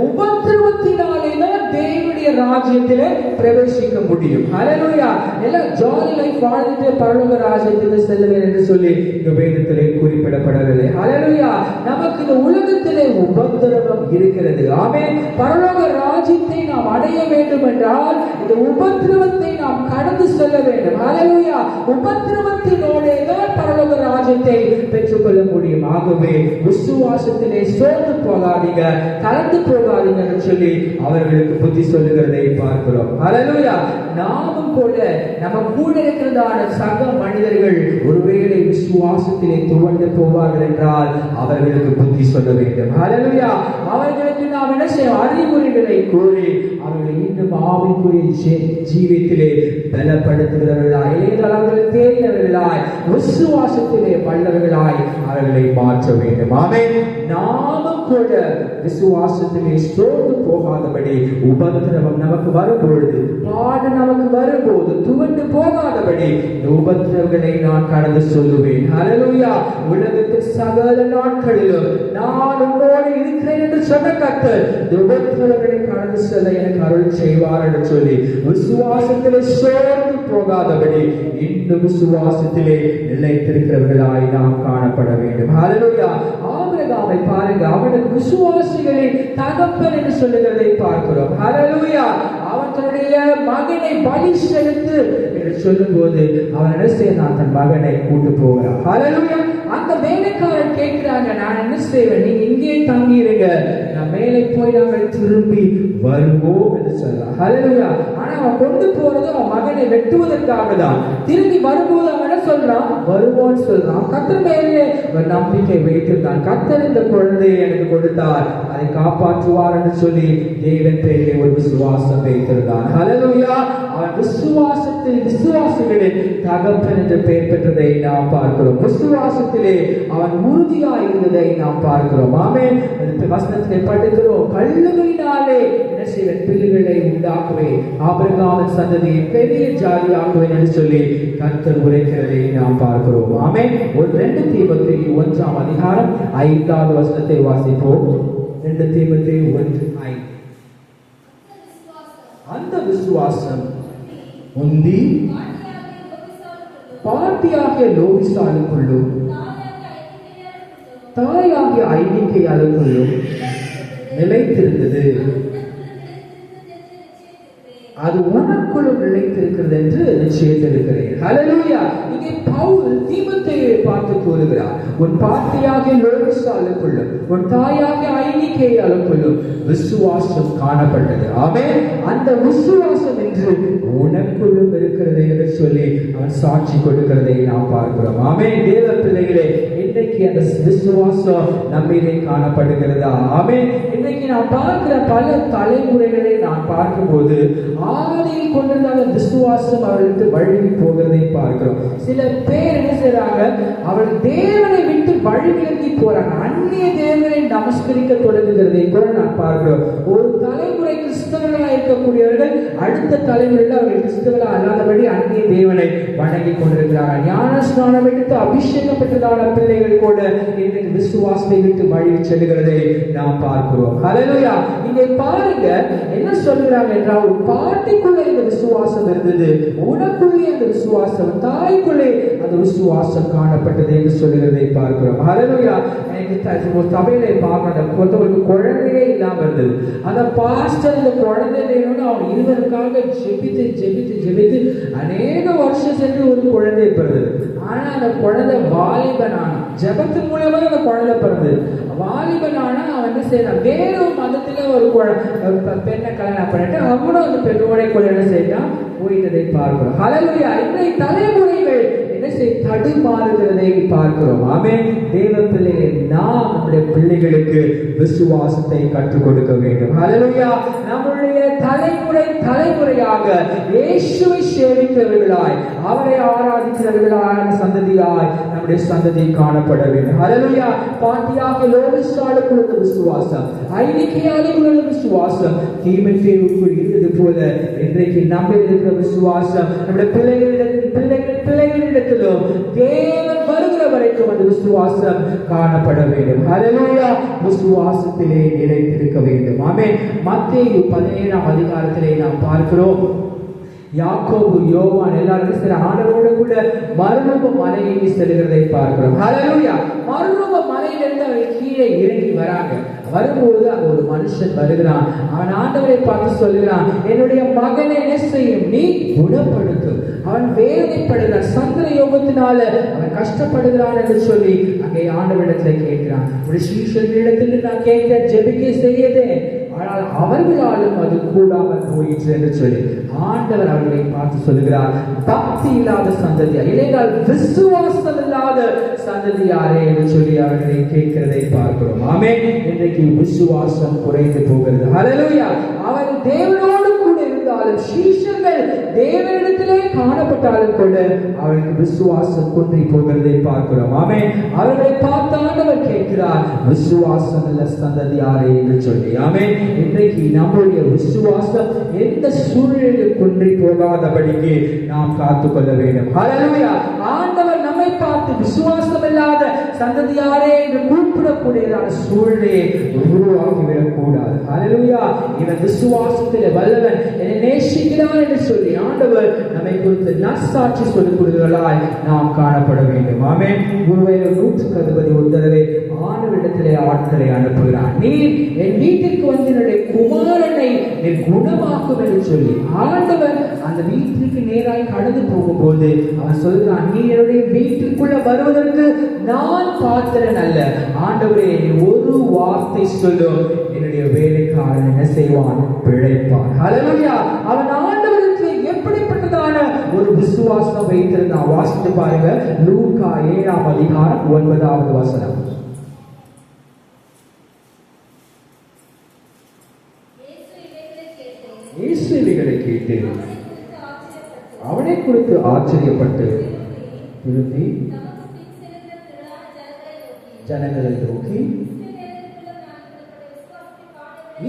[SPEAKER 4] உபத்திரவத்தினாலே தான் தேவனுடைய ராஜ்யத்திலே பிரவேசிக்க முடியும். ஹல்லேலூயா. எல்லாம் ஜாலி லைஃப் வாழ்ந்துட்டு பரலோக ராஜ்யத்துக்கு செல்லுவேன் என்று சொல்லி இந்த வேதத்திலே குறிப்பிடப்படவில்லை. ஹல்லேலூயா. நமக்கு இந்த உலகத்திலே உபத்திரவம் இருக்கிறது. ஆமென். பரலோக ராஜ்யத்தை நாம் அடைய வேண்டும் என்றால் இந்த உபத்திரவத்தை நாம் கடந்து செல்ல வேண்டும். ஹல்லேலூயா. உபத்திரவத்தினோடே தான் பரலோக ராஜ்யத்தை பெற்றுக்கொள்ள முடியும். ஆகவே விசுவாசத்திலே சோர்ந்து போகாதீங்க, கலந்து போகாதீங்க என்று சொல்லி அவர்களுக்கு புத்தி சொல்லுகிறதை பார்க்கிறோம். ஹல்லேலூயா. நாமும் கூட நம்ம கூட இருக்கிறதான சக மனிதர்கள் ஒருவேளை விசுவாசத்திலே துவண்டு போவார்கள் என்றால் அவர்களுக்கு புத்தி சொல்ல வேண்டும். ஹல்லேலூயா. அவர்களுக்கு நாம் என்ன செய்ய அறிவுரைகளை கூறி அவர்களை இன்னும் ஆவிக்குரிய ஜீவியத்திலே பலப்படுத்துகிறவர்களாய், அவர்களை தேடினவர்களாய், விசுவாசத்திலே வல்லவர்களாய் அவர்களை மாற்ற வேண்டும். ஆமென். நாமும் கூட விசுவாசத்திலே சோர்ந்து போகாதபடி, உபத்திரவம் நமக்கு வரும்பொழுது, பாடு நமக்கு வரும்போது துவண்டு போகாதபடி இந்த உபத்திரவங்களை நான் கடந்து சொல்லுவேன். ஹல்லேலூயா. உலகத்தின் சகல நாட்களிலும் நான் உங்களோடு இருக்கிறேன் என்று சொன்ன கர்த்தர் இந்த உபத்திரவங்களை கடந்து செல்ல எனக்கு அருள் செய்வார் என்று சொல்லி விசுவாசத்திலே சோர்ந்து போகாதபடி இன்னும் விசுவாசத்திலே நிலைத்திருக்கிறவர்களாய் நாம் காணப்பட வேண்டும். ஹல்லேலூயா. ஆபிரகாமை பாருங்க, அவனுக்கு விசுவாசிகளின் தகப்பன் என்று சொல்லுகிறதை பார்க்கிறோம். ஹல்லேலூயா. அவன் தன்னுடைய மகனை பலி செலுத்து என்று சொல்லும் போது அவன் என்ன செய்யறான்? தன் மகனை கூட்டு போகிறான். ஹல்லேலூயா. அந்த வேலைக்காரன் கேட்கிறாங்க, நான் என்ன செய்வேன்? நீங்க இங்கே தங்கி இருங்க, நான் மேலே போய் நாங்கள் திரும்பி வருவோம் என்று சொல்றான். ஹல்லேலூயா. ஆனா அவன் கொண்டு போறது அவன் மகனை வெட்டுவதற்காக தான். திரும்பி வரும்போது அவன் என்ன சொல்றான்? வருவோன்னு சொல்றான். கர்த்தர் மேலே ஒரு நம்பிக்கை வைத்திருந்தான். கர்த்தர் இந்த குழந்தையை எனக்கு கொடுத்தார், அதை காப்பாற்றுவார் என்று சொல்லி தேவன் பேரிலே ஒரு விசுவாசம் வைத்திருந்தான். ஹல்லேலூயா. அவன் விசுவாசிகளின் தகப்பன் என்று பெயர் பெற்றதை நாம் பார்க்கிறோம். விசுவாசத்திலே அவன் உறுதியாக இருந்ததை நாம் பார்க்கிறோம். ஆமென். வசனத்திலே படிக்கிறோம், கல்லுகளினாலே என்ன செய்வேன்? பிள்ளைகளை உண்டாக்குவேன், ஆபிரகாமின் சந்ததியை பெரிய ஜாதியாக்குவேன் என்று சொல்லி கர்த்தர் உரைக்கிறதை நாம் பார்க்கிறோம். ஆமென். 2 தீமோத்தேயு 1ஆம் அதிகாரம் 5வது வசனத்தை வாசிப்போம். 2 தீமோத்தேயு 1:5. அந்த விசுவாசம் உந்தி பாட்டியாகிய லோபிசாலுக்குள்ளும் தாயாகிய ஐனிக்கையாளுக்குள்ளும் நிலைத்திருந்தது. அது உனக்குள்ளும் நிலைத்திருக்கிறது என்று நிச்சயித்திருக்கிறேன். ஹல்லேலூயா. இங்கே பவுல் தீமோத்தேயுவை பார்த்து கூறுகிறார், உன் பாட்டியாகிய லோபிசாலுக்குள்ளும் உன் தாயாகிய ஐனிக்கையாளுக்குள்ளும் விசுவாசம் காணப்பட்டது. ஆமென். அந்த விசுவாசம் என்று உனக்குள்ளும் இருக்கிறது என்று சொல்லி அவன் சாட்சி கொடுக்கிறதை நாம் பார்க்கிறோம். ஆமென். தேவ பிள்ளைகளே, இன்றைக்கு அந்த விசுவாசம் நம்மிலே காணப்படுகிறதா? ஆமென். இன்னைக்கு நான் பார்க்கிற பல தலைமுறைகளை நான் பார்க்கும்போது ஆதியில் கொண்டிருந்த விசுவாசம் அவர்களுக்கு வழுவி போகிறதை பார்க்கிறோம். சில பேர் என்ன செய்யறாங்க? அவர்கள் தேவனை விட்டு வழி விலகி போறாங்க, அந்நிய தேவனை நமஸ்கரிக்க தொடங்குகிறதை கூட நான் பார்க்கிறோம். ஒரு தலைமுறை கிறிஸ்தவர்களாக இருக்கக்கூடியவர்கள் அடுத்த தலைமுறையில் அவர்கள் கிறிஸ்தவர்களாக அல்லாதபடி அந்நிய தேவனை வணங்கி கொண்டிருக்கிறார்கள். ஞான ஸ்நானம் எடுத்து அபிஷேகம் பெற்றதான பிள்ளைகள் கூட இன்றைக்கு விசுவாசத்தை விட்டு வழி செல்கிறதை நாம் பார்க்கிறோம். ஹல்லேலூயா. இங்கே பாருங்க என்ன சொல்கிறாங்க என்றால், ஒரு பாட்டிக்குள்ளே இந்த விசுவாசம் இருந்தது, உனக்குள்ளே அந்த விசுவாசம், தாய்க்குள்ளே அந்த விசுவாசம் காணப்பட்டது என்று சொல்லுகிறதை பார்க்கிறோம். ஹல்லேலூயா. ஒரு சபையில பார்க்கணும், ஒருத்தவங்களுக்கு குழந்தையே இல்லாம இருந்தது. அந்த பாஸ்டர் இந்த குழந்தை வேணும்னு அவன் இருவருக்காக ஜெபித்து ஜெபித்து ஜெபித்து அநேக வருஷம் சென்று ஒரு குழந்தை பிறந்தது. ஆனா அந்த குழந்தை வாலிபனான, ஜெபத்தின் மூலமா அந்த குழந்தை பிறந்தது. வாலிபனான அவன் என்ன செய்யறான், வேறு மதத்துல ஒரு பெண்ணை கல்யாணம் பண்ணிட்டு அவனும் அந்த பெண்ணோட கல்யாணம் செய்தான் போயிட்டதை பார்க்கிறோம். ஹல்லேலூயா. இன்றைய தலைமுறைகள் என்ன செய்ய தடுமாறுகிறதை பார்க்கிறோம். ஆமென். தேவ பிள்ளைகளை நாம் நம்முடைய பிள்ளைகளுக்கு விசுவாசத்தை கற்றுக் கொடுக்க வேண்டும். ஹல்லேலூயா. நம்முடைய தலைமுறையாக இயேசுவை சேவிக்கிறவர்களாய், அவரை ஆராதிக்கிறவர்களான சந்ததியாய் நம்முடைய சந்ததி காணப்பட வேண்டும். ஹல்லேலூயா. பாத்தியாக லோதிசாலுக்குள்ள விசுவாசம், ஐனிக்கையாளுக்குள்ள விசுவாசம், தீமோத்தேயுக்குள் இருந்தது போல இன்றைக்கு நம்ம இருக்கிற விசுவாசம் நம்முடைய பிள்ளைகளிடத்திலும் தேவன் வருகிற வரைக்கும் அந்த விசுவாசம் காணப்பட வேண்டும். ஹல்லேலூயா. விசுவாசத்திலே நிலைத்திருக்க வேண்டும். ஆமென். மத்தேயு 17ஆம் அதிகாரத்திலே நாம் பார்க்கிறோம், யாக்கோபு, யோவான் எல்லாரும் சில ஆண்டவரோடு கூட மறுரூப மலையை செல்கிறதை பார்க்கிறோம். ஹல்லேலூயா. மறுரூப மலையிலிருந்து அவர்கள் கீழே இறங்கி வராங்க. வரும்போது அங்க ஒரு மனுஷன் வருகிறான். அவன் ஆண்டவரை பார்த்து சொல்லுகிறான், என்னுடைய மகனை என்ன செய்யும், நீ குணப்படுத்தும். அவன் வேதனைப்படுகிறான், சந்திர யோகத்தினால அவன் கஷ்டப்படுகிறான் என்று சொல்லி அங்கே ஆண்டவரிடத்துல கேட்கிறான். ஒரு சீஷர்களிடத்தில் நான் கேட்க ஜெபிக்க செய்யதே, ஆனால் அவர்களாலும் அது கூடாமல் போயிற்று என்று சொல்லி ஆண்டவர் அவர்களை பார்த்து சொல்லுகிறார், பக்தி இல்லாத சந்ததியார், இல்லைஎன்றால் விசுவாசம் இல்லாத சந்ததியாரே என்று சொல்லி அவர்களை கேட்கிறதை பார்க்கிறோம். ஆமென். இன்றைக்கு விசுவாசம் குறைந்து போகிறது. ஹல்லேலூயா. அவர்கள் தேவனோடு கூட இருந்தாலும், சீஷர்கள் தேவனிடத்திலே காணப்பட்டாலும் கூட அவர்களுக்கு விசுவாசம் குன்றி போகிறதை பார்க்கிறோம். ஆமென். அவர்களை பார்த்து ஆண்டவர் கேட்கிறார், விசுவாசம் இல்ல சந்ததியாரே என்று சொல்லி. ஆமென். இன்றைக்கு நம்முடைய விசுவாசம் எந்த சூழ்நிலையில் குன்றி போகாதபடிக்கு நாம் காத்துக்கொள்ள வேண்டும். ஹல்லேலூயா. ஆண்டவர் நம்மை பார்த்து விசுவாசம் இல்லாத சந்ததியாரே என்று கூப்பிடக்கூடியதான சூழ்நிலையை உருவாக்கிவிடக் கூடாது. ஹல்லேலூயா. இவன் விசுவாசத்திலே வல்லவன், என்னை நேசிக்கிறான் என்று சொல்லி ஆண்டவர் நம்மை குறித்து நற்சாட்சி சொல்லிக் கொடுக்கிறவர்களாய் நாம் காணப்பட வேண்டும். ஆமென். ஒருவேளை 161 தடவை ஆண்டவரிடத்திலே ஆட்களை அனுப்புகிறான், நீர் என் வீட்டிற்கு வந்து என்னுடைய குமாரனை குணமாக்கும் என்று சொல்லி ஆண்டவர் அந்த வீட்டிற்கு நேராய் கடந்து போகும்போது அவன் சொல்கிறான், நீ என்னுடைய வீட்டிற்குள்ள வருவதற்கு நான் பாத்திரன் அல்ல. ஆண்டவரே, ஒரு வார்த்தை சொல்லும், என்னுடைய வேலைக்காரன் என்ன செய்வான், பிழைப்பான். ஹல்லேலூயா. அவன் ஆண்டவருக்கு எப்படிப்பட்டதான ஒரு விசுவாசம் வைத்திருந்தான். வாசித்து பாருங்க, லூக்கா 7ஆம் அதிகாரம் 9வது வசனம். இயேசு இவைகளை கேட்டு அவனை குறித்து ஆச்சரியப்பட்டு திரும்பி ஜனங்களை நோக்கி,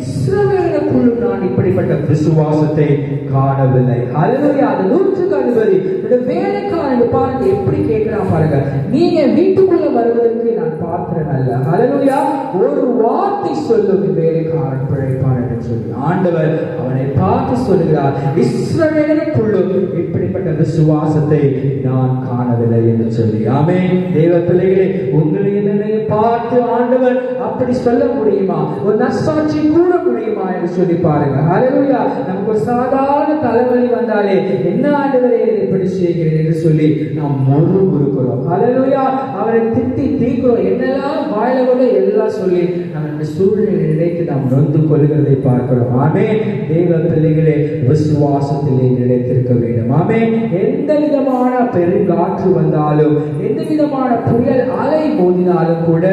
[SPEAKER 4] இஸ்ரவேலுக்குள் நான் இப்படிப்பட்ட விசுவாசத்தை காணவில்லை. ஹல்லேலூயா. அந்த 160 இந்த வேலைக்காரன் பாருங்க எப்படி கேட்கிறான் பாருங்க, நீங்க வீட்டுக்குள்ள வருவதற்கு நான் பாத்திரன் அல்ல. ஹல்லேலூயா. ஒரு வார்த்தை சொல்லும், வேலைக்காரன் பிழைப்பான் என்று சொல்லி ஆண்டவர் அவனை பார்த்து சொல்லுகிறார், இஸ்ரவேலுக்குள்ளும் இப்படிப்பட்ட விசுவாசத்தை நான் காணவில்லை என்று சொல்லி. ஆமென். தேவ பிள்ளைகளே, உங்களை என்னை பார்த்து ஆண்டவர் அப்படி சொல்ல முடியுமா, ஒரு நற்சாட்சி கூற முடியுமா என்று சொல்லி பாருங்க. ஹல்லேலூயா. நமக்கு ஒரு சாதாரண தலைவலி வந்தாலே, என்ன ஆண்டவரே இப்படி செய்கிறேன் என்று சொல்லி நாம் முறுமுறுக்கிறோம். ஹல்லேலூயா. அவரை திட்டி தீக்கிறோம், என்னெல்லாம் வாயில கூட எல்லாம் சொல்லி நம்ம சூழ்நிலை நினைத்து நாம் நொந்து கொள்கிறதை பார்க்கிறோம். ஆமென். தேவ பிள்ளைகளே, விசுவாசத்திலே நிலைத்திருக்க வேண்டும். ஆமென். எந்த விதமான பெருங்காற்று வந்தாலும், எந்த விதமான புயல் அலை மோதினாலும் கூட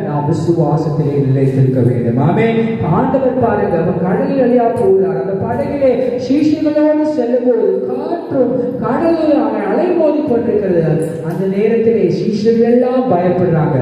[SPEAKER 4] நாம் விசுவாசத்திலே நிலைத்திருக்க வேண்டும். ஆமென். ஆண்டவர் பாருங்க, அவர் கடலில் வழியா போகிறார். அந்த படகிலே சீஷர்களோடு செல்லும் போது காற்றும் கடலில் அலை மோதி கொண்டிருக்கிறது. அந்த நேரத்திலே சீஷர்கள் எல்லாம் பயப்படுறாங்க.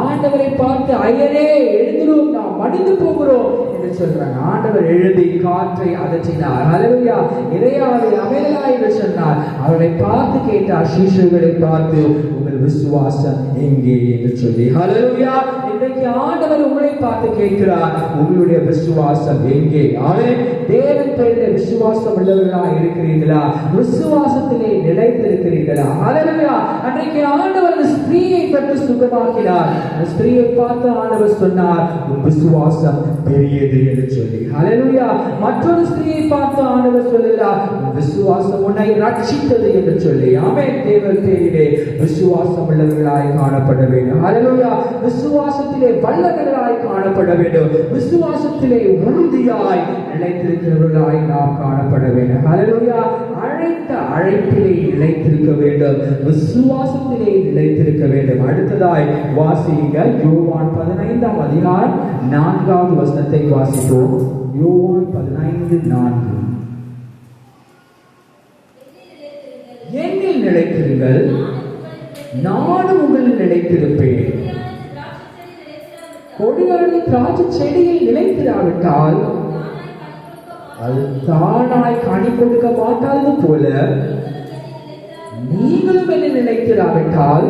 [SPEAKER 4] ஆண்டவரை பார்த்து, ஐயரே எழுந்திரும், நாம் மடிந்து போகிறோம் என்று சொல்றாங்க. ஆண்டவர் எழுதி காற்றை அதற்றினார். ஹல்லேலூயா. இறையாவை அமைதலா என்று சொன்னார். அவர்களை பார்த்து கேட்டார், சீஷர்களை பார்த்து, உங்கள் விசுவாசம் எங்கே என்று சொல்லி. ஹல்லேலூயா. இன்றைக்கு ஆண்டவர் உங்களை பார்த்து கேட்கிறார், உங்களுடைய விசுவாசம் எங்கே? ஆமென். தேவன் பேரில் விசுவாசம் உள்ளவர்களாக இருக்கிறீர்களா? விசுவாசத்திலே நிலைத்திருக்கிறீர்களா? ஹல்லேலூயா. அன்றைக்கு ஆண்டவர் அந்த ஸ்திரீயை பற்றி சுகமாக்கினார். அந்த ஸ்திரீயை பார்த்து ஆண்டவர் சொன்னார், உன் விசுவாசம் பெரியது என்று சொல்லி. ஹல்லேலூயா. மற்றொரு ஸ்திரீயை பார்த்து ஆண்டவர் சொல்லுகிறார், உன் விசுவாசம் உன்னை ரட்சித்தது என்று சொல்லி. ஆமென். தேவன் பேரிலே விசுவாசம் உள்ளவர்களாய் காணப்பட வேண்டும். ஹல்லேலூயா. விசுவாசத்திலே வல்லவர்களாய் காணப்பட வேண்டும். விசுவாசத்திலே உறுதியாய் நிலைத்திருக்கிறவர்களாய் நாம் காணப்பட வேண்டும். ஹல்லேலூயா. அழைத்த அழைப்பிலே நிலைத்திருக்க வேண்டும். விசுவாசத்திலே நிலைத்திருக்க வேண்டும். அடுத்ததாய் வாசிங்க யோவான் 15ஆம் அதிகாரம் 4வது வசனத்தை வாசிப்போம். யோவான் 15:4. என்னில் நிலைத்திருங்கள், நானும் உங்களில் நிலைத்திருப்பேன். கொடியானது திராட்சை செடியில் நிலைத்திராவிட்டால் அது தானாய் கனி கொடுக்க மாட்டாது போல, நீங்களும் என்ன நிலைத்திராவிட்டால்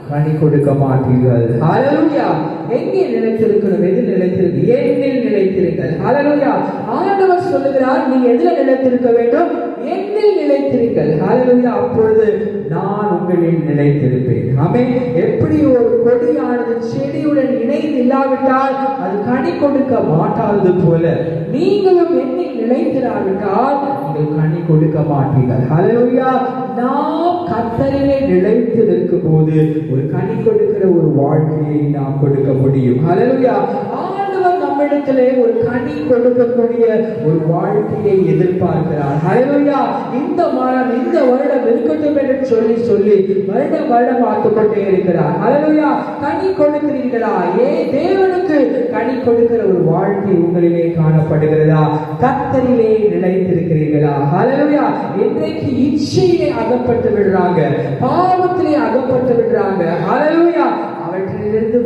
[SPEAKER 4] கனி கொடுக்க மாட்டீர்கள். ஹல்லேலூயா. எங்கே நிலைத்திருக்கணும்? எதில் நிலைத்திருக்கு? என்னில் நிலைத்திருங்கள். ஹல்லேலூயா. ஆண்டவர் சொல்லுகிறார், நீ எதில் நிலைத்திருக்க வேண்டும்? என்னில் நிலைத்திருங்கள். ஹல்லேலூயா. அப்பொழுது நான் உங்களில் நிலைத்திருப்பேன். ஆமென். எப்படி ஒரு கொடியானது செடியுடன் இணைந்து இல்லாவிட்டால் அது கனி கொடுக்க மாட்டாதது போல, நீங்களும் என்னில் நிலைத்திராவிட்டால் நீங்கள் கனி கொடுக்க மாட்டீர்கள். ஹல்லேலூயா. நாம் கர்த்தரிலே நிலைத்து நிற்கும் போது ஒரு கனி கொடுக்கிற ஒரு வாழ்க்கையை நாம் கொடுக்க முடியும். ஹல்லேலூயா. ஆண்டவர் நம்மிடத்திலே ஒரு கனி கொடுக்கக்கூடிய ஒரு வாழ்க்கையை எதிர்பார்க்கிறார். ஹல்லேலூயா. இந்த மரம் இந்த வருடம் இருக்கட்டும் என்று சொல்லி வருடம் ஆக்கப்பட்டே இருக்கிறார். ஹல்லேலூயா. கனி கொடுக்கிறீர்களா? தேவனுக்கு கனி கொடுக்கிற ஒரு வாழ்க்கை உங்களிலே காணப்படுகிறதா? கர்த்தரிலே நிலைத்திருக்கிறீர்களா? ஹல்லேலூயா. இன்றைக்கு இச்சையிலே அகப்பட்டு விடுறாங்க, பாவத்திலே அகப்பட்டு விடுறாங்க. ஹல்லேலூயா. அவற்றிலிருந்து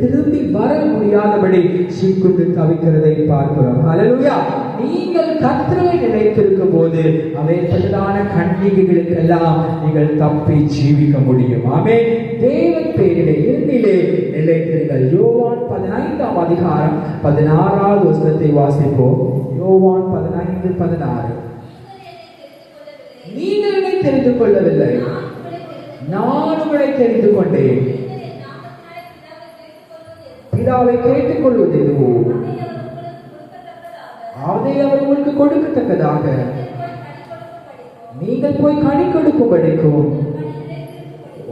[SPEAKER 4] திரும்பி வர முடியாதபடி சிக்குண்டு தவிக்கிறதை பார்க்கிறோம். ஹல்லேலூயா. நீங்கள் கர்த்தரை நிலைத்திருக்கும் போது அவைப்பட்டதான கன்னிகைகளுக்கு எல்லாம் நீங்கள் தப்பி ஜீவிக்க முடியும். ஆமென். தேவன் பேரிலே இருந்திலே நிலைத்திருங்கள். யோவான் 15ஆம் அதிகாரம் 16வது வசனத்தை வாசிப்போம். யோவான் 15:16. நீங்கள் என்னை தெரிந்து கொள்ளவில்லை, நான் உங்களை தெரிந்து கொண்டேன். பிதாவை கேட்டுக் கொள்வது எதுவோ அதை அவர் உங்களுக்கு கொடுக்கத்தக்கதாக நீங்கள் போய் கனி கொடுக்கும்படிக்கும்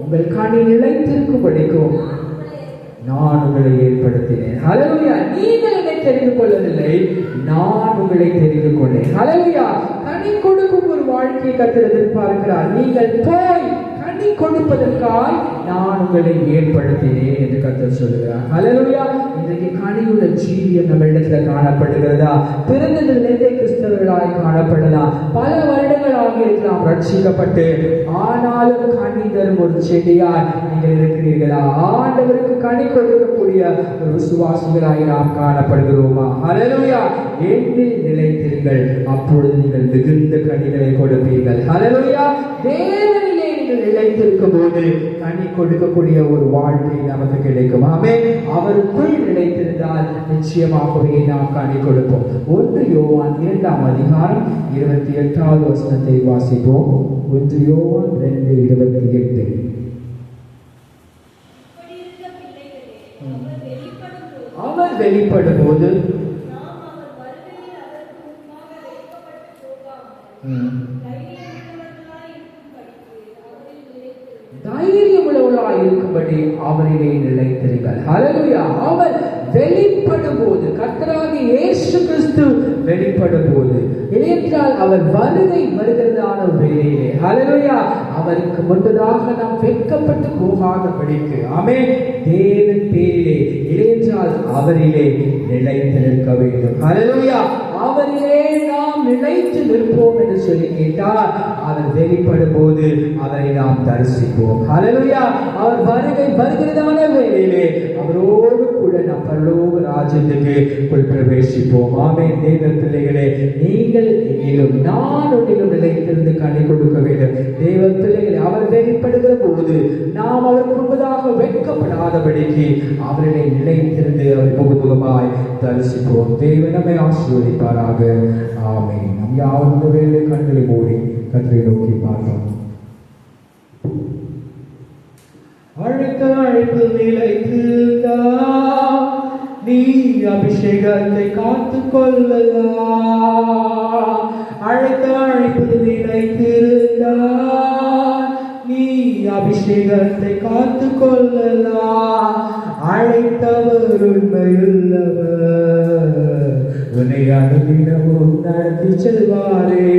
[SPEAKER 4] உங்கள் கனி நிலைத்திருக்கும்படிக்கும் நான் உங்களை ஏற்படுத்தினேன். ஹல்லேலூயா. நீங்கள் என்னை தெரிந்து கொள்ளவில்லை, நான் உங்களை தெரிந்து கொண்டேன். ஹல்லேலூயா. கனி கொடுக்கும் ஒரு வாழ்க்கையை கர்த்தர் எதிர்பார்க்கிறார். நீங்கள் போய் கனி கொடுப்பதற்காய் நான் உங்களை ஏற்படுத்தினேன் என்று கர்த்தர் சொல்லுகிறார். ஹல்லேலூயா. இன்றைக்கு கனியுள்ள ஜீவியம் நம்ம இடத்துல காணப்படுகிறதா? பிறந்ததிலிருந்தே கிறிஸ்தவர்களாய் காணப்படலாம், பல வருடங்கள் ஆகியிருக்கலாம் ரட்சிக்கப்பட்டு, ஆனாலும் கனி தரும் ஒரு செடியாய் நீங்கள் இருக்கிறீர்களா? ஆண்டவருக்கு கனி கொடுக்கக்கூடிய ஒரு விசுவாசிகளாய் நாம் காணப்படுகிறோமா? ஹல்லேலூயா. என்னில் நிலைத்திருங்கள், அப்பொழுது நீங்கள் மிகுந்த கனிகளை கொடுப்பீர்கள். ஹல்லேலூயா. தேவனிலே நீங்கள் நிலைத்திருக்கும் போது கனி கொடுக்கக்கூடிய ஒரு வாழ்க்கை நமக்கு கிடைக்கும். ஆமென். அவருக்குள் நிலைத்திருந்தால் நிச்சயமாகவே நாம் கனி கொடுப்போம். 1 யோவான் 2ஆம் அதிகாரம் 28வது வசனத்தை வாசிப்போம். 1 யோவான் 2:28. அவர் வெளிப்படும் போது தைரியம் உள்ளவர்களாய் இருக்கும்படி அவரிலே நிலைத்திருங்கள். ஹல்லேலூயா. அவர் வெளிப்படும் போது, கர்த்தராகிய இயேசு கிறிஸ்து வெளிப்படும் போது, ஏனென்றால் அவர் வருகிறதான வேளையிலே, ஹல்லேலூயா, அவருக்கு முன்பதாக நாம் வெட்கப்பட்டு போகாதபடிக்கு, ஆமென், தேவன் பேரிலே, ஏனென்றால் அவரிலே நிலைத்து நிற்க வேண்டும். ஹல்லேலூயா. அவரிலே நாம் நிலைத்து நிற்போம் என்று சொல்லி கேட்டால், அவர் வெளிப்படும் போது அவரை நாம் தரிசிப்போம். ஹல்லேலூயா. அவர் வருகிறதான வேளையிலே வேளையிலே அவரோடு கூட நாம் பரலோக ராஜ்யத்துக்கு பிரவேசிப்போம். ஆமென். தேவ பிள்ளைகளே, நீங்கள் என்னிலும் நான் உன்னிலும் நிலைத்திருந்து கனி கொடுக்க வேண்டும். தேவ பிள்ளைகளே, அவர் வெளிப்படுகிற போது நாம் அவருக்கு முன்பதாக வெட்கப்படாதபடிக்கு அவர்களை நிலைத்திருந்து அவர் முகமுகமாய் தரிசிப்போம். தேவன் நம்மை ஆசீர்வதிப்பாராக. ஆமென். நம் யாவரும் வேலை கண்களை மூடி கர்த்தரை நோக்கி பார்ப்போம். அழைத்த அழைப்பு நிலைத்திருந்தா நீ அபிஷேகத்தை காத்துக் கொள்ளலாம். அழைத்த அழைப்பு நிலைத்திருந்தா நீ அபிஷேகத்தை காத்துக் கொள்ளலாம். அழைத்தவர் உண்மையுள்ளவர், உன்னை அனுதினமும் நடத்தி செல்வாரே.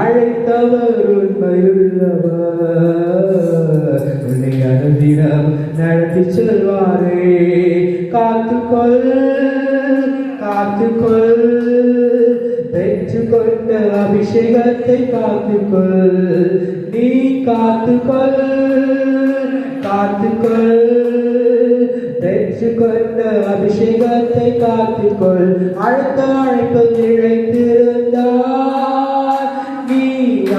[SPEAKER 4] அழைத்தவர் உண்மையுள்ளவர், உன்னை அனுதினம் நடத்தி செல்வாரே. காத்துக்கொள் காத்துக்கொள், பெற்றுக்கொண்ட அபிஷேகத்தை காத்துக்கொள். நீ காத்துக்கொள் காத்துக்கொள், பெற்றுக்கொண்ட அபிஷேகத்தை காத்துக்கொள். அடுத்த அழைப்பில் இழைத்திருந்தார் நீ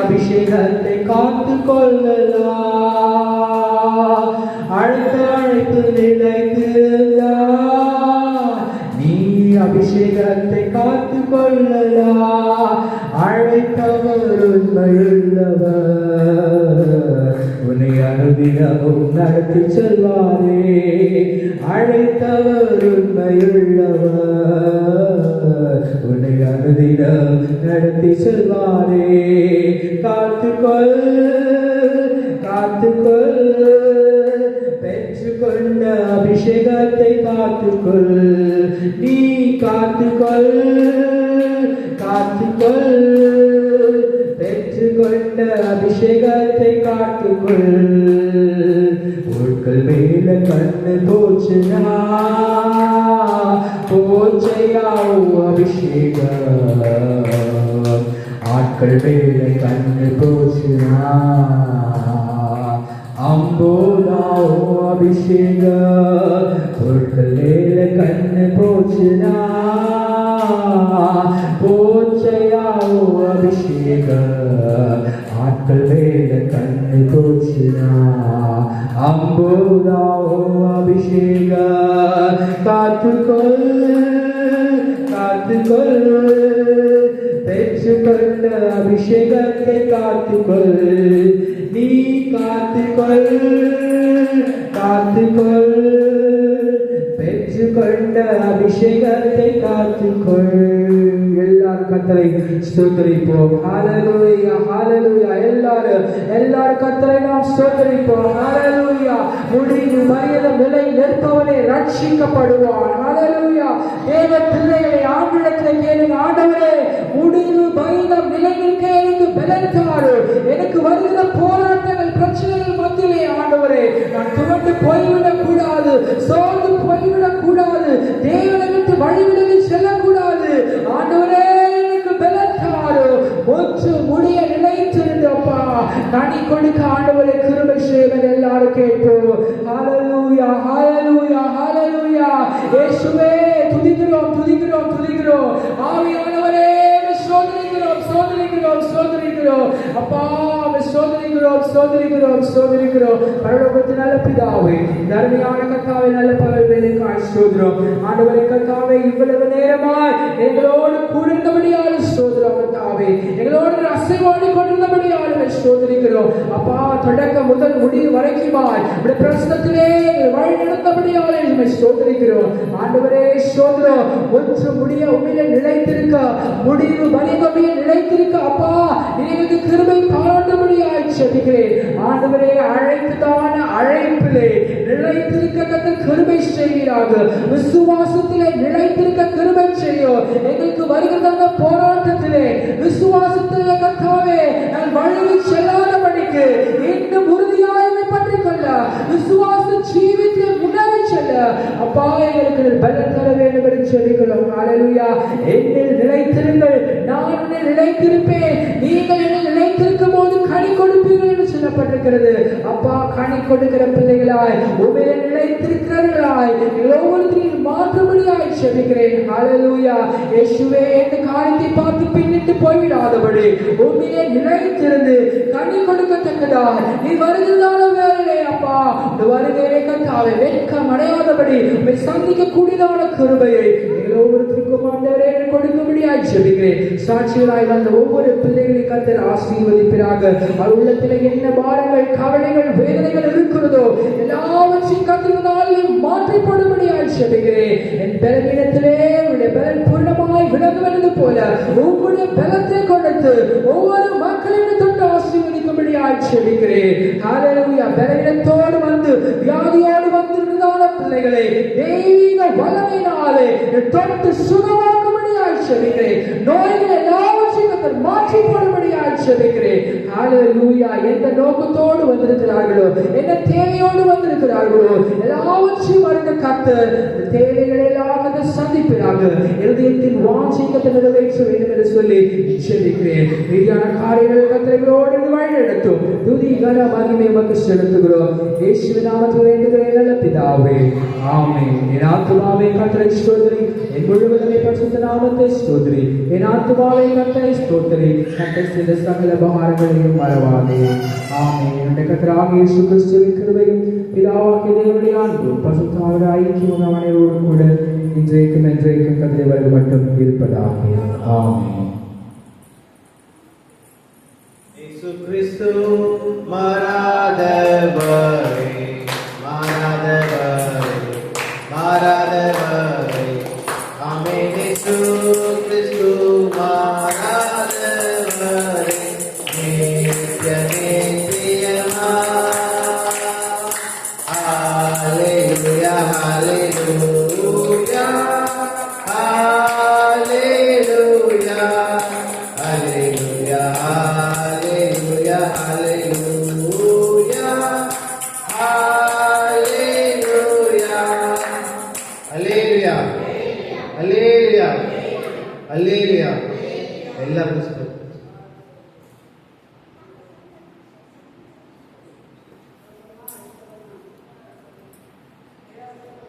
[SPEAKER 4] அபிஷேகத்தை காத்துக்கொள்ளலாம். அடுத்த அழைப்பில் இழைத்திருந்தார் நீ அபிஷேகத்தை காத்துக்கொள்ளலாம். அழைத்தவர் உண்மையுள்ளவர், உன்னை அனுதினமும் நடத்தி செல்வாரே. அழைத்தவர் உண்மையுள்ளவர், உன்னை அனுதினம் நடத்தி செல்வாரே. காத்துக்கொள் காத்துக்கொள், பெற்றுக்கொண்ட அபிஷேகத்தை காத்துக்கொள். நீ காத்துக்கொள் காத்துக்கொள், பெற்றுக்கொண்ட அபிஷேகத்தை காத்துக்கொள். பொருட்கள் மேல கண்ணு போச்சுனா போச்சையாவோ அபிஷேகம். ஆட்கள் மேல கண்ணு போச்சுனா அம்போதாவோ அபிஷேகம். பொருட்கள் மேல கண்ணு போச்சுனா போச்சையாவோ அபிஷேகம். ஆட்கள் மேல கண்ணு போச்சுனா அம்போதாவோ அபிஷேகம். காத்துக்கொள் காத்துக்கொள், பெற்றுக்கொண்ட அபிஷேகத்தை காத்துக்கொள். நீ காத்துக்கொள் காத்துக்கொள், பெற்றுக்கொண்ட அபிஷேகத்தை காத்துக்கொள். எல்லாரும் கர்த்தரை ஸ்தோத்திரிப்போம். ஹல்லேலூயா ஹல்லேலூயா. எல்லாரும் கர்த்தரை நாம் ஸ்தோத்திரிப்போம். ஹல்லேலூயா. முடிவு மரியதம் நிலை நிற்பவனே ரட்சிக்கப்படுவான். ஹல்லேலூயா. தேவ பிள்ளைகளை ஆண்டவரே கேளுங்க. ஆண்டவரே, முடிவு மரியதம் நிலை நிற்க எனக்கு பலன் தாரு. எனக்கு வருகிற போராட்டங்கள் பிரச்சனைகள் மத்தியிலே ஆண்டவரே நான் துவண்டு போய்விடக் கூடாது, சோர்ந்து போய்விடக் கூடாது, தேவனை விட்டு வழிவிடவே செல்லக்கூடாது. ஆண்டவரே, எனக்கு பலன் தாரு. முற்று முடிய நிலைத்திருந்தப்பா கனி கொடுக்க ஆண்டவரே கிருபை செய்வன். எல்லாரும் கேட்போம். ஹல்லேலூயா ஹல்லேலூயா ஹல்லேலூயா. இயேசுவே துதிக்கிறோம் துதிக்கிறோம் துதிக்கிறோம். ஆவியானவரே சோதரிக்கிறோம் சோதரிக்கிறோம் சோதரிக்கிறோம். அப்பா சோதரிக்கிறோம் சோதரிக்கிறோம் சோதரிக்கிறோம். பரலோகத்தின் நல்ல பிதாவே, தர்மியான கர்த்தாவே, நல்ல பகல் வேலைக்காய் சோதரம். ஆண்டவரே கர்த்தாவே, இவ்வளவு நேரமாய் எங்களோடு கூடியிருந்தபடியால் சோதரம் கர்த்தாவே, எங்களோடு அசைவாடி கொண்டிருந்தபடியால் சோதரிக்கிறோம். அப்பா, தொடக்க முதல் முடிவு வரைக்குமாய் உடைய பிரசனத்திலே வழி நடந்தபடியால் சோதரிக்கிறோம். ஆண்டவரே சோதரம் ஒன்று முடிய உண்மையிலே நிலைத்திருக்க, முடிவு வலிமையை நிலைத்திருக்க அப்பா நீங்களுக்கு கிருபை பாராட்டும்படியாய் செபிக்கிறேன். ஆண்டவரே, அழைத்ததான அழைப்பிலே நிலைத்திருக்க கர்த்தர் கிருபை செய்வீராக. விசுவாசத்திலே நிலைத்திருக்க கிருபை செய்யும். எங்களுக்கு வருகிறதான போராட்டத்திலே விசுவாசத்திலே கர்த்தாவே நான் வழியை செல்லாதபடிக்கு இன்னும் உறுதியாய் பற்றிக் கொள்ள, விசுவாச ஜீவித்தில் முன்னேறி செல்ல அப்பா எங்களுக்கு பலன் தர வேண்டும் என்று செபிக்கிறோம். ஹல்லேலூயா. என்னில் நிலைத்திருங்கள், நான் நிலைத்திருப்பேன், நீங்கள் என்னில் நிலைத்திருக்கும் போது கனி கொடுப்பீர்கள் என்று சொல்லப்பட்டிருக்கிறது. அப்பா கனி கொடுக்கிற பிள்ளைகளாய் உண்மையிலே நிலைத்திருக்கிறவர்களாய் ஒவ்வொருத்தரையும் மாற்றும்படியாய் செபிக்கிறேன். ஹல்லேலூயா. இயேசுவே, இந்த காரியத்தை பார்த்து பின்னிட்டு போய்விடாதபடி உண்மையிலே நிலைத்திருந்து கனி கொடுக்கத்தக்கதாக நீ வருகிறதான வேலையிலே அப்பா இந்த வருகையிலே கர்த்தாவே வெட்கம் அடையாதபடி உம்மை சந்திக்க கூடியதான கிருபையை ஒவ்வொருத்தருக்கும் ஆண்டவரே கொடுக்கும்படியாய் செபிக்கிறேன். சாட்சிகளாய் வந்த ஒவ்வொரு பிள்ளைகளையும் கர்த்தர் ஆசீர்வதிப்பீராக. அவர் உள்ளத்திலே என்ன பாரங்கள், கவலைகள், வேதனைகள் இருக்கிறதோ எல்லாவற்றையும் கர்த்தரினாலே மாற்றிப்படும்படியாய் செபிக்கிறேன். என் பலவீனத்திலே உடைய பலன் பூர்ணமாய் விளங்குவது போல உங்களுடைய பலத்தை கொடுத்து ஒவ்வொரு மக்களையும் தொட்டு ஆசீர்வதிக்கும்படியாய் செபிக்கிறேன். ஹல்லேலூயா. பலவீனத்தோடு வந்து வியாதியோடு வந்திருந்ததான பிள்ளைகளை தெய்வீக வல்லமையினாலே தொட்டு சுகமாக்கும்படியாய் செபிக்கிறேன். நோய்கள் எல்லாவற்றையும் மாற்றி போடும்படியாய் செபிக்கிறேன். ஹல்லேலூயா. எந்த நோக்கத்தோடு வந்திருக்கிறார்களோ, என்ன தேவையோடு வந்திருக்கிறார்களோ எல்லாவற்றையும் அறிந்த கர்த்தர் தேவைகளை எல்லாம் சந்திப்பிறாங்க. இருதயத்தின் வாஞ்சையை நிறைவேற்ற வேண்டும் என்று சொல்லி செபிக்கிறேன். மீதியான காரியங்கள் கர்த்தரோடு வழிநடத்தும். துதி கன மகிமை உமக்கு செலுத்துகிறோம். இயேசுவின் நாமத்தில் வேண்டுகிறேன் நல்ல பிதாவே, ஆமென். என் ஆத்துமாவே கர்த்தரை ஸ்தோத்திரி, என் முழுவதுமே பரிசுத்த நாமத்தை ஸ்தோத்திரி. என் ஆத்துமாவே கர்த்தரை ஸ்தோத்திரி, கர்த்தர் செய்த சகல உபகாரங்களையும் மறவாதே. ஆமென். என்னுடைய கர்த்தராகிய இயேசு கிறிஸ்துவின் கிருபையும் பிதாவாகிய தேவனுடைய அன்பும் பரிசுத்த ஆவியின் ஐக்கியமும் அவனோடு கூட இன்றைக்கும் என்றைக்கும் கர்த்தரை வரை மட்டும் இருப்பதாக. ஆமென்.
[SPEAKER 1] இயேசு கிறிஸ்து மாறாதவரே, மாறாதவரே, மாறாதவரே. ஆமென். இயேசு கிறிஸ்து மாறாதவரே, நித்திய நித்தியமாய். ஹல்லேலூயா, ஹல்லேலூயா, ஹல்லேலூயா, ஹல்லேலூயா, ஹல்லேலூயா, ஹல்லேலூயா, ஹல்லேலூயா, ஹல்லேலூயா, ஹல்லேலூயா, ஹல்லேலூயா. எல்லாரும்